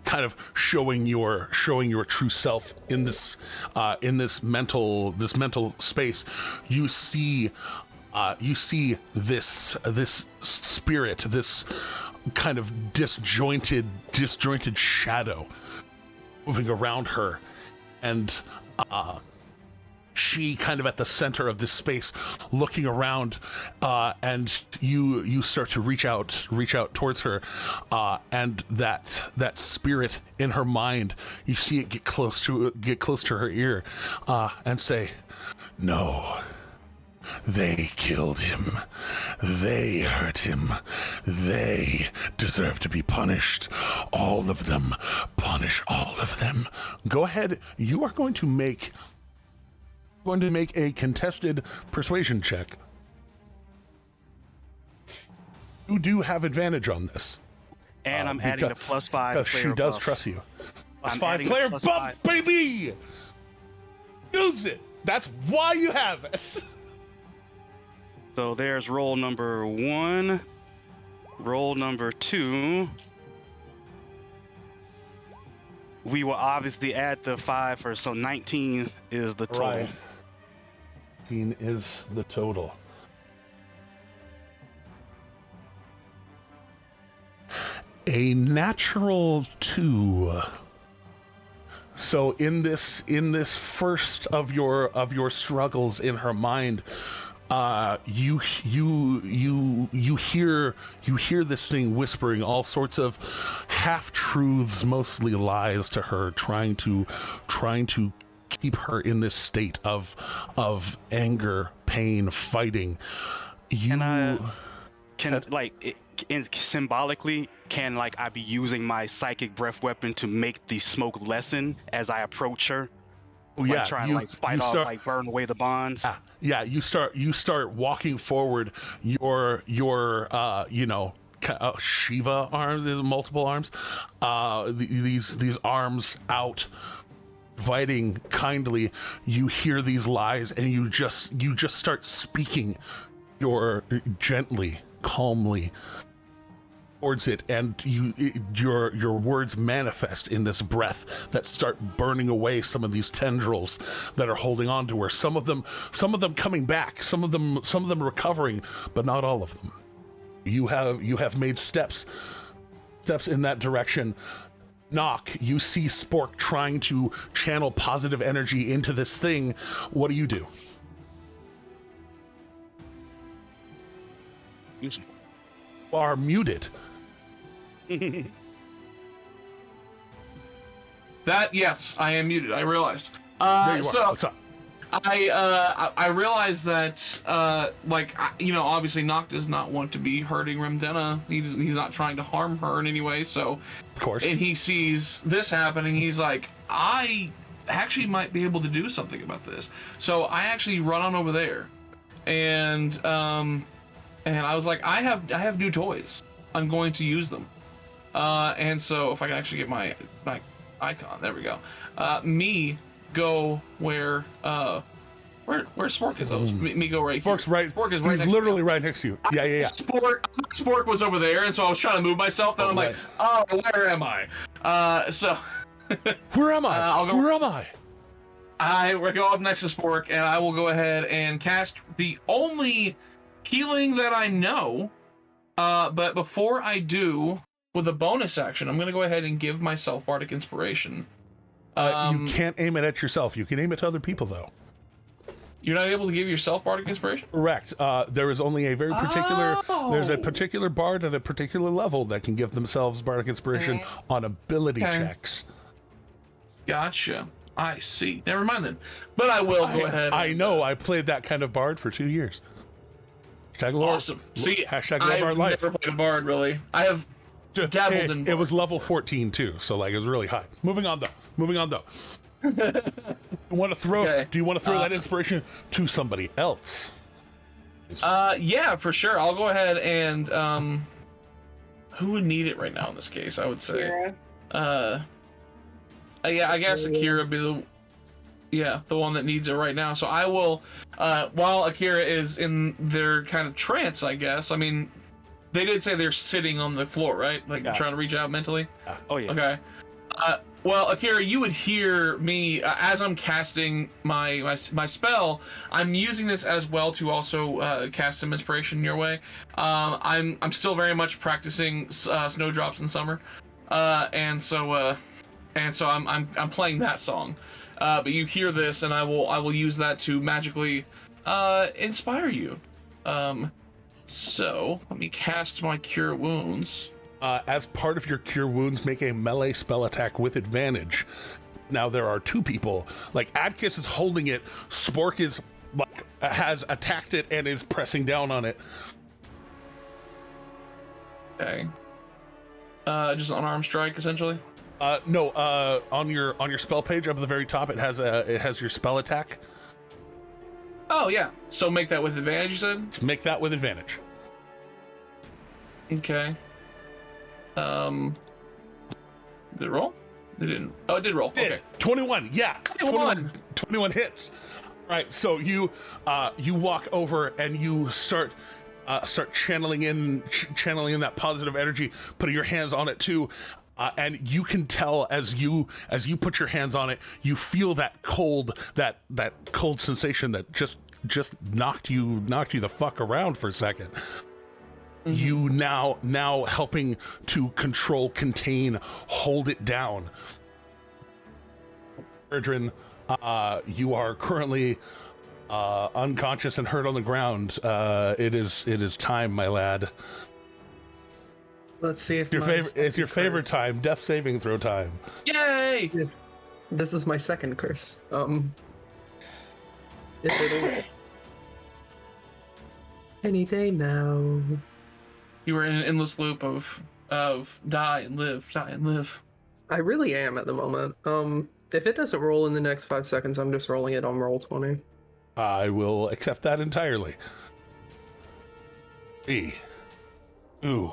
kind of showing your true self in this mental space, you see this spirit, this kind of disjointed shadow moving around her, and she kind of at the center of this space, looking around, and you start to reach out towards her, and that spirit in her mind, you see it get close to her ear, and say, "No. They killed him. They hurt him. They deserve to be punished. All of them. Punish all of them." Go ahead. You are going to make a contested persuasion check. You do have advantage on this. And I'm adding the +5 because player she does buff. trust you. I'm +5 adding player the buff, +5. baby! Use it! That's why you have it! So there's roll number 1. Roll number 2. We will obviously add the 5 for, so 19 is the total. Right. 19 is the total. A natural 2. So in this first of your struggles in her mind, you hear this thing whispering all sorts of half-truths, mostly lies to her, trying to keep her in this state of anger, pain, fighting. Symbolically, can like I be using my psychic breath weapon to make the smoke lessen as I approach her? Oh yeah, trying to fight off, burn away the bonds. Yeah, you start walking forward. Your Shiva arms, multiple arms, these arms out, fighting kindly. You hear these lies, and you just start speaking gently, calmly towards it, and your words manifest in this breath that start burning away some of these tendrils that are holding on to her. Some of them coming back, some of them recovering, but not all of them. You have made steps in that direction. Knock, you see Spork trying to channel positive energy into this thing. What do you do? You are muted. Yes, I am muted. I realized. There you so are. What's up? I realized that obviously Noct does not want to be hurting Remdena. He's not trying to harm her in any way. So, of course, and he sees this happening. He's like, I actually might be able to do something about this. So I actually run on over there, and I was like, I have new toys. I'm going to use them. And so if I can actually get my icon, there we go. Me go where Spork is. Me go right here. Spork's right. Spork is right. He's literally right next to you. Yeah. Spork was over there, and so I was trying to move myself. And I'm like, oh, where am I? Where am I? Where am I? I will go up next to Spork, and I will go ahead and cast the only healing that I know. But before I do, with a bonus action, I'm going to go ahead and give myself Bardic Inspiration. You can't aim it at yourself. You can aim it to other people, though. You're not able to give yourself Bardic Inspiration? Correct. There is only a very particular... There's a particular bard at a particular level that can give themselves Bardic Inspiration on ability checks. Gotcha. I see. Never mind then. But I will go ahead. I know. I played that kind of bard for 2 years. Awesome. See, I've never played a bard, really. I have dabbled in bard. It was level 14, too, so it was really high. Moving on, though. Do you want to throw that inspiration to somebody else? Yeah, for sure. I'll go ahead and who would need it right now in this case? I would say I guess Akira would be the one that needs it right now. So I will while Akira is in their kind of trance, I guess. I mean, they did say they're sitting on the floor, right? Trying to reach out mentally. Oh yeah. Okay. Well, Akira, you would hear me as I'm casting my spell. I'm using this as well to also cast some inspiration your way. I'm still very much practicing Snowdrops in Summer, and so I'm playing that song, But you hear this, and I will use that to magically inspire you. So let me cast my Cure Wounds. As part of your Cure Wounds, make a melee spell attack with advantage. Now there are two people. Like Adkis is holding it. Spork is like has attacked it and is pressing down on it. Okay. Just unarmed strike, essentially. No. On your spell page up at the very top, it has your spell attack. Oh yeah. So make that with advantage. You said. Make that with advantage. Okay. Did it roll? It didn't. Oh, it did roll. Okay. 21. Yeah. 21 hits. All right. So you walk over and you start channeling in that positive energy, putting your hands on it too. And you can tell as you put your hands on it, you feel that cold sensation that just knocked you the fuck around for a second. Mm-hmm. You now helping to control, contain, hold it down. Erdrin, you are currently unconscious and hurt on the ground. It is time, my lad. Let's see if it's your favorite time, death saving throw time. Yay! This is my second curse. If it any day now. You were in an endless loop of die and live, die and live. I really am at the moment. If it doesn't roll in the next 5 seconds, I'm just rolling it on roll 20. I will accept that entirely. 3, 2,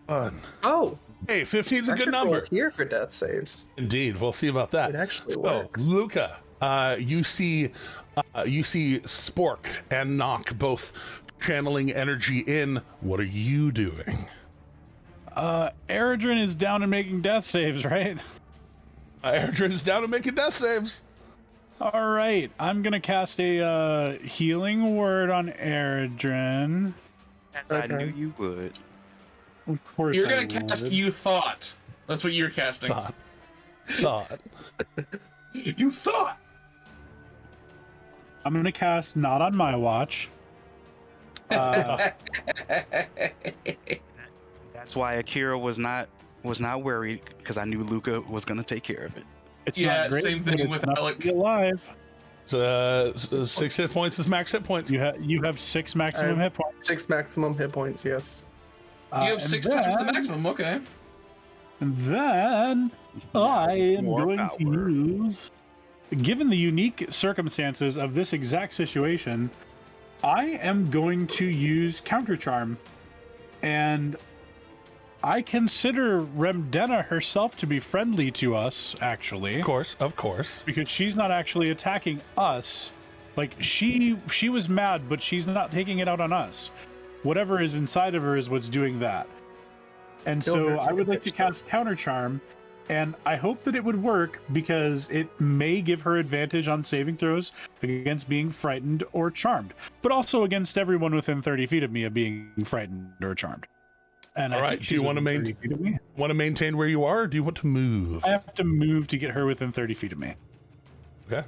1. Oh! Hey, 15's a good number. Here for death saves. Indeed, we'll see about that. It actually works. Luca, you see Spork and Nock both channeling energy in. What are you doing? Eredrin is down and making death saves, right? Eredrin's down and making death saves. All right, I'm gonna cast a healing word on Eredrin. I knew you would. Of course, You're gonna cast You Thought. That's what you're casting. Thought. You thought. I'm gonna cast Not on My Watch. That's why Akira was not worried, because I knew Luca was gonna take care of it. It's Yeah, not great, same thing with Alec. Alive. So 6 hit points is max hit points. You have 6 maximum hit points. 6 maximum hit points, yes. You have 6 times the maximum, okay. And then I am going to use, given the unique circumstances of this exact situation, I am going to use Counter Charm. And I consider Remdena herself to be friendly to us, actually. Of course. Because she's not actually attacking us. Like, she was mad, but she's not taking it out on us. Whatever is inside of her is what's doing that. And so I would like to cast Counter Charm, and I hope that it would work because it may give her advantage on saving throws against being frightened or charmed, but also against everyone within 30 feet of me of being frightened or charmed. And all right, do you want to maintain where you are, or do you want to move? I have to move to get her within 30 feet of me. Okay.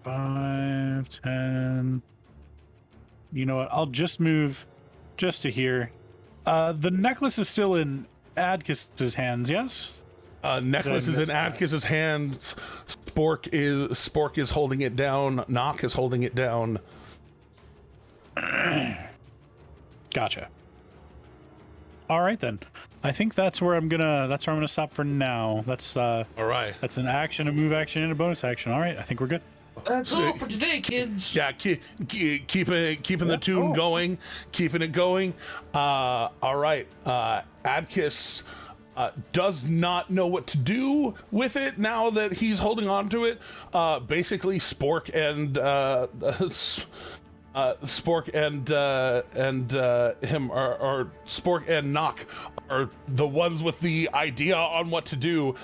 5, 10. You know what? I'll just move just to here. The necklace is still in Adkis's hands, yes? Necklace is in Adkis's hands. Spork is holding it down. Nock is holding it down. Gotcha. All right then. I think that's where I'm gonna stop for now. That's all right. That's an action, a move action, and a bonus action. All right, I think we're good. That's all for today, kids. Yeah, keeping the tune going, keeping it going. All right, Adkis does not know what to do with it now that he's holding on to it. Basically, Spork and him are Spork and Nock are the ones with the idea on what to do.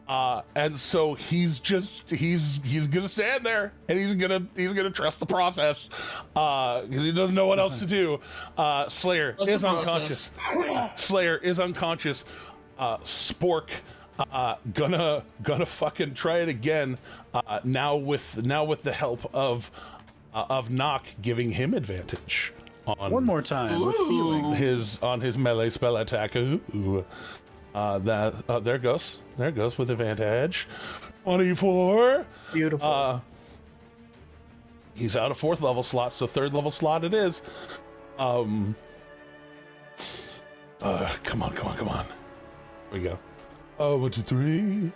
And so he's gonna stand there and he's gonna trust the process because he doesn't know what else to do. Slayer is unconscious. Spork Gonna fucking try it again. Now with the help of Nock giving him advantage on One more time with feeling. his melee spell attack. Ooh. There goes with advantage. 24. Beautiful. He's out of 4th level slot, so 3rd level slot it is. Come on. Here we go. 1, 2, 3.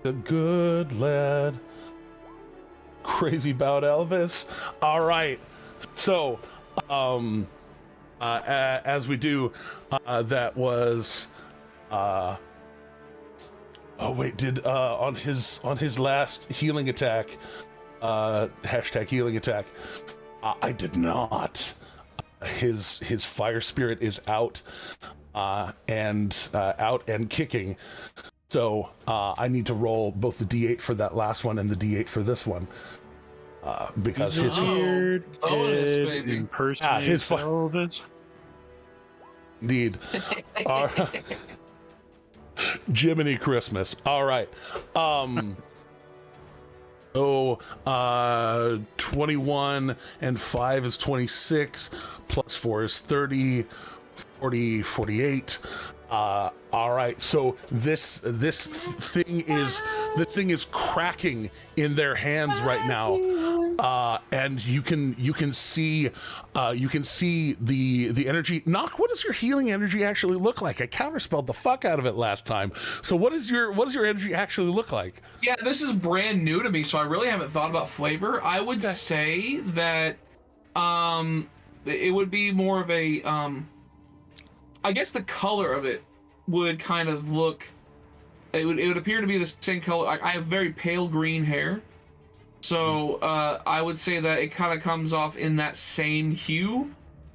The good lad. Crazy bout Elvis. All right. So, as we do, that was. Oh wait, did on his last healing attack, hashtag healing attack. I did not. His fire spirit is out, and kicking. So I need to roll both the D8 for that last one and the D8 for this one, because his weird bonus, kid baby. impersonates his Elvis. Indeed. Jiminy Christmas. All right. 21 and 5 is 26, plus 4 is 30, 40, 48. All right, so this thing is cracking in their hands right now, and you can see the energy. Nock, what does your healing energy actually look like? I counterspelled the fuck out of it last time. So what does your energy actually look like? Yeah, this is brand new to me, so I really haven't thought about flavor. I would say that it would be more of a I guess the color of it would kind of look, it would appear to be the same color. I have very pale green hair, so I would say that it kind of comes off in that same hue,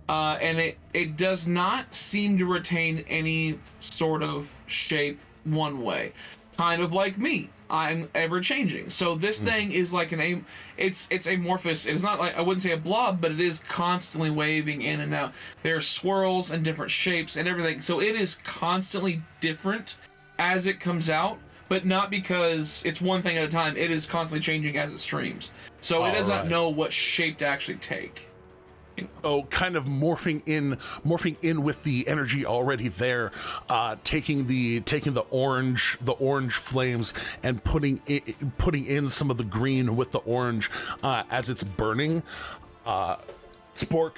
and it does not seem to retain any sort of shape one way, kind of like me. I'm ever changing. So this thing is like it's amorphous. It's not like, I wouldn't say a blob, but it is constantly waving in and out. There are swirls and different shapes and everything. So it is constantly different as it comes out, but not because it's one thing at a time. It is constantly changing as it streams. So it does not know what shape to actually take. Oh, kind of morphing in with the energy already there, taking the orange flames and putting in some of the green with the orange as it's burning. Spork,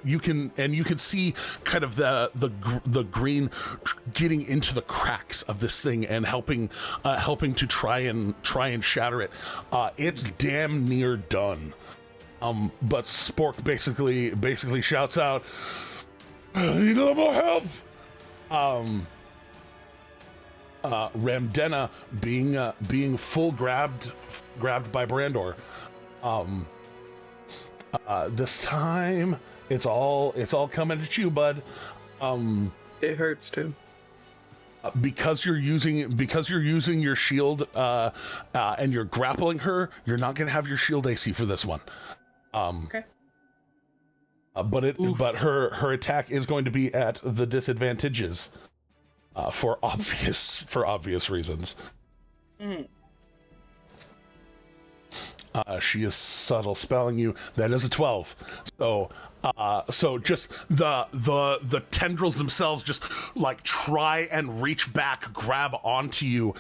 you can see kind of the green getting into the cracks of this thing and helping to try and shatter it. It's damn near done. But Spork basically shouts out, "I need a little more help!" Ramdena being full grabbed by Brandor. This time it's all coming at you, bud. It hurts too. Because you're using your shield and you're grappling her, you're not gonna have your shield AC for this one. Okay. But her attack is going to be at the disadvantages for obvious reasons. She is subtle spelling you. That is a 12. So just the tendrils themselves just like try and reach back, grab onto you.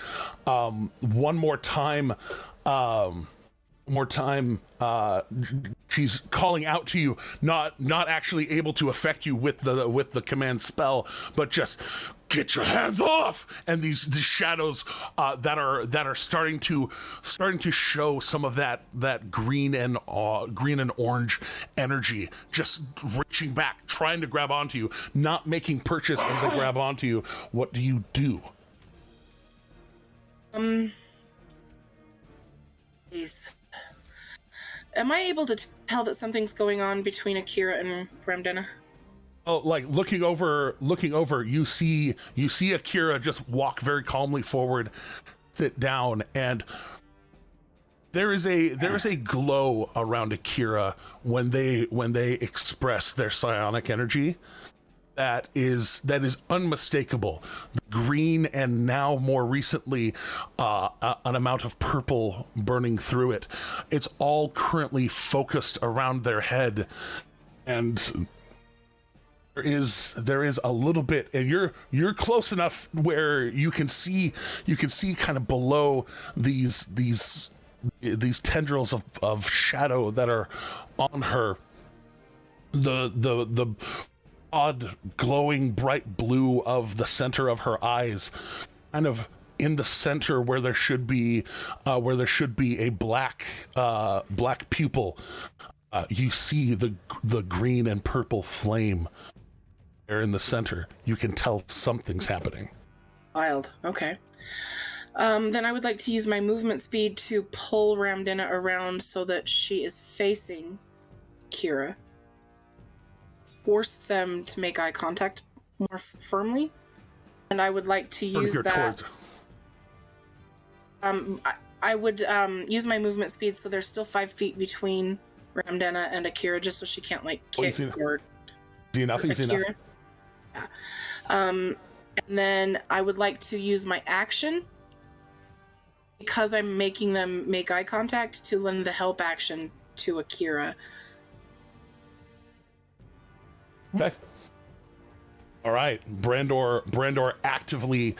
One more time. She's calling out to you, not actually able to affect you with the command spell, but just get your hands off. And these shadows that are starting to show some of that green and orange energy, just reaching back, trying to grab onto you, not making purchase as they grab onto you. What do you do? Jeez. Am I able to tell that something's going on between Akira and Ramdena? Oh, like looking over, you see Akira just walk very calmly forward, sit down, and there is a glow around Akira when they express their psionic energy. that is unmistakable. The green, and now more recently an amount of purple burning through it. It's all currently focused around their head, and there is a little bit, and you're close enough where you can see kind of below these tendrils of shadow that are on her. The odd glowing bright blue of the center of her eyes, kind of in the center where there should be a black pupil. You see the green and purple flame there in the center. You can tell something's happening. Wild. Okay. Then I would like to use my movement speed to pull Ramdena around so that she is facing Kira. Force them to make eye contact more firmly, and I would like to use that. I would use my movement speed so there's still 5 feet between Ramdena and Akira, just so she can't kick or. Easy enough. Yeah. And then I would like to use my action, because I'm making them make eye contact, to lend the help action to Akira. Okay. All right. Brandor actively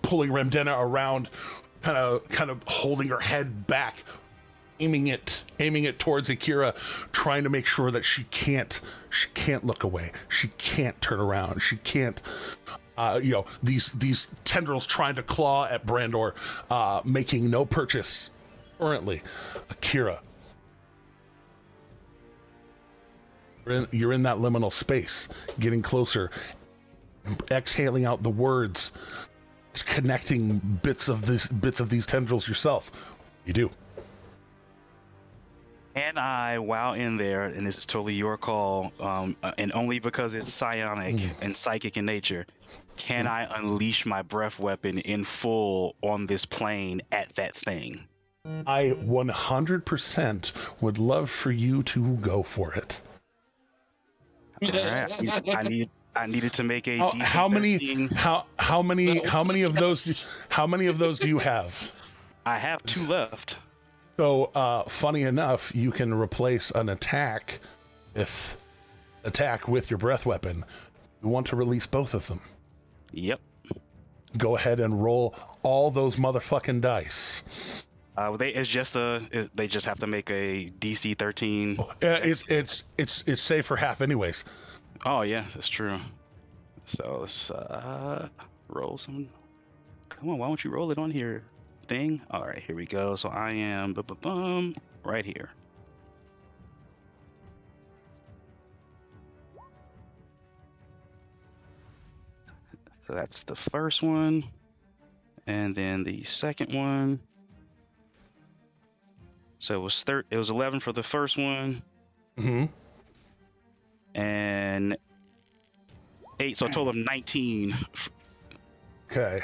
pulling Ramdena around, kind of holding her head back, aiming it towards Akira, trying to make sure that she can't look away. She can't turn around. She can't these tendrils trying to claw at Brandor, making no purchase currently. Akira, you're in that liminal space, getting closer, exhaling out the words, connecting bits of these tendrils yourself. You do. And I, while in there, and this is totally your call, and only because it's psionic and psychic in nature, can I unleash my breath weapon in full on this plane at that thing? I 100% would love for you to go for it. All right. I needed to make a DC how many 13. how many of those do you have? I have 2 left. So funny enough, you can replace an attack with your breath weapon. You want to release both of them. Yep. Go ahead and roll all those motherfucking dice. They just have to make a DC 13. It's safe for half anyways. Oh yeah, that's true. So let's roll some. Come on, why don't you roll it on here, thing? All right, here we go. So I am right here. So that's the first one, and then the second one. So it was 11 for the first one. Mm-hmm. And 8, so a total of 19. Okay.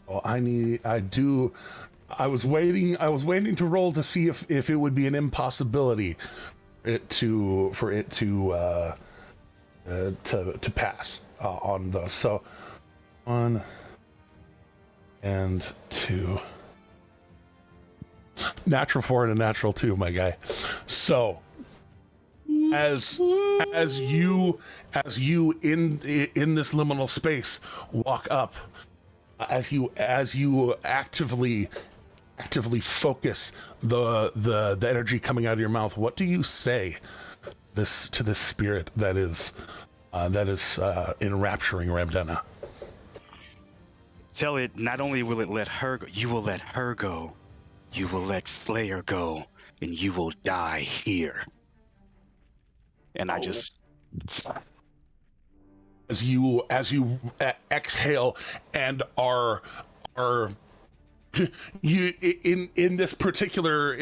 Well, I was waiting to roll to see if it would be an impossibility for it to pass on those. So 1 and 2. Natural 4 and a natural 2, my guy. So as you in this liminal space walk up, as you actively focus the energy coming out of your mouth, what do you say to this spirit that is enrapturing Ramdena? Tell it, not only will it let her go, you will let her go. You will let Slayer go, and you will die here. And I just... As you exhale and are you in this particular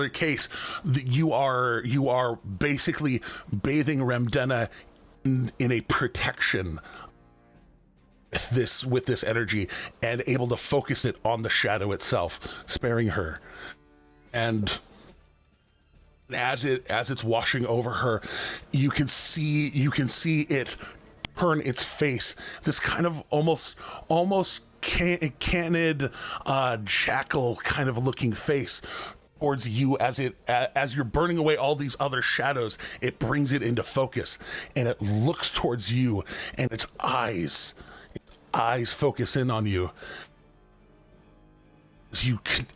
case, you are basically bathing Ramdena in a protection with this energy, and able to focus it on the shadow itself, sparing her. And As it's washing over her, you can see it turn its face, this kind of almost canid jackal kind of looking face towards you. As you're burning away all these other shadows, it brings it into focus, and it looks towards you, and its eyes focus in on you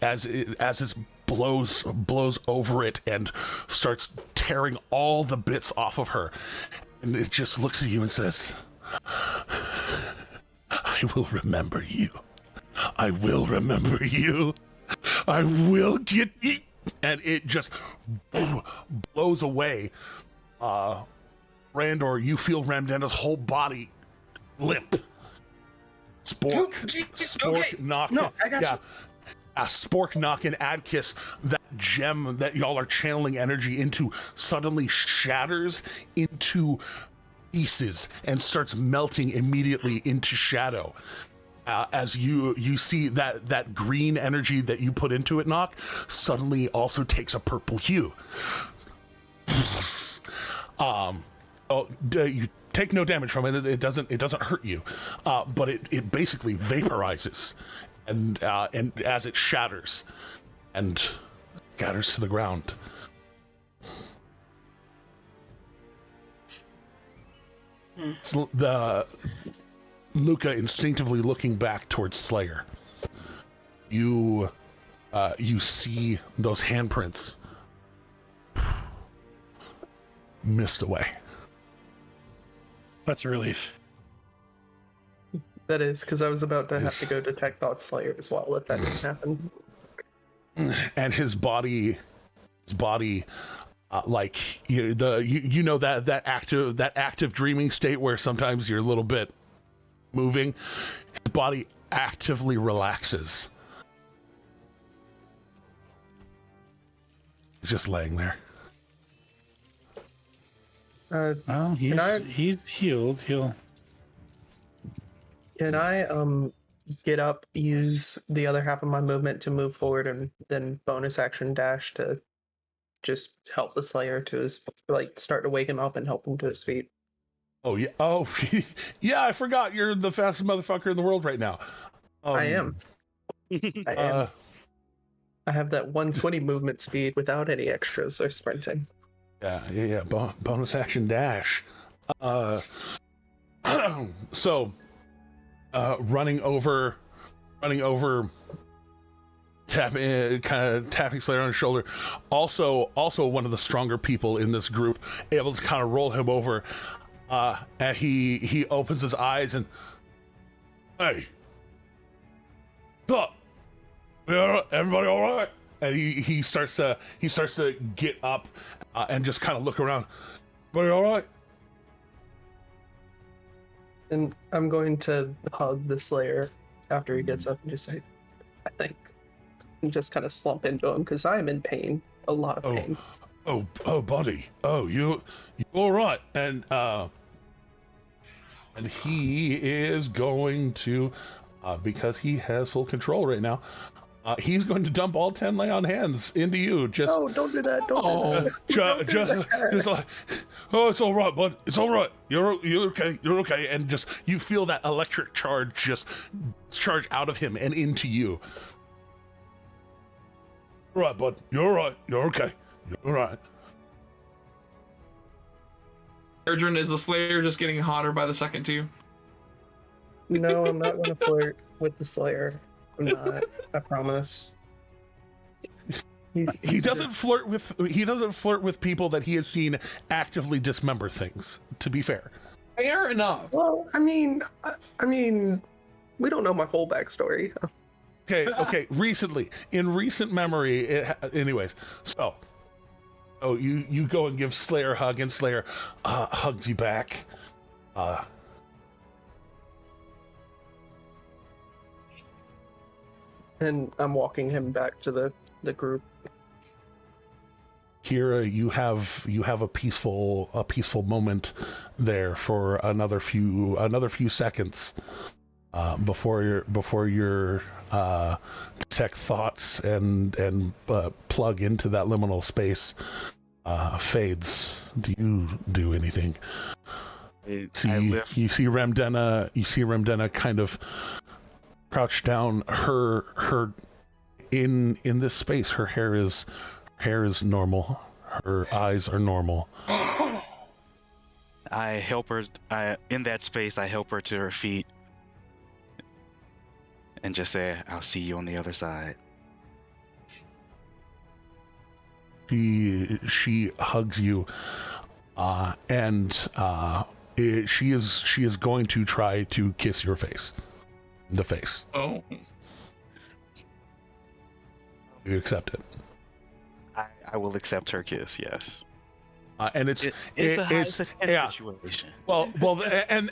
as it blows over it and starts tearing all the bits off of her, and it just looks at you and says, I will remember you. I will remember you. I will get you. And it just blows away. Randor, you feel Ramdenda's whole body limp. Spork, knock. No, I got you. Spork, knock, and Adkiss, that gem that y'all are channeling energy into, suddenly shatters into pieces and starts melting immediately into shadow. As you see that green energy that you put into it, Knock, suddenly also takes a purple hue. You take no damage from it. It doesn't hurt you, but it basically vaporizes, and as it shatters and scatters to the ground. So the Luca instinctively looking back towards Slayer. You see those handprints mist away. That's a relief. That is, because I was about to have to go detect Thought Slayer as well if that didn't happen. And his body, like you know that active dreaming state where sometimes you're a little bit moving. His body actively relaxes. He's just laying there. Well, he's healed. Can I get up, use the other half of my movement to move forward, and then bonus action dash to just help the Slayer to his, like, start to wake him up and help him to his feet? Oh yeah. Oh yeah. I forgot you're the fastest motherfucker in the world right now. I am. I am. I have that 120 movement speed without any extras or sprinting. Yeah. Bonus action dash. So, running over, tapping Slayer on his shoulder. Also one of the stronger people in this group, able to kind of roll him over. And he opens his eyes and, hey, what's up? Everybody all right? And he starts to get up and just kind of look around. Everybody all right? And I'm going to hug the Slayer after he gets up and just say, I think, and just kind of slump into him because I am in pain, a lot of pain. Oh, buddy. Oh, you all right? And he is going to, because he has full control right now, he's going to dump all 10 lay on hands into you. Just no, don't do that. Don't do that. It's like, oh, it's all right, bud. It's all right. You're okay. You're okay. And just you feel that electric charge just charge out of him and into you. All right, bud. You're all right. You're okay. You're all right. Erdrin, is the Slayer just getting hotter by the second to you? No, I'm not going to flirt with the Slayer. I'm not. I promise. He doesn't flirt with people that he has seen actively dismember things. To be fair, fair enough. Well, I mean, we don't know my whole backstory. Okay. In recent memory, anyways. So, you go and give Slayer a hug, and Slayer hugs you back. And I'm walking him back to the group. Kira, you have a peaceful moment there for another few seconds before your detect thoughts and plug into that liminal space Fades, do you do anything? You see Remdena kind of crouched down. Her in this space, her hair is normal. Her eyes are normal. I help her. In that space, I help her to her feet and just say, "I'll see you on the other side." She hugs you, and she is going to try to kiss your face, the face. Oh. You accept it. I will accept her kiss. Yes. And it's a tense situation. Well, and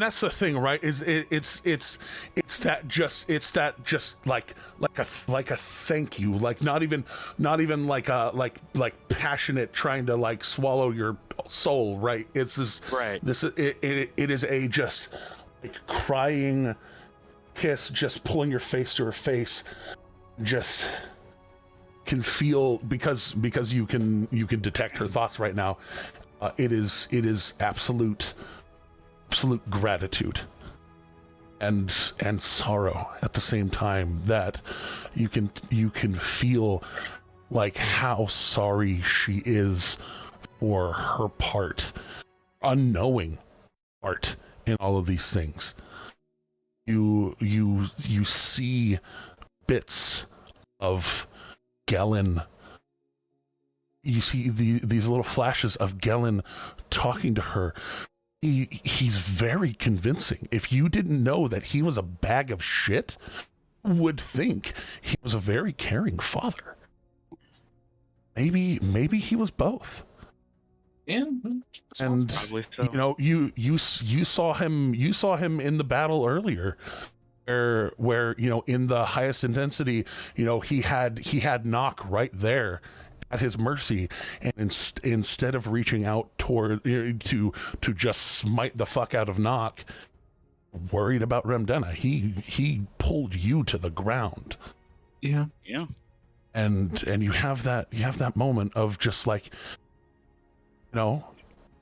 that's the thing, right? It's that just like a thank you, like not even like a passionate trying to like swallow your soul, right? It's this right. It is a just like crying kiss, just pulling your face to her face, just can feel because you can detect her thoughts right now. It is absolute gratitude and sorrow at the same time, that you can feel like how sorry she is for her part, unknowing part in all of these things. You see bits of Gellin. You see these little flashes of Gellin talking to her. He's very convincing. If you didn't know that he was a bag of shit, you would think he was a very caring father. Maybe he was both. Yeah, and probably so. You know, you saw him in the battle earlier, where you know, in the highest intensity, you know, he had Nock right there at his mercy, and instead of reaching out toward to just smite the fuck out of Nock, worried about Remdena, he pulled you to the ground. Yeah. And you have that moment of just like, you know,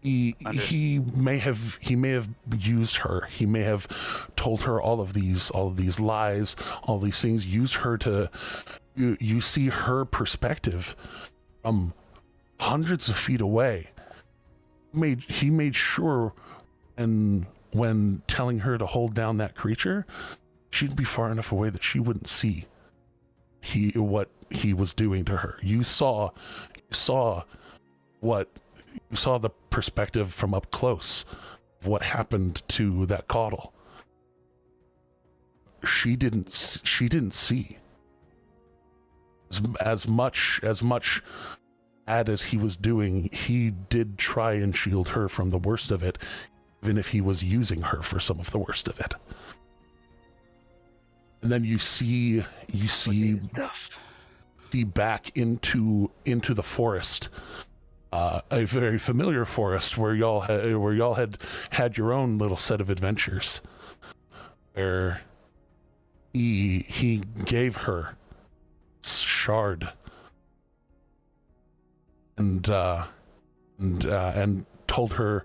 he may have used her. He may have told her all of these lies, all these things, used her to, you see her perspective from hundreds of feet away. He made sure, and when telling her to hold down that creature, she'd be far enough away that she wouldn't see what he was doing to her. You saw the perspective from up close of what happened to that caudal. She didn't see as much bad as he was doing. He did try and shield her from the worst of it, even if he was using her for some of the worst of it. And then you see back into the forest, a very familiar forest where y'all had your own little set of adventures, where he gave her shard and told her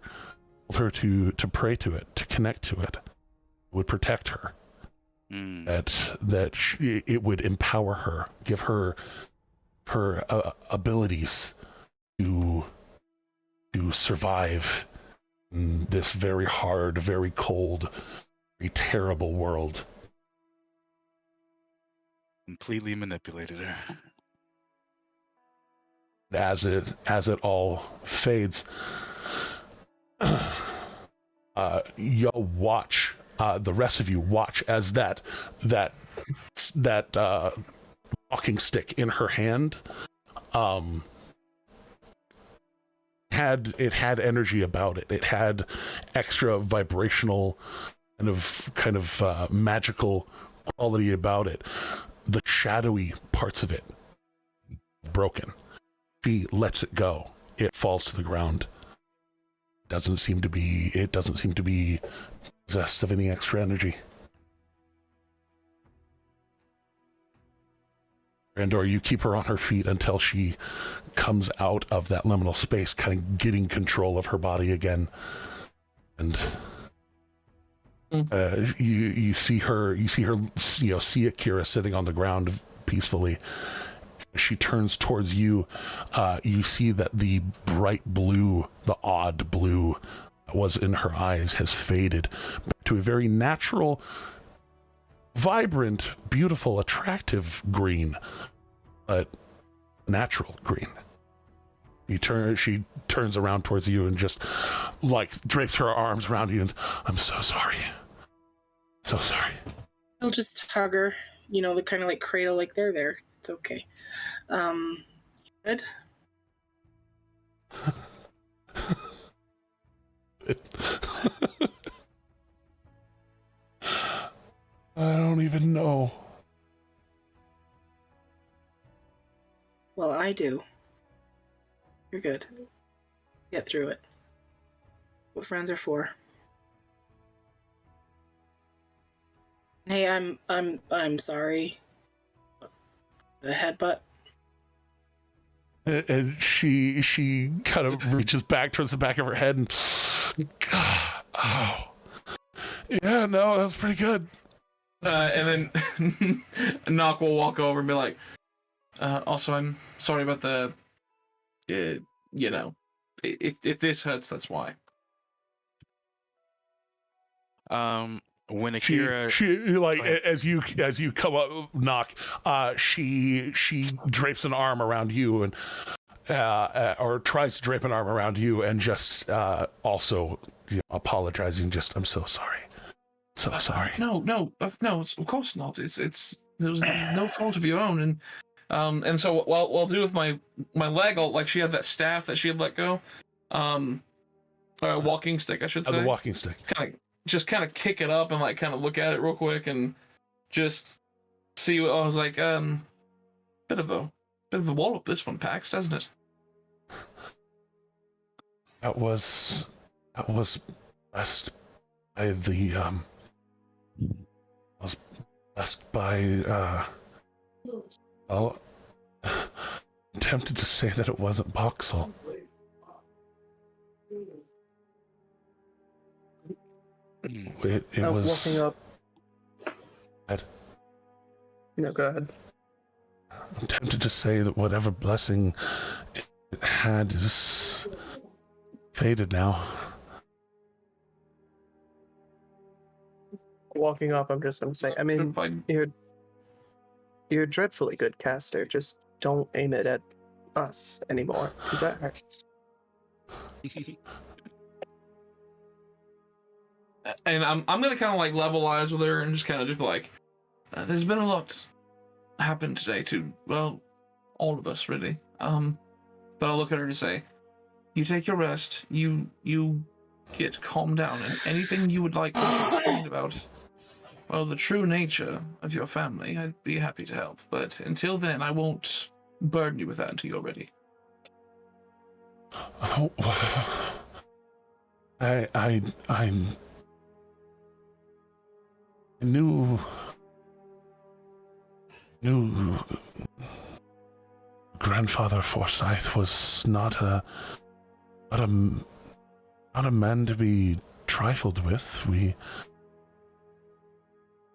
to pray to it, to connect to it, would protect her. That it would empower her, give her abilities to survive in this very hard, very cold, very terrible world. Completely manipulated her. As it all fades, y'all watch. The rest of you watch as that walking stick in her hand had energy about it. It had extra vibrational kind of magical quality about it. The shadowy parts of it broken. She lets it go. It falls to the ground. It doesn't seem to be possessed of any extra energy. or you keep her on her feet until she comes out of that liminal space, kind of getting control of her body again. And you see her, see Akira sitting on the ground peacefully. As she turns towards you, you see that the bright blue, the odd blue that was in her eyes has faded back to a very natural, vibrant, beautiful, attractive green, but natural green. She turns around towards you and just like drapes her arms around you and, I'm so sorry. So sorry. I'll just hug her, the kind of like cradle, like they're there. It's okay. Good. I don't even know. Well, I do. You're good. Get through it. What friends are for. Hey, I'm sorry. The headbutt. And she kind of reaches back towards the back of her head and oh yeah, no, that's pretty good. And then Knock will walk over and be like, also, I'm sorry about the if this hurts, that's why. When Akira, she like as you come up, Knock, she drapes an arm around you and or tries to drape an arm around you and just also apologizing. Just, I'm so sorry, so sorry. No, of course not. There was no fault of your own, and so what I'll do with my leg, like she had that staff that she had let go, walking stick, I should say. The walking stick. Kind of kick it up and like kind of look at it real quick and just see what I was like. Bit of a wallop this one packs, doesn't it? That was blessed by the was blessed by well, I'm tempted to say that it wasn't Boxel. It was walking up. Ed. No, go ahead. I'm tempted to say that whatever blessing it had is faded now. Walking up, I'm just gonna say, I mean, you're a dreadfully good caster. Just don't aim it at us anymore, because that hurts. And I'm gonna kind of like level eyes with her and just kind of be like, there's been a lot happened today to, well, all of us really. But I'll look at her to say, you take your rest, you get calmed down, and anything you would like to explain about, well, the true nature of your family, I'd be happy to help. But until then, I won't burden you with that until you're ready. Oh, I knew Grandfather Forsyth was not a man to be trifled with.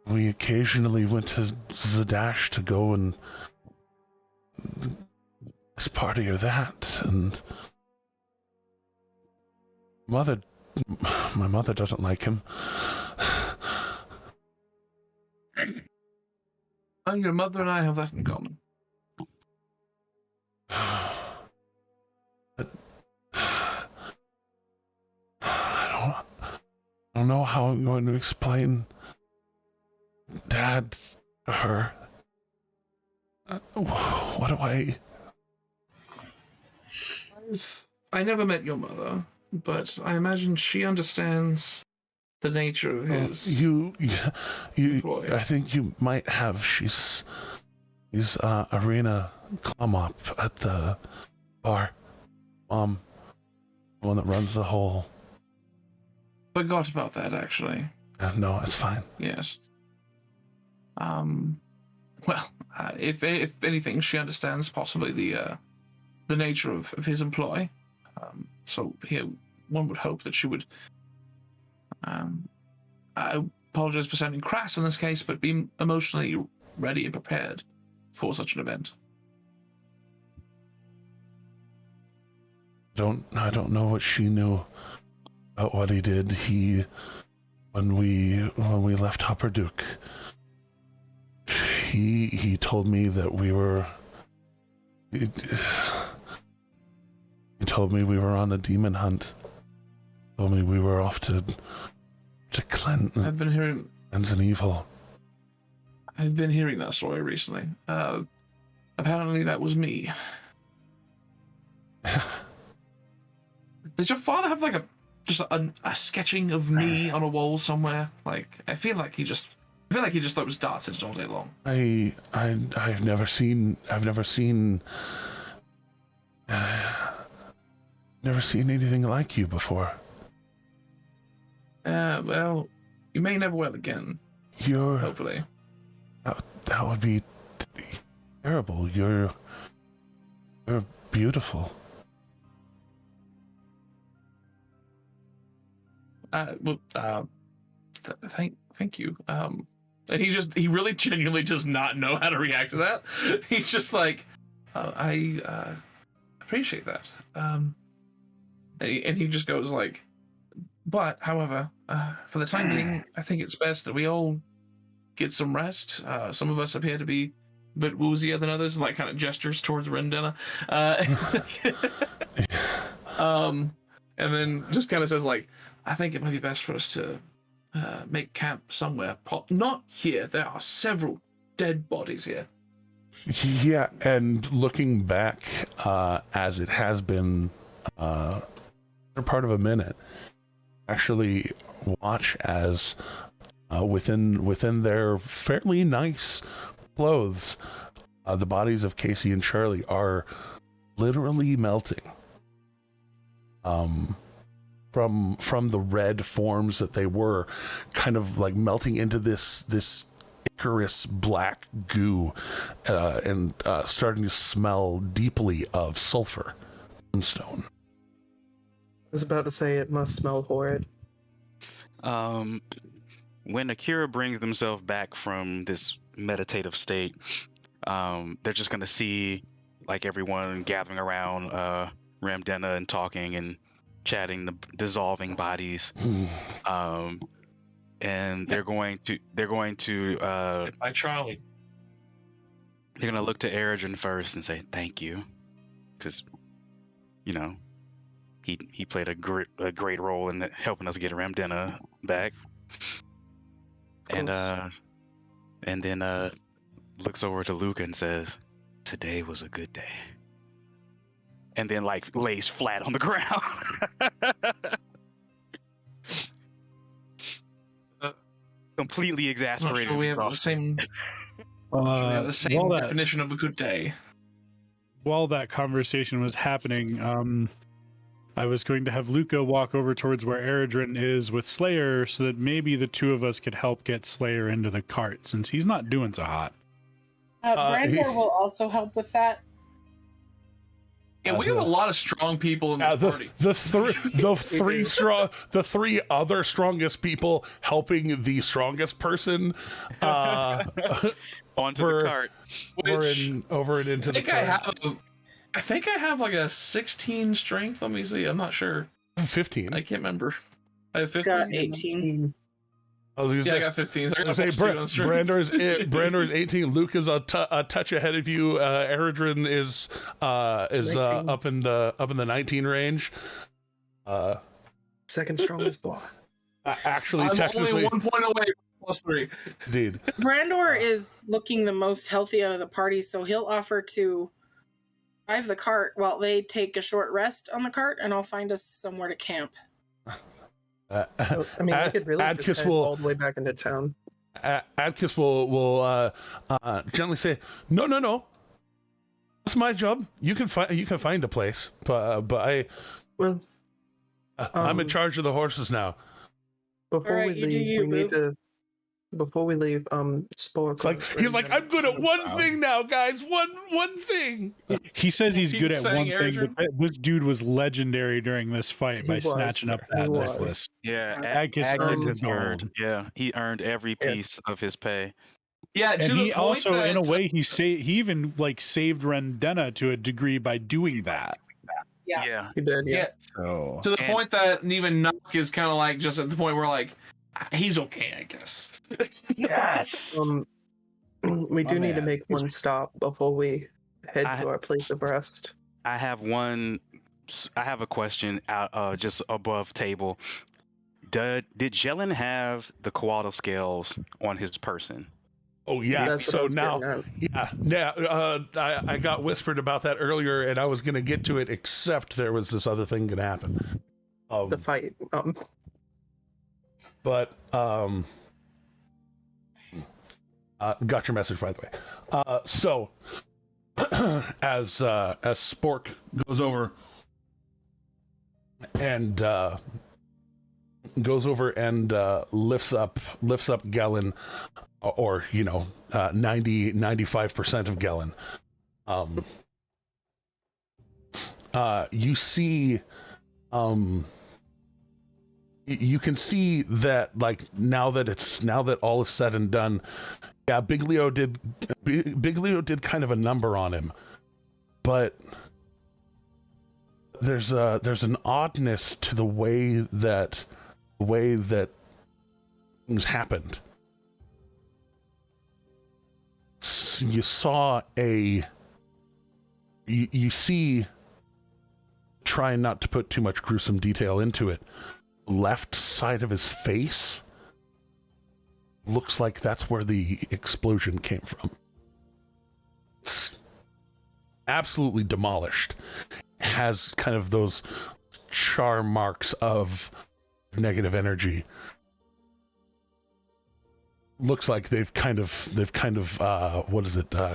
We occasionally went to Zadash to go and this party or that, and my mother doesn't like him. And your mother and I have that in common. But I don't know how I'm going to explain Dad to her. What do I never met your mother, but I imagine she understands the nature of his. You I think you might have. She's Arena Klumop at the bar. The one that runs the whole. Forgot about that, actually. No, it's fine. Yes. well, if anything, she understands possibly the nature of his employ. So here, one would hope that she would. I apologize for sounding crass in this case, but be emotionally ready and prepared for such an event. I don't know what she knew about what he did. When we left Hopperduke, he told me that we were. He told me we were on a demon hunt. Told me we were off to cleanse. I've been hearing. Cleanse an evil. I've been hearing that story recently. Apparently, that was me. Does your father have like a sketching of me on a wall somewhere? Like, I feel like he just throws darts at it all day long. I've never seen anything like you before. Well, you may never will again. Hopefully. That would be terrible. You're beautiful. Thank you. And he really genuinely does not know how to react to that. He's just like, I appreciate that. And he just goes like, but however, for the time being, I think it's best that we all get some rest. Some of us appear to be a bit woozier than others, and like kind of gestures towards Rendena. And then just kind of says like, I think it might be best for us to make camp somewhere. Not here. There are several dead bodies here. Yeah, and looking back, as it has been part of a minute, actually watch as within their fairly nice clothes, the bodies of Casey and Charlie are literally melting. From the red forms that they were, kind of like melting into this Icarus black goo, and starting to smell deeply of sulfur and stone. I was about to say it must smell horrid. When Akira brings themselves back from this meditative state, they're just gonna see like everyone gathering around Ramdena and talking and chatting, the dissolving bodies, and they're going to By Charlie. They're gonna look to Eridrin first and say thank you, because he played a great role in helping us get Ramdena back, and then looks over to Luca and says, "Today was a good day." And then like lays flat on the ground. Completely exasperated. Sure we have the same definition of a good day. While that conversation was happening, I was going to have Luca walk over towards where Eridrin is with Slayer, so that maybe the two of us could help get Slayer into the cart, since he's not doing so hot. Brandor will also help with that. Yeah, we have a lot of strong people in the party. The three other strongest people helping the strongest person onto the cart. Over and into the cart. I think I have like a 16 strength. Let me see. I'm not sure. 15. I can't remember. I have 15. Got 18. I got 15. So I got Brandor is 18. Luke is a touch ahead of you. Eridrin is up in the 19 range. Second strongest boy. Actually, I'm technically, only 1 point away from +3. Indeed. Brandor is looking the most healthy out of the party, so he'll offer to drive the cart while they take a short rest on the cart, and I'll find us somewhere to camp. I mean, we could really just head all the way back into town. Adkis will gently say, "No. That's my job. You can find a place, but I'm in charge of the horses now." Before All right, we leave, we need to before we leave, Spork. It's like he's like, I'm good at one thing now, guys. One thing. He says he's good at one saying thing, but this dude was legendary during this fight by snatching up that necklace. Yeah, Agnes Agnes has gold. earned. Yeah, he earned every piece of his pay. Yeah, And he also, in a way, he even like saved Rendena to a degree by doing that. Yeah. He did. Yeah. So to the point that even Knock is kind of like just at the point where like he's okay, I guess. yes. We do need to make one stop before we head to our place of rest. I have a question out just above table. Did Jelen have the koala scales on his person? Oh yeah. That's what I So was now, I got whispered about that earlier, and I was going to get to it, except there was this other thing going to happen. The fight. But got your message, by the way. So as Spork goes over and lifts up Gellin, or 95% of Gellin, you see, you can see that, like, now that all is said and done, yeah, Big Leo did kind of a number on him, but there's an oddness to the way that things happened. You saw you see, trying not to put too much gruesome detail into it, left side of his face looks like that's where the explosion came from. It's absolutely demolished. Has kind of those char marks of negative energy. Looks like they've kind of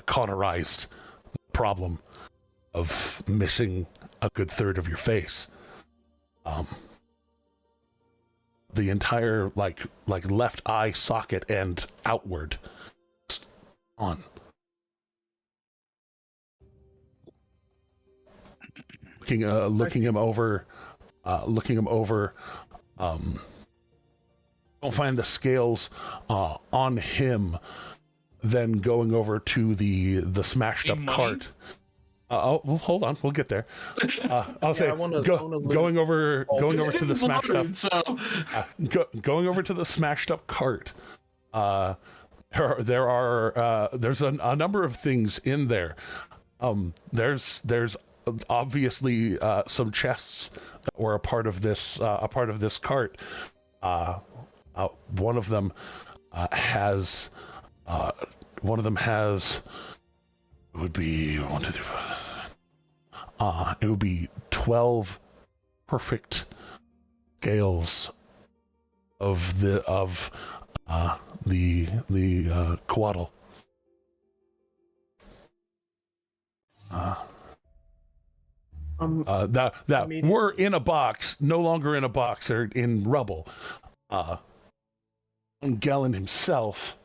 cauterized the problem of missing a good third of your face. The entire like left eye socket and outward on. Looking him over. Don't find the scales on him. Then going over to the smashed up cart. Well, hold on, we'll get there. I'll say going over to the smashed up. Going over to the smashed up cart. There's a number of things in there. There's obviously some chests that were a part of this cart. One of them has it would be 1, 2, 3, 4. It would be 12 perfect scales of the coatl. That were in a box, no longer in a box. They're in rubble. Gellin himself,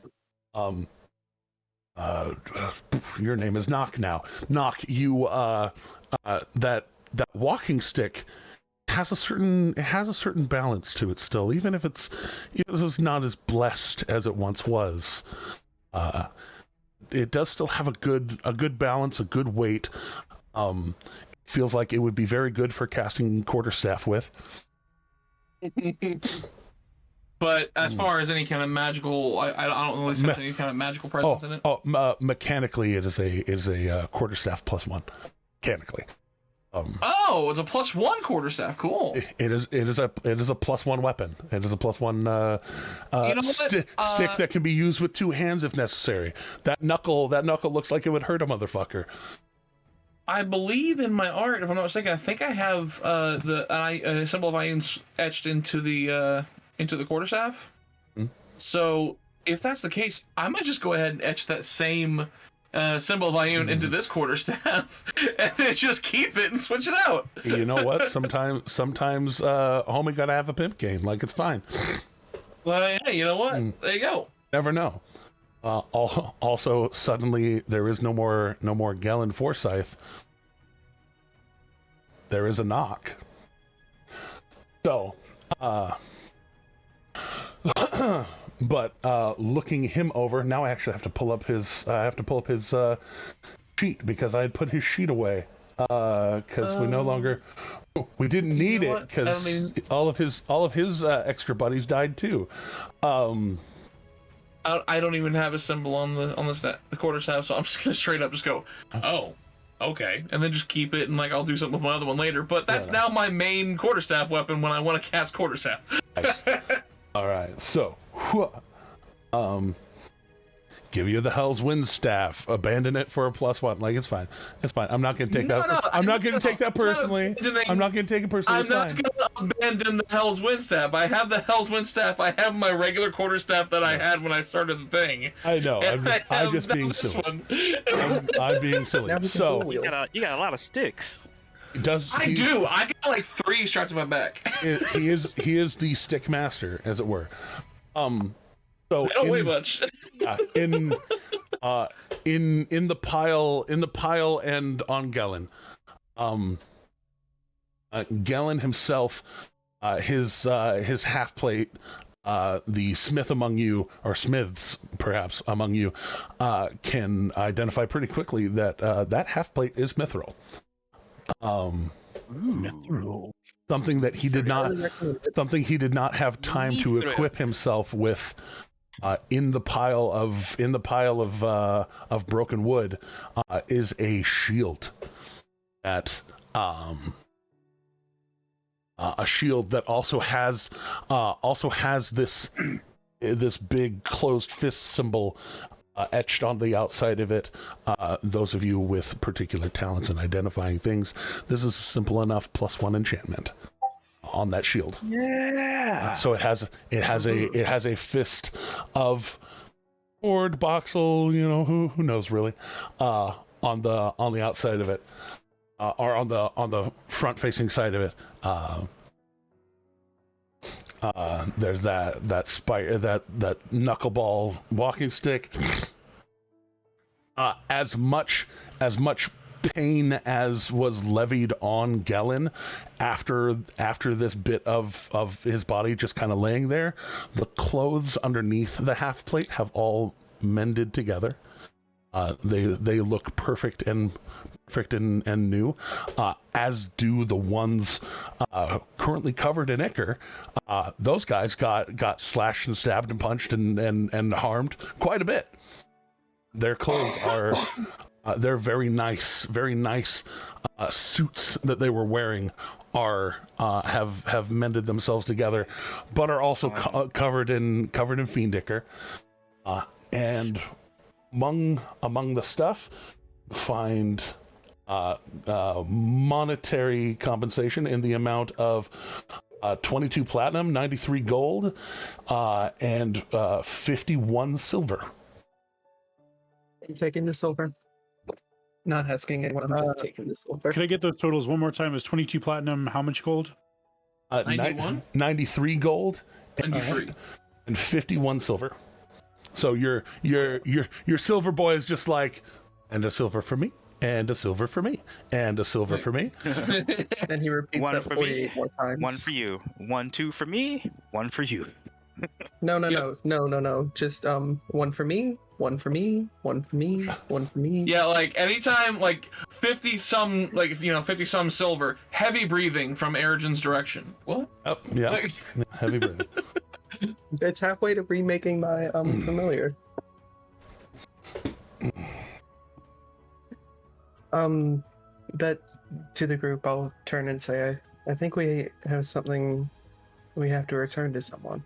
your name is Knock now. Knock, you that walking stick has a certain balance to it still, even if it's not as blessed as it once was. It does still have a good balance, a good weight. Feels like it would be very good for casting quarterstaff with. But as far as any kind of magical, I don't really sense any kind of magical presence in it. Mechanically, it is a quarterstaff +1. Mechanically. It's a +1 quarterstaff. Cool. It is a +1 weapon. It is a +1 stick that can be used with 2 hands if necessary. That knuckle looks like it would hurt a motherfucker. I believe in my art, if I'm not mistaken, I think I have the symbol of Ioun etched into the quarterstaff. Mm-hmm. So if that's the case, I might just go ahead and etch that same symbol of Ioun into this quarterstaff, and then just keep it and switch it out. You know what? Sometimes, homie gotta have a pimp game. Like, it's fine. Well, yeah, you know what? There you go. Never know. Also, suddenly there is no more Galen Forsyth. There is a knock. So, but looking him over now, I actually have to pull up his. I have to pull up his sheet because I had put his sheet away because we no longer. We didn't need it because all of his extra buddies died too. I don't even have a symbol on the quarterstaff, so I'm just gonna straight up just go, oh, okay, and then just keep it, and like I'll do something with my other one later. But that's now my main quarterstaff weapon when I want to cast quarterstaff. Nice. All right, so give you the Hell's Wind staff. Abandon it for a +1. Like it's fine. It's fine. I'm not gonna take that. I'm not gonna take that personally. I'm not gonna take it personally. I'm not gonna abandon the Hell's Wind staff. I have the Hell's Wind staff. I have my regular quarterstaff that I had when I started the thing. I know. I'm just being silly. I'm being silly. So you got a lot of sticks. I do. I got like 3 strapped to my back. He is the stick master, as it were. So I don't weigh much. in the pile and on Galen. Galen himself, his half plate, the smith among you, or smiths perhaps among you, can identify pretty quickly that that half plate is mithril. Mithril. Something that he did not have time to equip himself with. In the pile of broken wood is a shield that also has this big closed fist symbol etched on the outside of it. Those of you with particular talents in identifying things, this is a simple enough +1 enchantment on that shield. Yeah. So it has a fist of Ord, Boxel, who knows really, on the outside of it, or on the front facing side of it. There's that knuckleball walking stick. As much pain as was levied on Gelen after this bit of his body just kind of laying there, the clothes underneath the half plate have all mended together. They look perfect and new, as do the ones currently covered in ichor. Those guys got slashed and stabbed and punched and harmed quite a bit. Their clothes are they're very nice suits that they were wearing are have mended themselves together, but are also covered in fiend ichor. And among the stuff, find monetary compensation in the amount of 22 platinum, 93 gold, and 51 silver. I'm taking the silver. Not asking anyone, I'm just taking the silver. Can I get those totals one more time? Is 22 platinum, how much gold? 91? 93 gold, and 51 silver. So your silver boy is just like, and a silver for me, and a silver for me, and a silver for me. And he repeats One that for 48 me, more times. 1 for you, 1, 2 for me, 1 for you. No. Just 1 for me, 1 for me, 1 for me, 1 for me. Yeah, like anytime, like 50 some silver. Heavy breathing from Erigen's direction. What? Oh, yeah. Heavy breathing. It's halfway to remaking my familiar. But to the group, I'll turn and say, I think we have something we have to return to someone.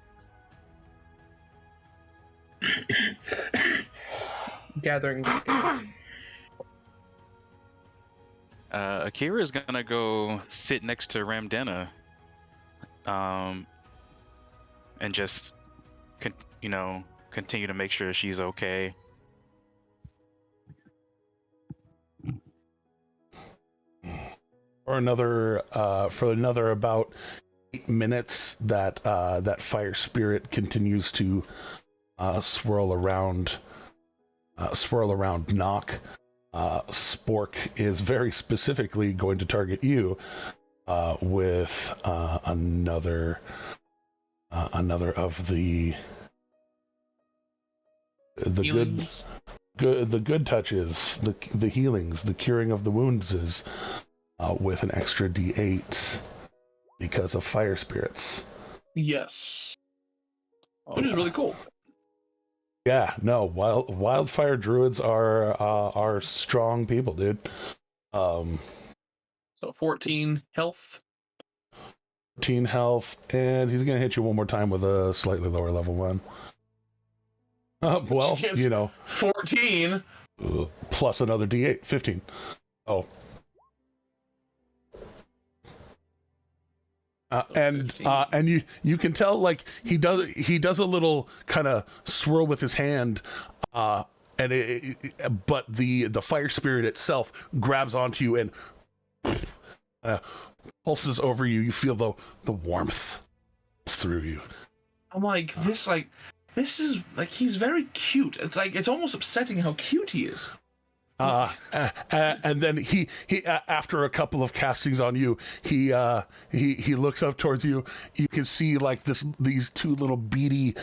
Gathering the skills. Akira is gonna go sit next to Ramdena, and just continue to make sure she's okay. For another about 8 minutes, that fire spirit continues to swirl around Nock. Spork is very specifically going to target you with another of the Healings. good touches, the healings, the curing of the wounds is with an extra D8 because of fire spirits. Yes. Which is really cool. Yeah, no, wildfire druids are strong people, dude. So 14 health. 14 health, and he's gonna hit you one more time with a slightly lower level one. Well, 14 plus another D8, 15. Oh. And you can tell, like, he does a little kind of swirl with his hand, but the fire spirit itself grabs onto you and pulses over you. You feel the warmth through you. I'm like, this is like, he's very cute. It's like, it's almost upsetting how cute he is. And then he after a couple of castings on you, he looks up towards you. You can see like these two little beady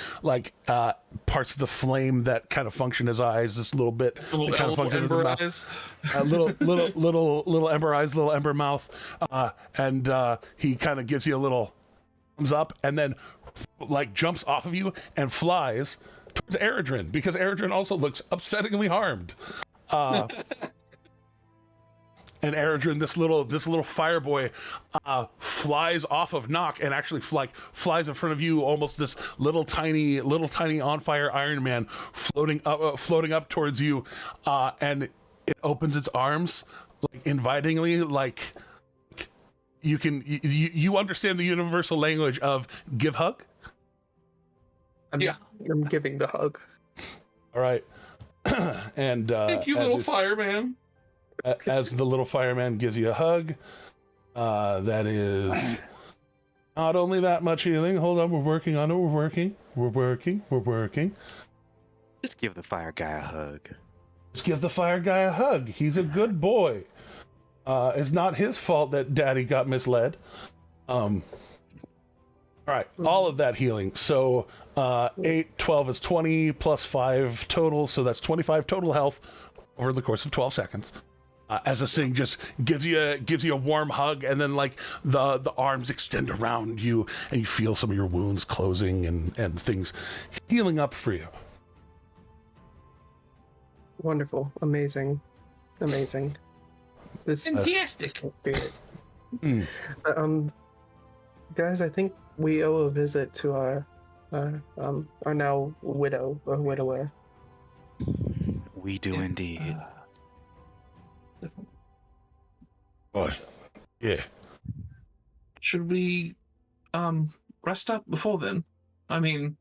parts of the flame that kind of function as eyes. This little bit that kind of function as the mouth. Little ember eyes, little ember mouth, and he kind of gives you a little thumbs up, and then like jumps off of you and flies towards Eredrin, because Eredrin also looks upsettingly harmed. And Eredrin, this little fire boy, flies off of Nock and actually flies in front of you, almost this little tiny on fire Iron Man floating up towards you, and it opens its arms like invitingly, like you understand the universal language of give hug. I'm giving the hug. All right. And thank you, little fireman. As the little fireman gives you a hug, that is not only that much healing. Hold on, we're working on it. We're working. Just give the fire guy a hug. Just give the fire guy a hug. He's a good boy. It's not his fault that Daddy got misled. All right, all of that healing. So 8, 12 is 20 plus 5 total, so that's 25 total health over the course of 12 seconds. As this thing just gives you a warm hug, and then like the arms extend around you, and you feel some of your wounds closing and things healing up for you. Wonderful, amazing. This fantastic. Spirit. Guys, I think we owe a visit to our now widow or widower. We do indeed. Boy, yeah. Should we rest up before then? I mean,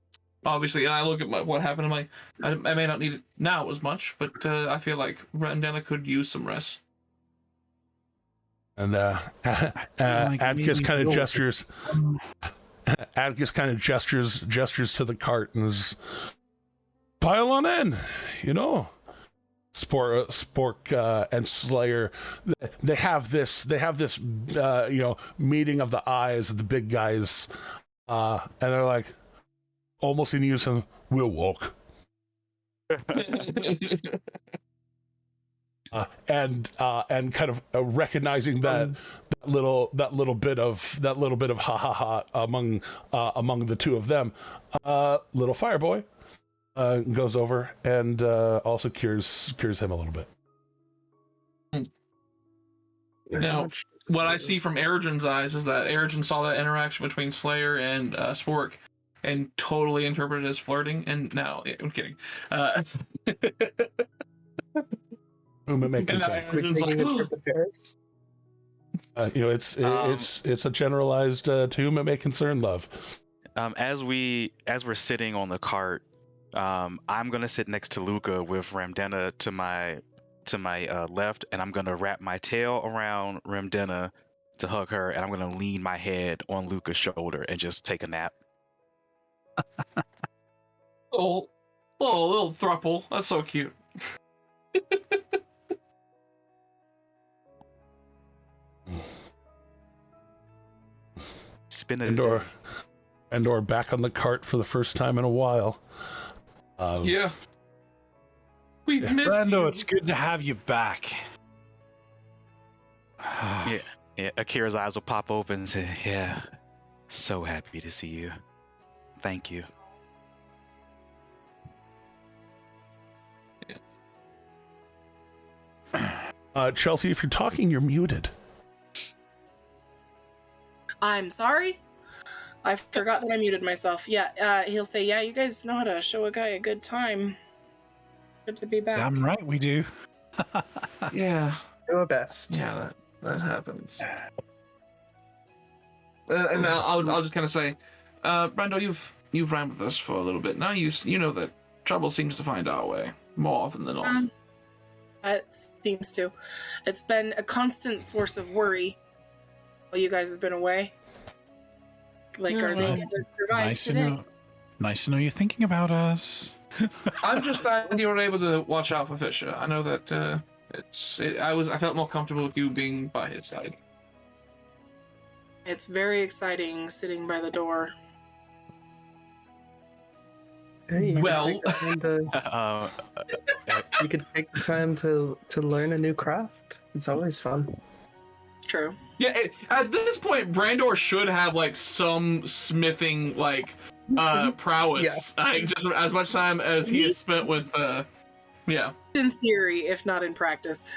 obviously, and I look at what happened. I'm like, I may not need it now as much, but I feel like Rendena could use some rest. And Atticus kind of gestures. Atticus kind of gestures to the cart and is, pile on in, Spork and Slayer, they have this meeting of the eyes, the big guys, and they're like, almost in unison, we'll walk. And kind of recognizing that little bit of ha ha ha among the two of them, little Fireboy goes over and also cures him a little bit. Now, what I see from Eredrin's eyes is that Eredrin saw that interaction between Slayer and Spork and totally interpreted it as flirting. And now, I'm kidding. Whom it may concern. We're taking a trip to Paris. It's a generalized to whom it may concern love. As we're sitting on the cart, I'm gonna sit next to Luca with Ramdena to my left, and I'm gonna wrap my tail around Ramdena to hug her, and I'm gonna lean my head on Luca's shoulder and just take a nap. Oh, Oh, little thruple. That's so cute. Spin it. Andor back on the cart for the first time in a while. Yeah. We missed Brando, you. it's good to have you back. Yeah, Akira's eyes will pop open and say, "Yeah, so happy to see you. Thank you." Chelsea, if you're talking, you're muted. I'm sorry. I forgot that I muted myself. Yeah, he'll say, yeah, you guys know how to show a guy a good time. Good to be back. Damn right we do. Yeah. Do our best. Yeah, that happens. And I'll just kind of say, Brando, you've ran with us for a little bit now. You know that trouble seems to find our way more often than not. It seems to. It's been a constant source of worry while you guys have been away. Like, are they going to survive today? Nice to know you're thinking about us. I'm just glad you were able to watch out for Fisher. I know that I felt more comfortable with you being by his side. It's very exciting sitting by the door. Hey, you Well- you could take the time to learn a new craft. It's always fun. True. Yeah, at this point, Brandor should have like some smithing prowess. Just as much time as he has spent with yeah. In theory, if not in practice.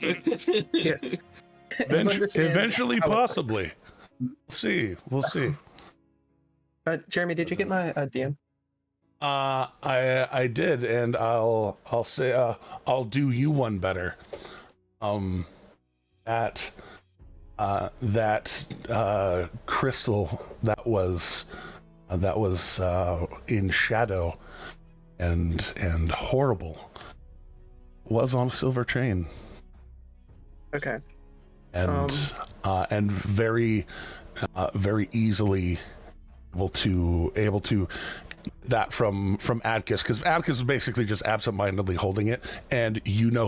Yes. Eventually, possibly. We'll see. Jeremy, did you get my DM? I did, and I'll say I'll do you one better. That crystal that was in shadow and horrible was on a silver chain. Okay. And very easily able to that from Atticus, because Atticus is basically just absentmindedly holding it, and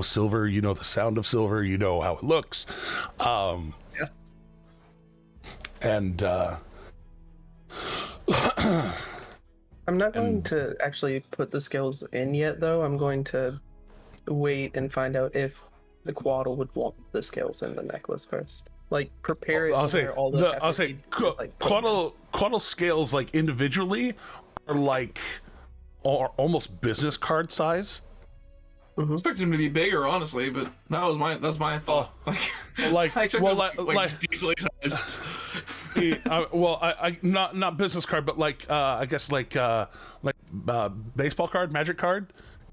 silver, the sound of silver, how it looks, and I'm not going to actually put the skills in yet, though. I'm going to wait and find out if the Quaddle would want the scales in the necklace first. Like, prepare it. Quaddle scales, like, individually are almost business card size. I expected him to be bigger, honestly, but that's my thought. Decently sized. I not business card, but I guess baseball card, magic card,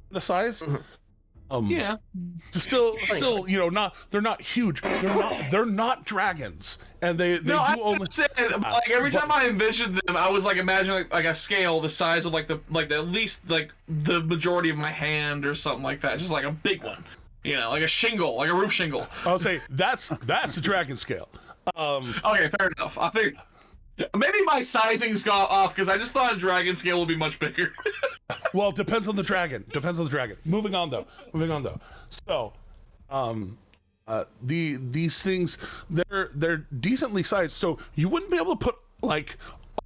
the size. Yeah. Still, they're not huge. They're not dragons, and they do only. Every time I envisioned them, I was imagining like a scale the size of at least the majority of my hand or something like that, just like a big one, like a shingle, like a roof shingle. I'll say that's a dragon scale. Okay, fair enough. I think maybe my sizing's got off because I just thought a dragon scale would be much bigger. Well, it depends on the dragon. Moving on though. So, these things, they're decently sized. So you wouldn't be able to put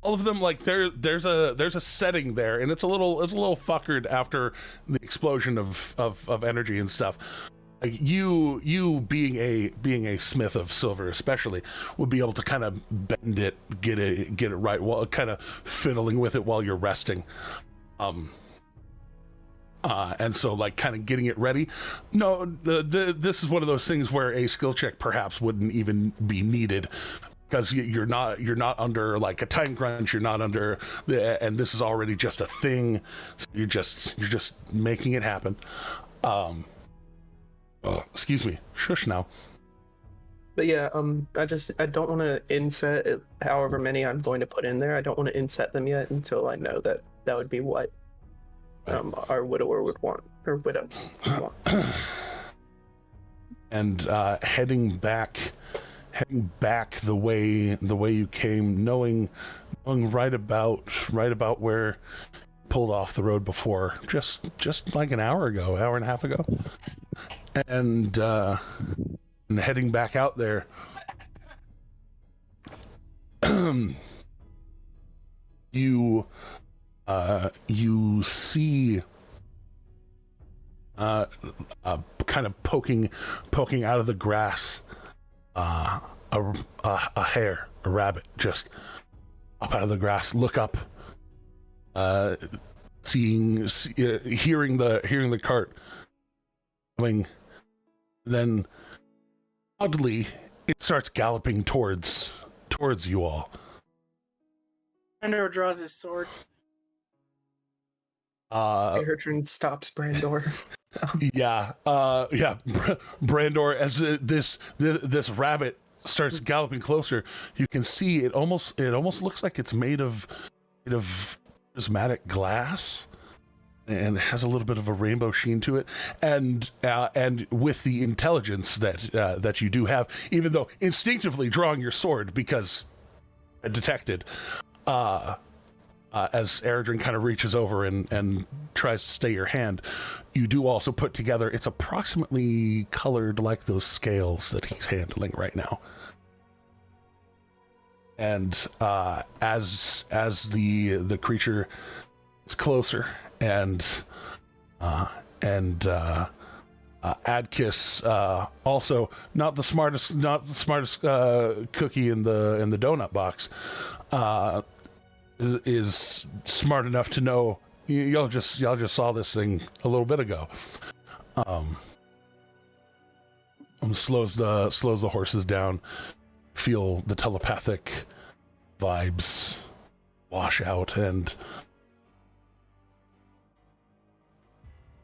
all of them there's a setting there, and it's a little fuckered after the explosion of energy and stuff. You being a smith of silver especially would be able to kind of bend it, get it right, while kind of fiddling with it while you're resting. And so kind of getting it ready. No, this is one of those things where a skill check perhaps wouldn't even be needed, because you're not under a time crunch. You're not under and this is already just a thing. So you're just making it happen. Excuse me. Shush now. But yeah, I don't want to inset it, however many I'm going to put in there. I don't want to inset them yet until I know that would be what our widower would want, or widow would want. And heading back the way you came, knowing right about where pulled off the road before, just like an hour and a half ago, and heading back out there. You see kind of poking out of the grass a hare, a rabbit, just up out of the grass. Look up, hearing the cart coming. Then oddly, it starts galloping towards you all. Brandor draws his sword. Bertrand stops Brandor. Yeah. Brandor, as this rabbit starts galloping closer, you can see it almost looks like it's made of prismatic glass, and it has a little bit of a rainbow sheen to it, and with the intelligence that you do have, even though instinctively drawing your sword because detected, as Eredrin kind of reaches over and tries to stay your hand, you do also put together, it's approximately colored like those scales that he's handling right now. And as the creature is closer, and Adkis, also not the smartest cookie in the donut box, is smart enough to know y'all just saw this thing a little bit ago. Slows the horses down. Feel the telepathic vibes wash out, and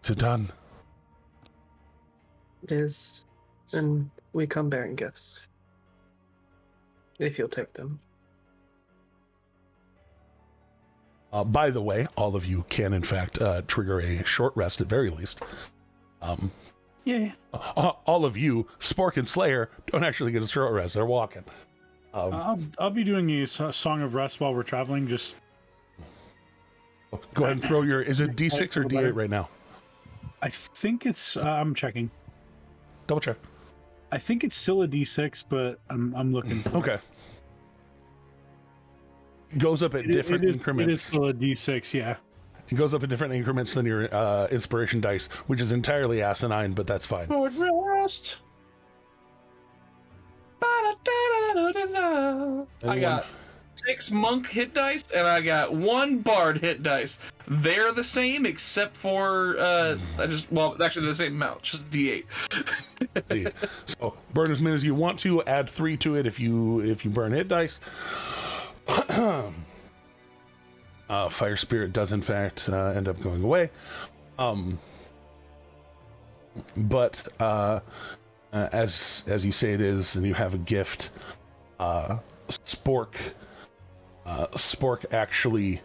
is it done? It is, and we come bearing gifts. If you'll take them. By the way, all of you can, in fact, trigger a short rest at very least. Yeah. All of you, Spork and Slayer, don't actually get a short rest. They're walking. I'll be doing a song of rest while we're traveling. Just go ahead and throw your. Is it D6 or D8 right now? I think it's. I'm checking. Double check. I think it's still a D6, but I'm looking. Okay. Goes up at different increments. It is still a D6, yeah. It goes up at different increments than your inspiration dice, which is entirely asinine, but that's fine. Short rest. I got 6 monk hit dice and I got 1 bard hit dice. They're the same except for actually the same amount, just D8. So burn as many as you want to. Add 3 to it if you burn hit dice. Fire spirit does in fact end up going away. But as you say it is, and you have a gift, Spork actually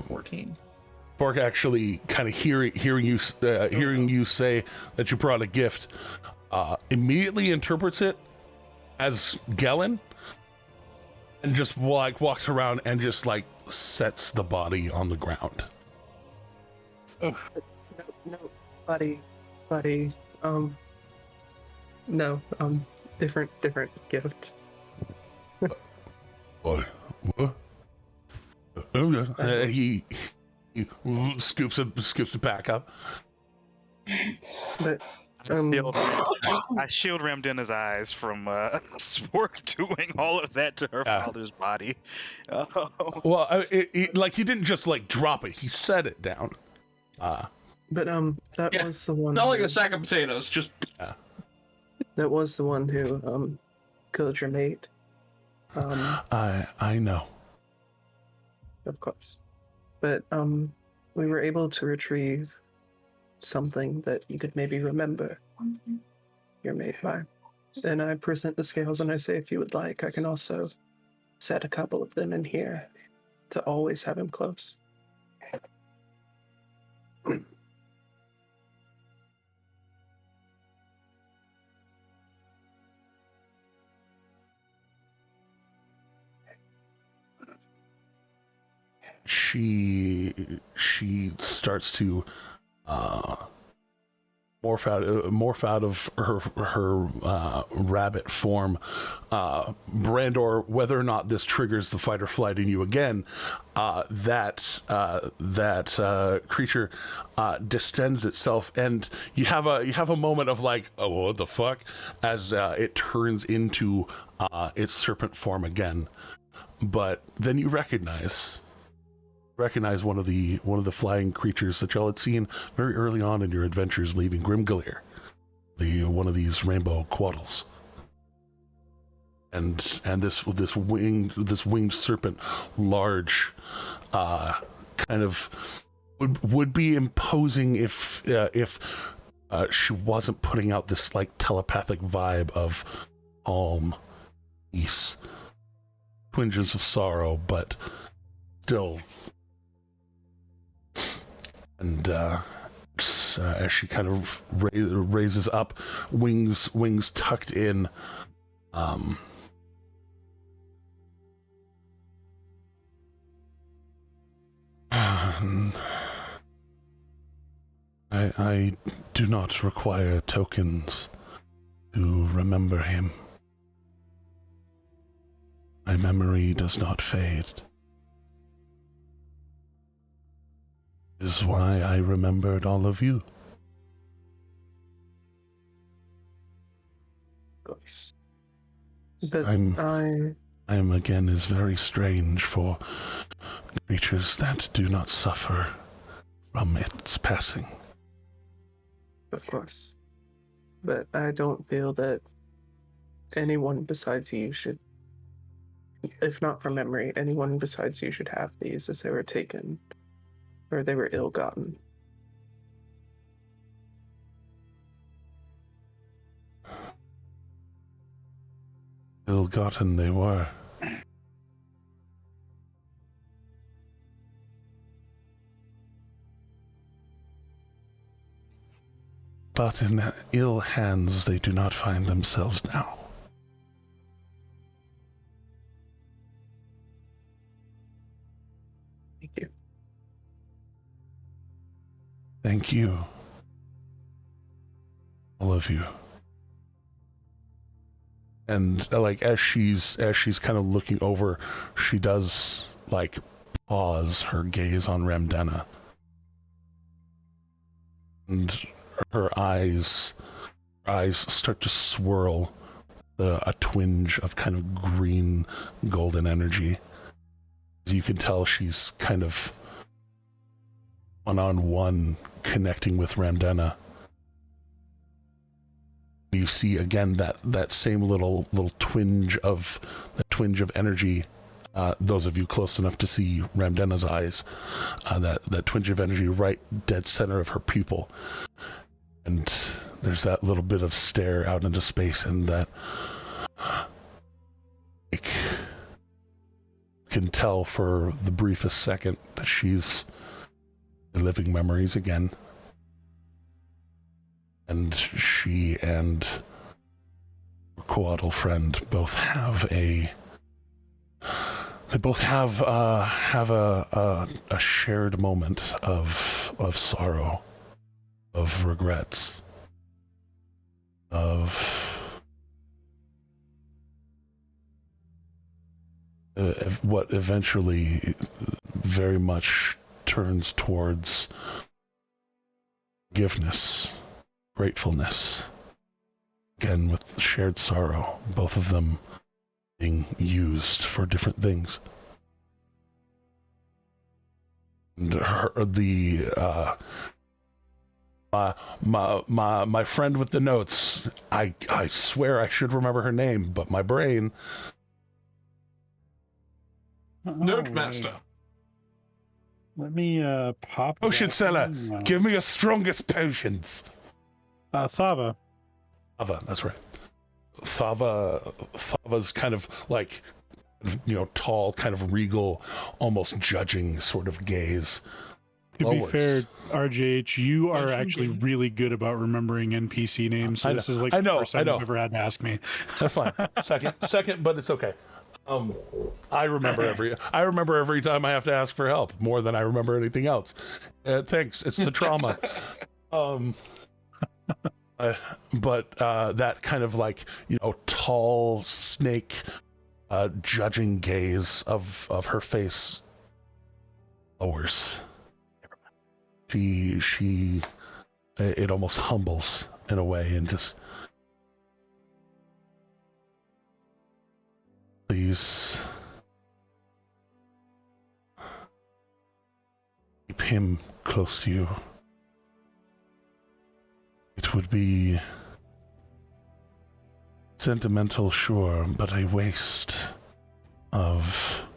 14. Spork actually kind of hearing you say that you brought a gift, immediately interprets it as Gellin, and just walks around and just sets the body on the ground. No, buddy. No, different gift. What? He scoops it back up. But I shield rimmed in his eyes from Spork doing all of that to her father's body. Well, he didn't just drop it; he set it down. But that was the one. Not like a sack of potatoes, just. That was the one who killed your mate. I know. Of course, but we were able to retrieve something that you could maybe remember your mate by. And I present the scales and I say, if you would like, I can also set a couple of them in here to always have him close. She she starts to morph out of her rabbit form. Brandor, whether or not this triggers the fight or flight in you again, that creature distends itself, and you have a moment of like, oh, what the fuck, as it turns into its serpent form again. But then you recognize one of the flying creatures that y'all had seen very early on in your adventures leaving Grimgalir, one of these rainbow quaddles. And this winged serpent, large, kind of would be imposing if she wasn't putting out this like telepathic vibe of calm, peace, twinges of sorrow, but still. And as she kind of raises up, wings tucked in, I do not require tokens to remember him. My memory does not fade. Is why I remembered all of you. Of course. But I am again is very strange for creatures that do not suffer from its passing. Of course. But I don't feel that anyone besides you should, if not from memory, anyone besides you should have these, as they were taken. Or they were ill-gotten. Ill-gotten they were. But in ill hands they do not find themselves now. Thank you. Thank you, all of you. And like as she's kind of looking over, she does like pause her gaze on Ramdena, and her eyes start to swirl, a twinge of kind of green golden energy. You can tell she's kind of one-on-one connecting with Ramdena. You see again that same little twinge of energy. Those of you close enough to see Ramdena's eyes, that twinge of energy right dead center of her pupil, and there's that little bit of stare out into space, and that like, can tell for the briefest second that she's living memories again. And she and her Coatl friend both have a shared moment of sorrow, of regrets, of what eventually very much turns towards forgiveness, gratefulness, again with shared sorrow, both of them being used for different things. And my friend with the notes, I swear I should remember her name, but my brain. Notemaster. Let me pop. Potion seller, give me your strongest potions. Thava. Thava, that's right. Thava's kind of like, tall, kind of regal, almost judging sort of gaze. To be fair, RJH, you are actually really good about remembering NPC names. So this is like the first time you've ever had to ask me. That's fine. Second, but it's okay. I remember every time I have to ask for help more than I remember anything else. Thanks. It's the trauma. But that kind of like, tall snake, judging gaze of her face lowers. It almost humbles in a way and just, please keep him close to you. It would be sentimental, sure, but a waste of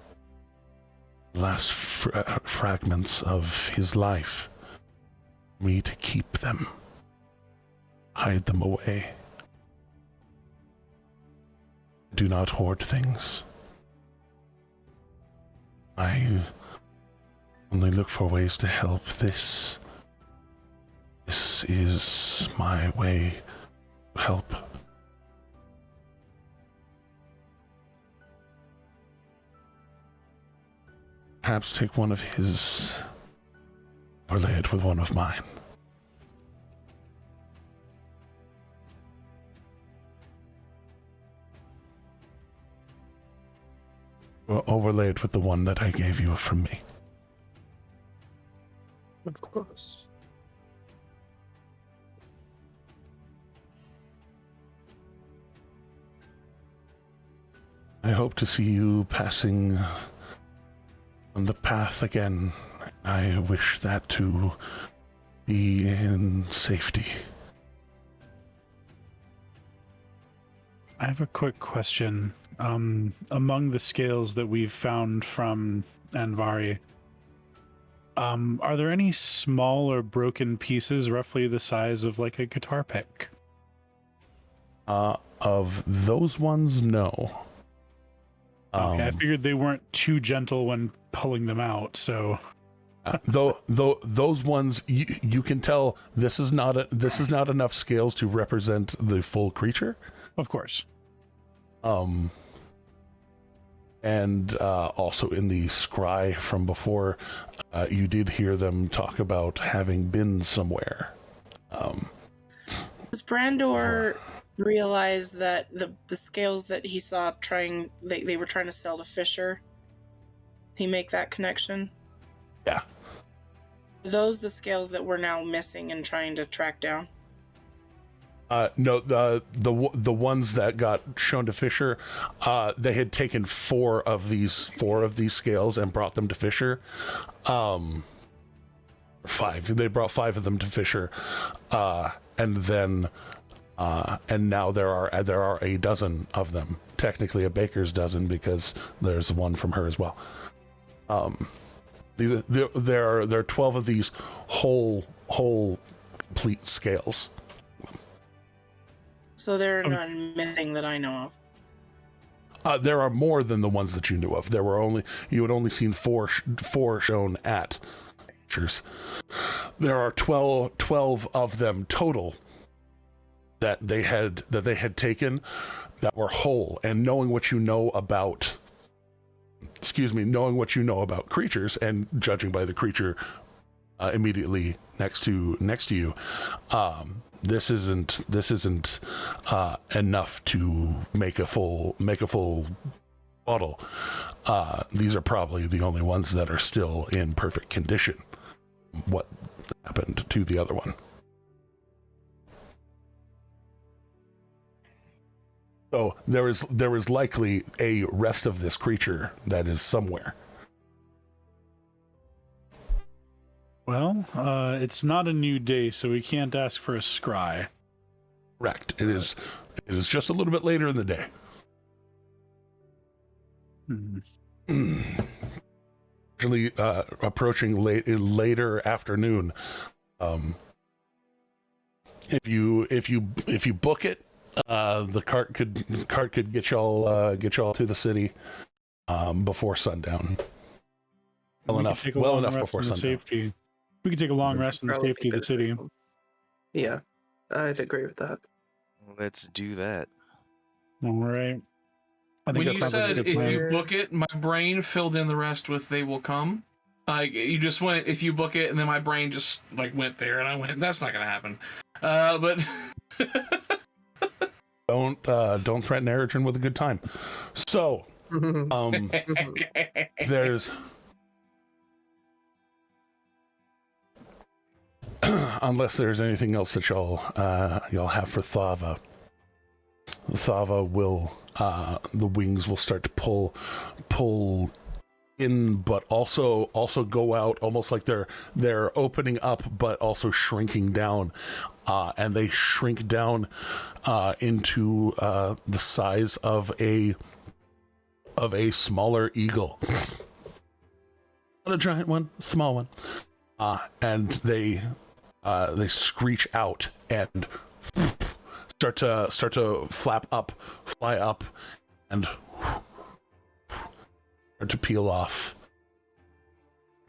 last fragments of his life. Me to keep them, hide them away. Do not hoard things. I only look for ways to help. This is my way to help. Perhaps take one of his, overlay it with one of mine. Or overlay it with the one that I gave you from me. Of course. I hope to see you passing on the path again. I wish that to be in safety. I have a quick question. Among the scales that we've found from Anvari, are there any small or broken pieces roughly the size of like a guitar pick? Of those ones, no. Okay, I figured they weren't too gentle when pulling them out, so though those ones you can tell this is not enough scales to represent the full creature. Of course. And also in the scry from before, you did hear them talk about having been somewhere. Does Brandor realize that the scales that he saw they were trying to sell to Fisher? Did he make that connection? Yeah. Are those the scales that we're now missing and trying to track down? No, the ones that got shown to Fisher, they had taken four of these scales and brought them to Fisher. Five. They brought 5 of them to Fisher, and then and now there are a dozen of them. Technically, a baker's dozen because there's one from her as well. There are 12 of these whole complete scales. So there are none missing that I know of. There are more than the ones that you knew of. You had only seen four shown at pictures. There are 12 of them total that they had taken that were whole. And knowing what you know about creatures and judging by the creature immediately next to you, this isn't enough to make a full bottle. These are probably the only ones that are still in perfect condition. What happened to the other one? So there is likely a rest of this creature that is somewhere. Well, it's not a new day, so we can't ask for a scry. Correct. It is just a little bit later in the day. Actually, approaching later afternoon. If you book it, the cart could get y'all to the city before sundown. Well enough before sundown. Safety. We could take a long rest in the safety of the city. Yeah, I'd agree with that. Let's do that. All right. I think When that you sounds like a said good if plan. you book it, my brain filled in the rest with "they will come." You just went if you book it, and then my brain just like went there, and I went, "That's not gonna happen." But Don't threaten Eritrin with a good time. So, there's unless there's anything else that y'all have for Thava. Thava will the wings will start to pull in, but also go out, almost like they're opening up but also shrinking down, and they shrink down into the size of a smaller eagle. Not a giant one, a small one. And they screech out and start to fly up, and start to peel off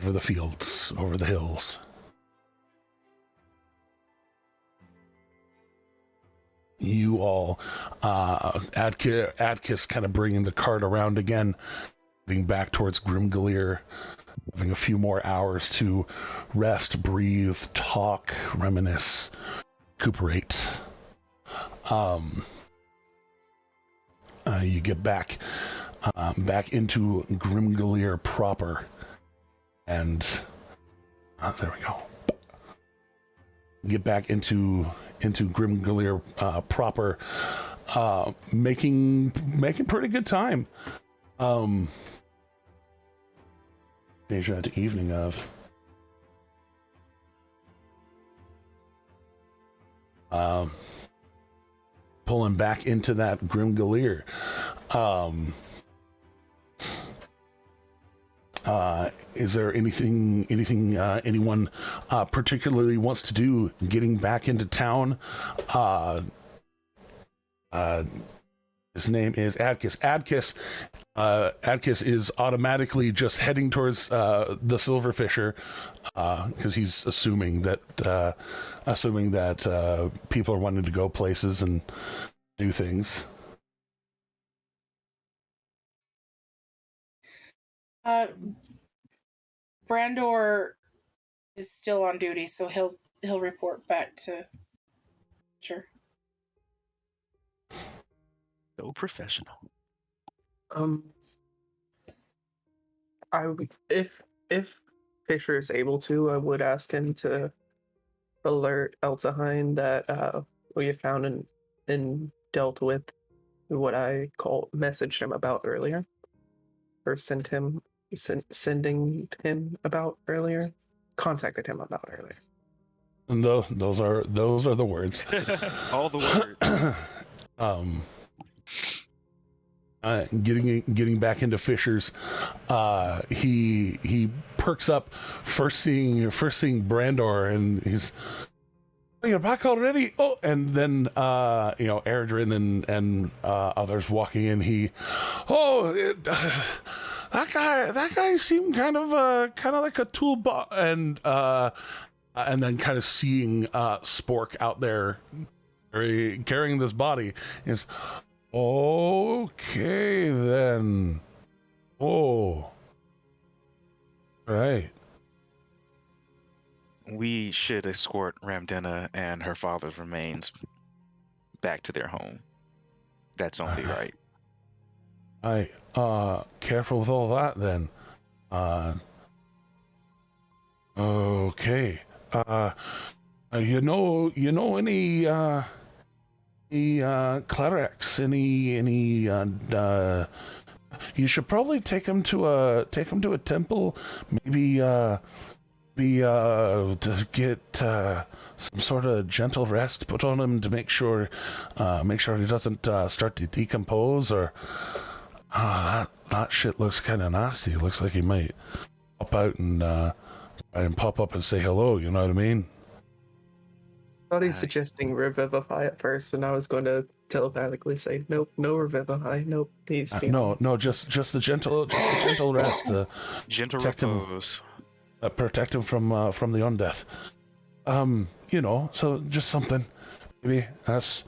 over the fields, over the hills. You all, Adkis kind of bringing the cart around again, heading back towards Grimgalier, having a few more hours to rest, breathe, talk, reminisce, recuperate. You get back into Grimgalier proper, and there we go. Get back into Grimgalier proper, making pretty good time. Change that to evening of. Pulling back into that Grimgalier. Is there anything anyone particularly wants to do getting back into town? His name is Adkis. Adkis is automatically just heading towards the Silverfisher, because he's assuming that people are wanting to go places and do things. Brandor is still on duty, so he'll report back to. Sure. So professional. I would, if Fisher is able to, I would ask him to alert Eltahine that we have found and dealt with what I messaged him about earlier, or sending him about earlier, contacted him about earlier. And those are the words. All the words. Getting back into Fisher's, he perks up first seeing Brandor, and he's, "Oh, you're back already?" Oh, and then Eredrin and others walking in. That guy seemed kind of like a toolbot, and then kind of seeing Spork out there carrying this body is. Okay, then. Oh. Right. We should escort Ramdena and her father's remains back to their home. That's only right. Careful with all that, then. Okay. You know any clerics, any you should probably take him to a temple, maybe to get some sort of gentle rest put on him to make sure he doesn't start to decompose, or that shit looks kind of nasty. It looks like he might pop out and pop up and say hello, you know what I mean? I thought he's suggesting revivify at first, and I was going to telepathically say, nope, no revivify, nope. He's no, just the gentle rest, gentle protect repose, protect him from the undeath. So just something, maybe that's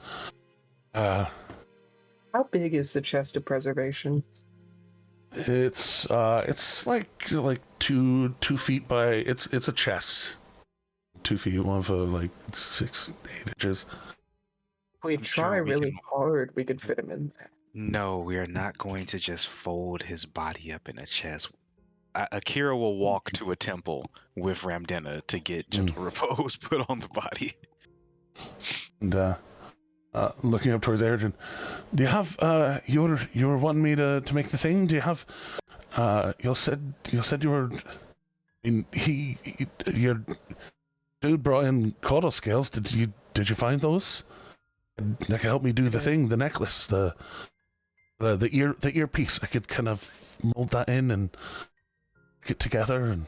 How big is the chest of preservation? It's like 2 feet by it's a chest. 2 feet, one for like 6-8 inches. If we I'm try sure we really can- hard, we could fit him in there. No, we are not going to just fold his body up in a chest. Akira will walk to a temple with Ramdena to get gentle repose put on the body. And looking up towards Ergen, do you have you were wanting me to make the thing? Do you have you said you were your dude brought in caudal scales. Did you find those? That can help me do the thing, the necklace, the earpiece. I could kind of mold that in and get together and.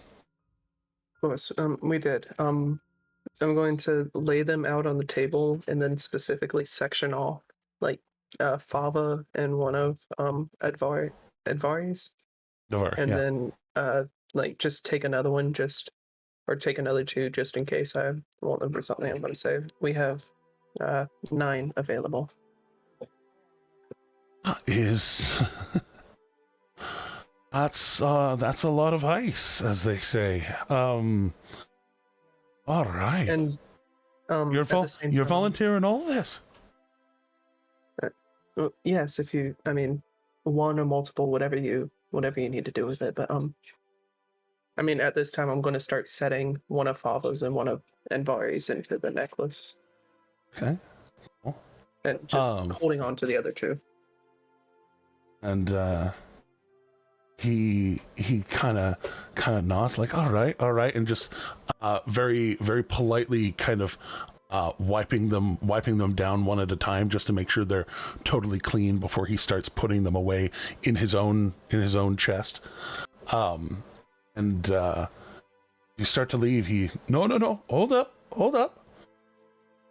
Of course, we did. I'm going to lay them out on the table and then specifically section off, like, Fava and one of Advari's, and then like just take another one, or take another 2 just in case I want them for something I'm going to save. We have 9 available. Is that's a lot of ice, as they say. All right. And you're volunteering all this? Well, yes, if you, I mean, one or multiple, whatever you need to do with it. But I mean, at this time, I'm going to start setting one of Fava's and one of Envari's into the necklace. Okay. Cool. And just holding on to the other 2. And he kind of nods, like, all right, and just very, very politely kind of wiping them down one at a time, just to make sure they're totally clean before he starts putting them away in his own chest. And you start to leave. No, hold up.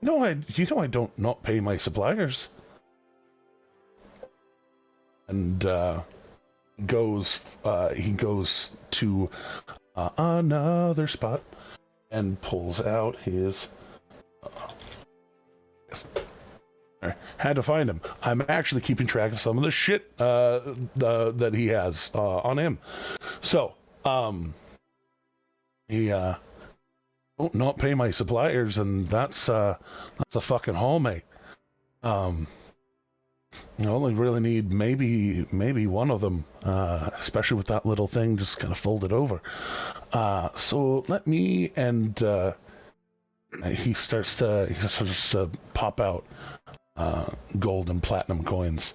No, I don't not pay my suppliers. And he goes to another spot and pulls out his. Yes. Had to find him. I'm actually keeping track of some of the shit that he has on him. So, he don't not pay my suppliers, and that's a fucking haul, mate. I only really need maybe one of them, especially with that little thing just kind of folded over. So let me, and he starts to pop out gold and platinum coins,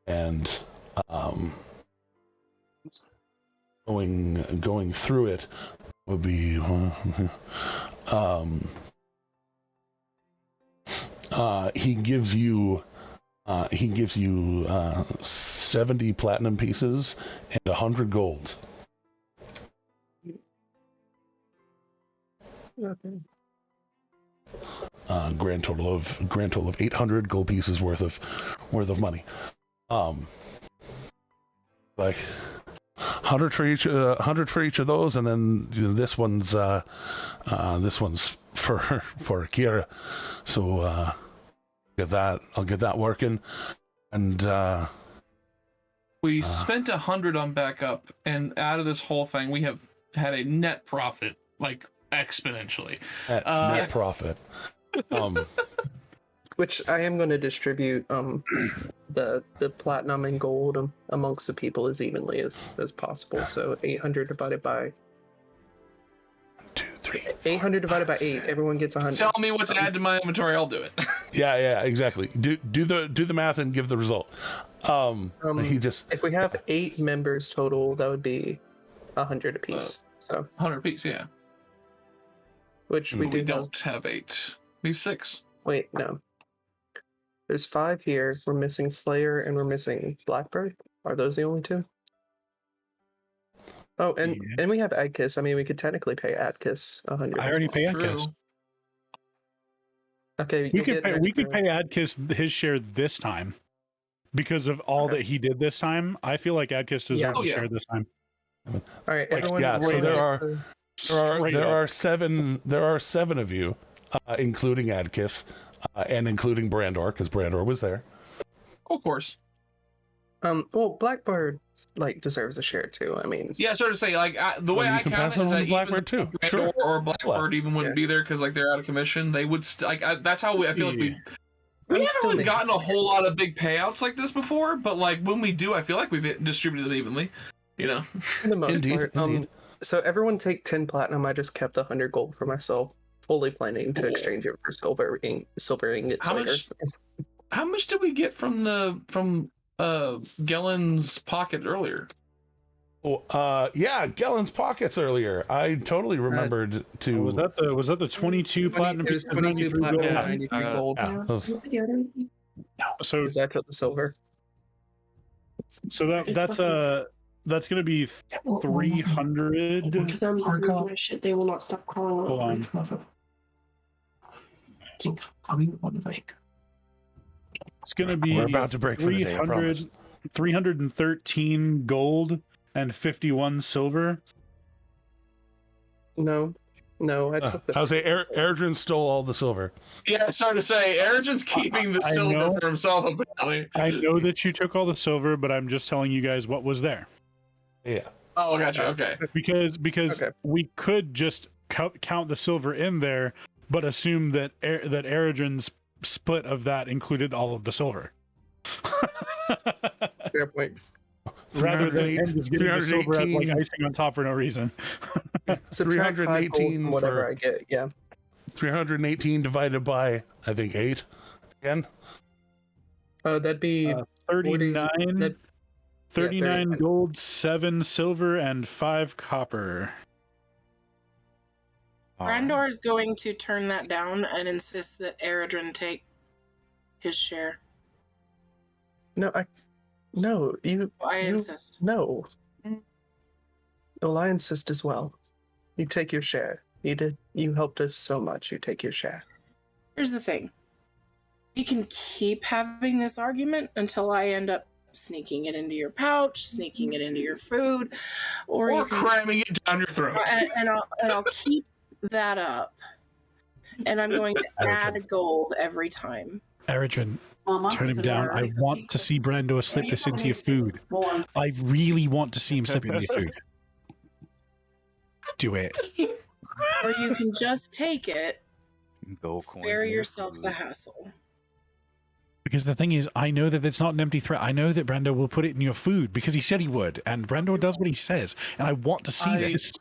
and going through it would be he gives you 70 platinum pieces and 100 gold. Okay. Grand total of 800 gold pieces worth of money. Like 100 for each of those, and then this one's for Akira. So I'll get that working, and we spent 100 on backup, and out of this whole thing, we have had a net profit, like exponentially. Net profit. Which I am going to distribute the platinum and gold amongst the people as evenly as possible. So 800 divided by 800 divided by 8. Everyone gets 100. Tell me what to add to my inventory. I'll do it. Yeah, exactly. Do the math and give the result. If we have 8 members total, that would be 100 apiece. So 100 apiece, yeah. Which we don't have 8. We have 6. Wait, no. There's 5 here. We're missing Slayer and we're missing Blackbird. Are those the only 2? Oh, and we have Adkiss. I mean, we could technically pay Adkiss 100. I already pay Adkiss. Okay, we could pay Adkiss his share this time because of all that he did this time. I feel like Adkiss deserves a share this time. All right, everyone. So there are 7 of you, including Adkiss, and including Brandor, because Brandor was there. of course. Well, Blackbird deserves a share too. I mean, Yeah, sort of say the way you I can count pass it on is to that Blackbird, even too. if Sure. or Blackbird even wouldn't Yeah. be there because they're out of commission. They would that's how I feel like we I'm haven't still really making gotten a whole lot of big payouts like this before, but when we do, I feel like we've distributed them evenly. for the most Indeed, part. indeed. So everyone take 10 platinum. I just kept 100 gold for myself, fully planning to exchange it for silver ingots How later. much? How much did we get from Gellen's pocket earlier? Oh, yeah, Gellen's pockets earlier. I totally remembered to. Was that the 22 platinum? It was pieces, 22 93 platinum, gold? Yeah. 93 gold. Yeah, those- So Because I took the silver. that's gonna be 300. Because I'm losing my shit, they will not stop calling. Hold on. It's gonna be We're about to break for the day, I promise. 313 gold and 51 silver. No, I took the. I would say Erdrin stole all the silver. Yeah, sorry to say, Erigin's keeping the I know. silver for himself apparently. I know that you took all the silver, but I'm just telling you guys what was there. Yeah. Oh, gotcha. Okay. Because Okay. we could just count the silver in there, but assume that that Eridrin's split of that included all of the silver. Fair point. Rather than him just getting the silver as 318 icing on top for no reason. Subtract 5 gold 318 from whatever for- I get. Yeah. 318 divided by, I think, 8 again. That'd be 39, 40, 39 gold, 7 silver, and 5 copper. Brandor is going to turn that down and insist that Eridrin take his share. No, you insist. no. Well, I insist as well. You take your share. You helped us so much. You take your share. Here's the thing. You can keep having this argument until I end up sneaking it into your pouch, sneaking it into your food, or you can, cramming it down your throat. and I'll keep that up. And I'm going to add gold every time. Eridrin, Mama, turn him is it down. I alright? want to see Brandor slip this into your food. I really want to see him slip it into your food. Do it. Or you can just take it, Gold coins spare in your yourself food. the hassle. Because the thing is, I know that it's not an empty threat. I know that Brandor will put it in your food because he said he would, and Brandor does what he says, and I want to see this.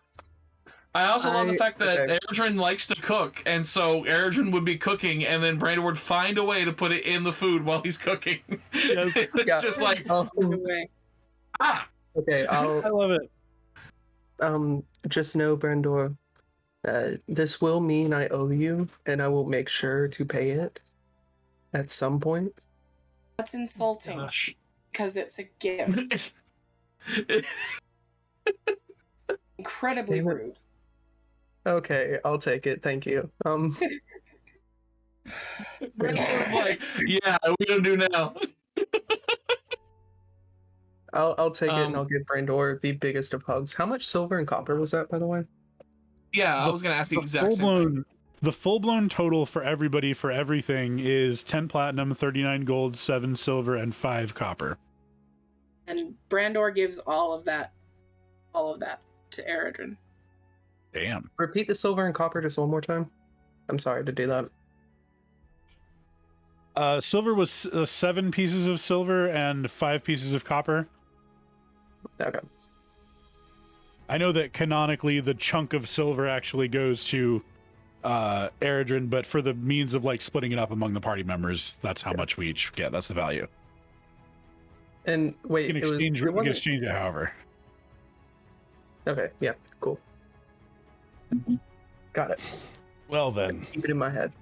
I also love the fact that okay. Eridrin likes to cook, and so Eridrin would be cooking, and then Brandon would find a way to put it in the food while he's cooking. Yes. Yeah. Just like, Anyway, Okay, I love it. just know, Brandor, this will mean I owe you, and I will make sure to pay it at some point. that's insulting because it's a gift. Incredibly Damn it. rude. Okay, I'll take it. Thank you. Brandon's like, yeah, what are we gonna do now? I'll take it, and I'll give Brandor the biggest of hugs. How much silver and copper was that, by the way? Yeah, I was gonna ask the exact same thing. The full-blown total for everybody for everything is 10 platinum, 39 gold, 7 silver, and 5 copper. And Brandor gives all of that to Eridrin. Damn. Repeat the silver and copper just one more time. I'm sorry to do that. Silver was 7 pieces of silver and 5 pieces of copper. Okay. I know that canonically the chunk of silver actually goes to Eridrin, but for the means of splitting it up among the party members, that's how much we each get. That's the value. And wait, We can exchange, it we can wasn't. exchange it however. Okay, yeah, cool. Got it. Well then, Keep it in my head.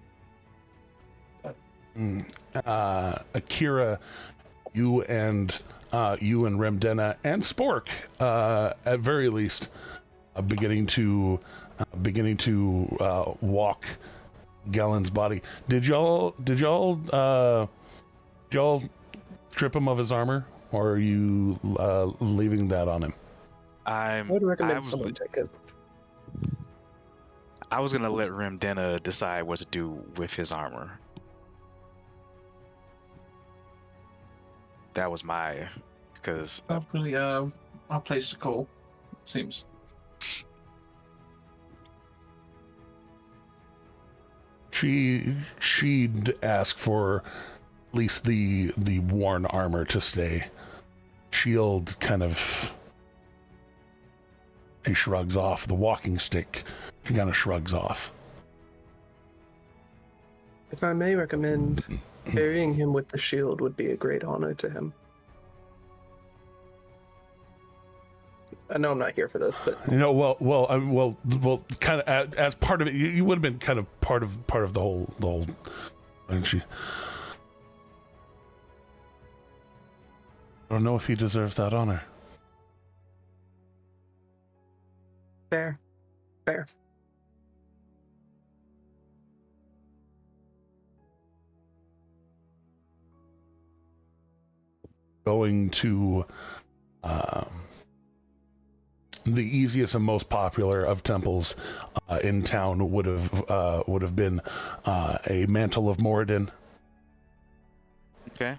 Akira, you and Remdena and Spork, at very least, beginning to walk Gellen's body. Did y'all strip him of his armor, or are you leaving that on him? I would recommend was- someone take it. I was gonna let Remdena decide what to do with his armor. That was my, because Not really a place to call, it seems. She'd ask for at least the worn armor to stay. Shield kind of, she shrugs off. The walking stick, she kind of shrugs off. If I may recommend, burying him with the shield would be a great honor to him. I know I'm not here for this, but well, kind of as part of it, you would have been kind of part of the whole. And she, I don't know if he deserves that honor. fair. Going to the easiest and most popular of temples in town would have been a mantle of Moradin. okay.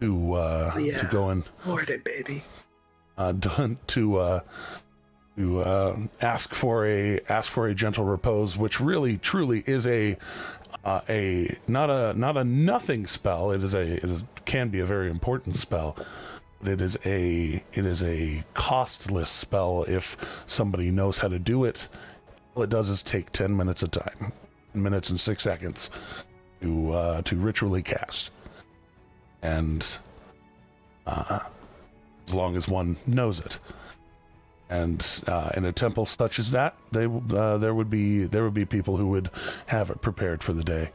To go in. Moradin, baby. To ask for a gentle repose, which really truly is a not a nothing spell. It can be a very important spell. It is a costless spell if somebody knows how to do it. All it does is take 10 minutes a time, 10 minutes and 6 seconds to ritually cast, and as long as one knows it. And in a temple such as that, there would be people who would have it prepared for the day,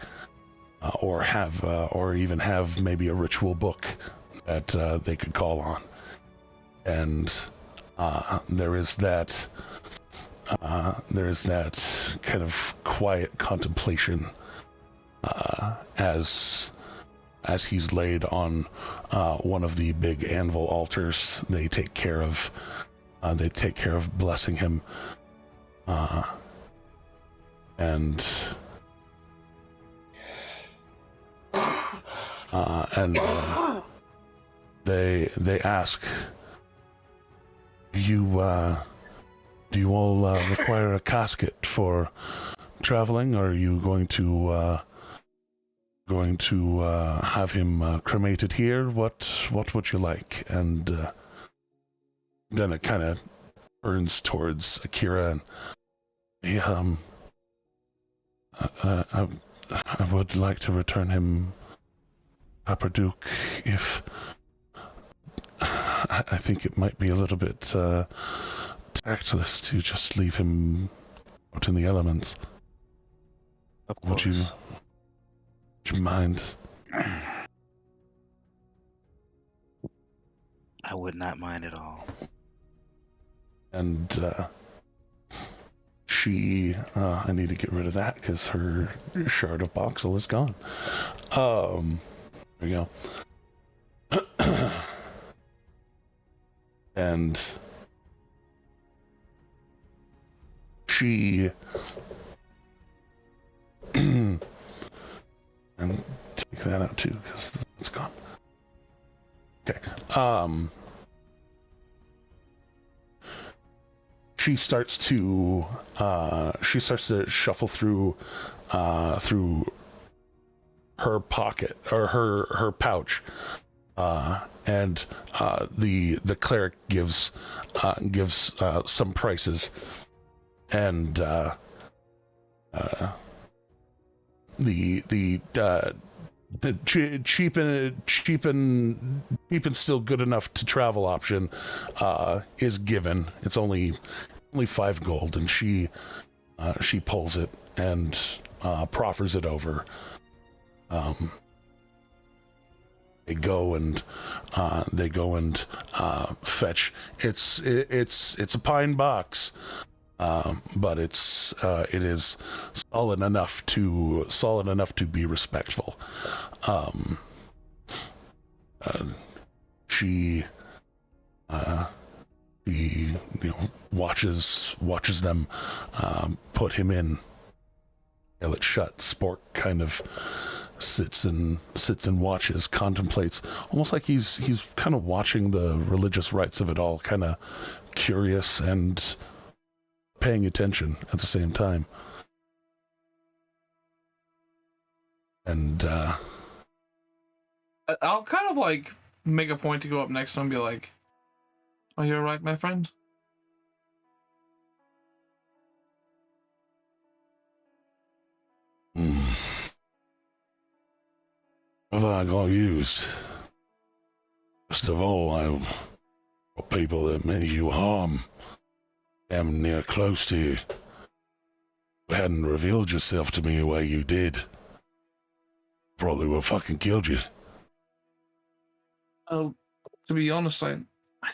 or even have maybe a ritual book that they could call on. And there is that kind of quiet contemplation as he's laid on one of the big anvil altars. They take care of blessing him, and they ask, do you all require a casket for traveling, or are you going to have him cremated here? What would you like? And then it kind of turns towards Akira, and I would like to return him Upper Duke, if I think it might be a little bit tactless to just leave him out in the elements. Of course. Would you mind? I would not mind at all. And she, I need to get rid of that because her shard of voxel is gone. There we go. And she, and take that out too because it's gone. Okay. She starts to shuffle through her pocket or her pouch, and the cleric gives some prices, and the cheap and still good enough to travel option is given. It's only 5 gold, and she pulls it and proffers it over. They go and fetch. It's a pine box, but it is solid enough to be respectful. She watches them put him in. It shut. Spork kind of sits and watches, contemplates, almost like he's kind of watching the religious rites of it all, kind of curious and paying attention at the same time. And I'll kind of like make a point to go up next to him and be like, "Are you alright, my friend?" Have I got used? First of all, I got people that meant you harm, damn near close to you. You hadn't revealed yourself to me the way you did, probably would have fucking killed you. Oh, to be honest, I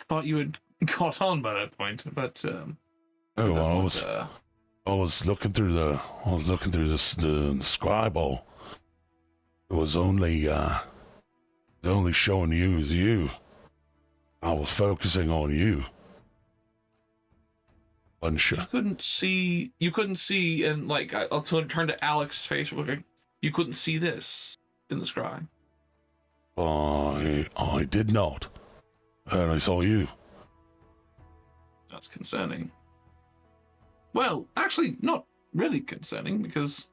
thought you had caught on by that point, but I was looking through the scribe hole. It was only showing you as you. I was focusing on you. Wasn't sure. You couldn't see, and like I'll turn to Alex's face real quick. You couldn't see this in the scribe. I did not. And I saw you. That's concerning. Well, actually, not really concerning, because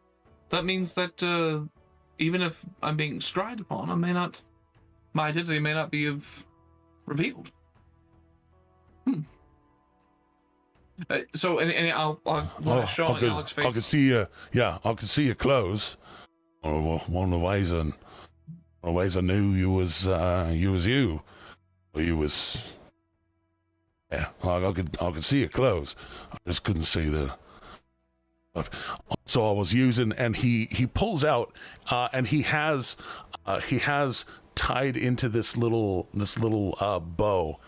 that means that even if I'm being scried upon, my identity may not be revealed. So, and I'll show on Alex's face. I could see I could see your clothes. One of the ways I knew you was you. Or you was. Yeah, I could see your clothes. I just couldn't see the. So I was using, and he pulls out, and he has tied into this little bow,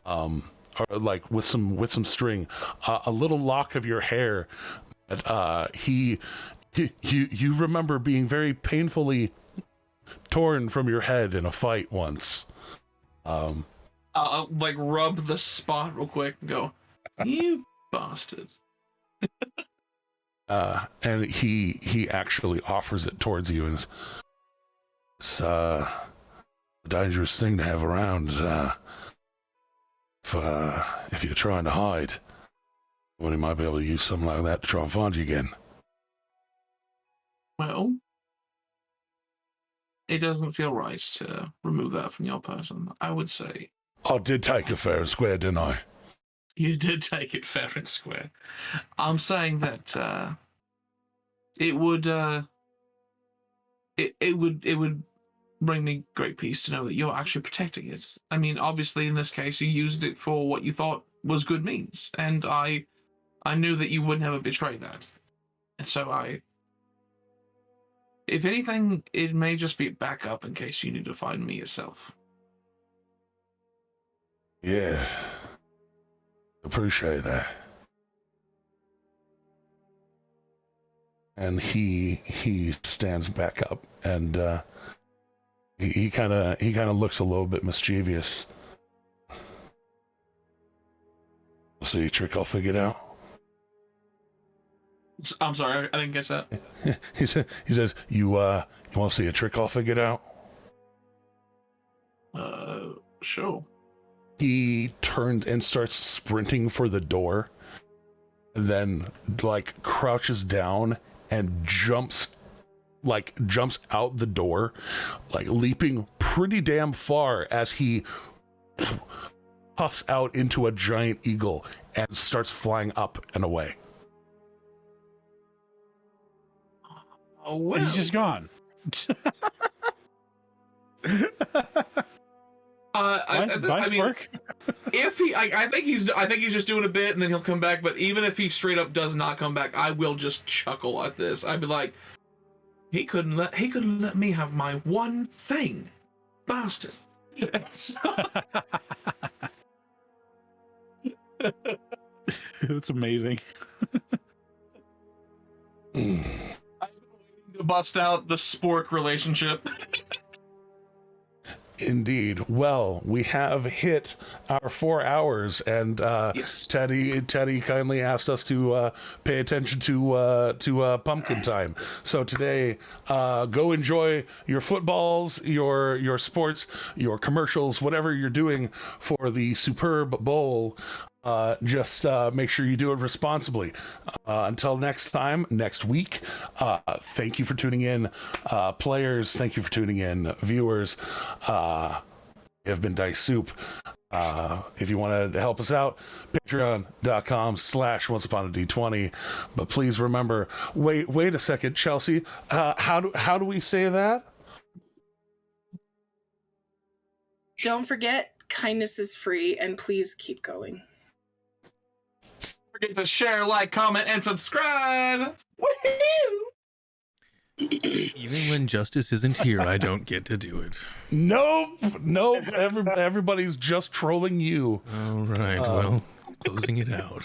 or like with some string, a little lock of your hair. That you remember being very painfully torn from your head in a fight once. I'll like rub the spot real quick and go, "You bastard." And he actually offers it towards you, and it's a dangerous thing to have around if you're trying to hide. Well, you might be able to use something like that to try and find you again. Well, it doesn't feel right to remove that from your person, I would say. I did take it fair and square, didn't I? You did take it fair and square. I'm saying that it would bring me great peace to know that you're actually protecting it. I mean, obviously in this case you used it for what you thought was good means, and I knew that you would never betray that. And so if anything, it may just be a backup in case you need to find me yourself. Yeah. Appreciate that. And he stands back up, and he kind of looks a little bit mischievous. See a trick all figured out? I'm sorry, I didn't catch that. He says, you want to see a trick all figured out? Sure. He turns and starts sprinting for the door, and then like crouches down and jumps out the door, like leaping pretty damn far as he puffs out into a giant eagle and starts flying up and away. Oh, well. He's just gone. Work? If he, I think he's just doing a bit and then he'll come back. But even if he straight up does not come back, I will just chuckle at this. I'd be like, he couldn't let me have my one thing, bastard. That's amazing. I've been waiting to bust out the spork relationship. Indeed. Well, we have hit our 4 hours, and Yes. Teddy kindly asked us to pay attention to pumpkin time. So today, go enjoy your footballs, your sports, your commercials, whatever you're doing for the superb bowl. Just make sure you do it responsibly. Until next time, next week, thank you for tuning in. Players, thank you for tuning in. Viewers, have been Dice Soup. If you want to help us out, patreon.com/onceuponad20. But please remember, wait a second, Chelsea, how do we say that? Don't forget, kindness is free, and please keep going. Don't forget to share, like, comment, and subscribe. Woohoo! Even when Justice isn't here, I don't get to do it. Nope. Everybody's just trolling you. All right, well, closing it out.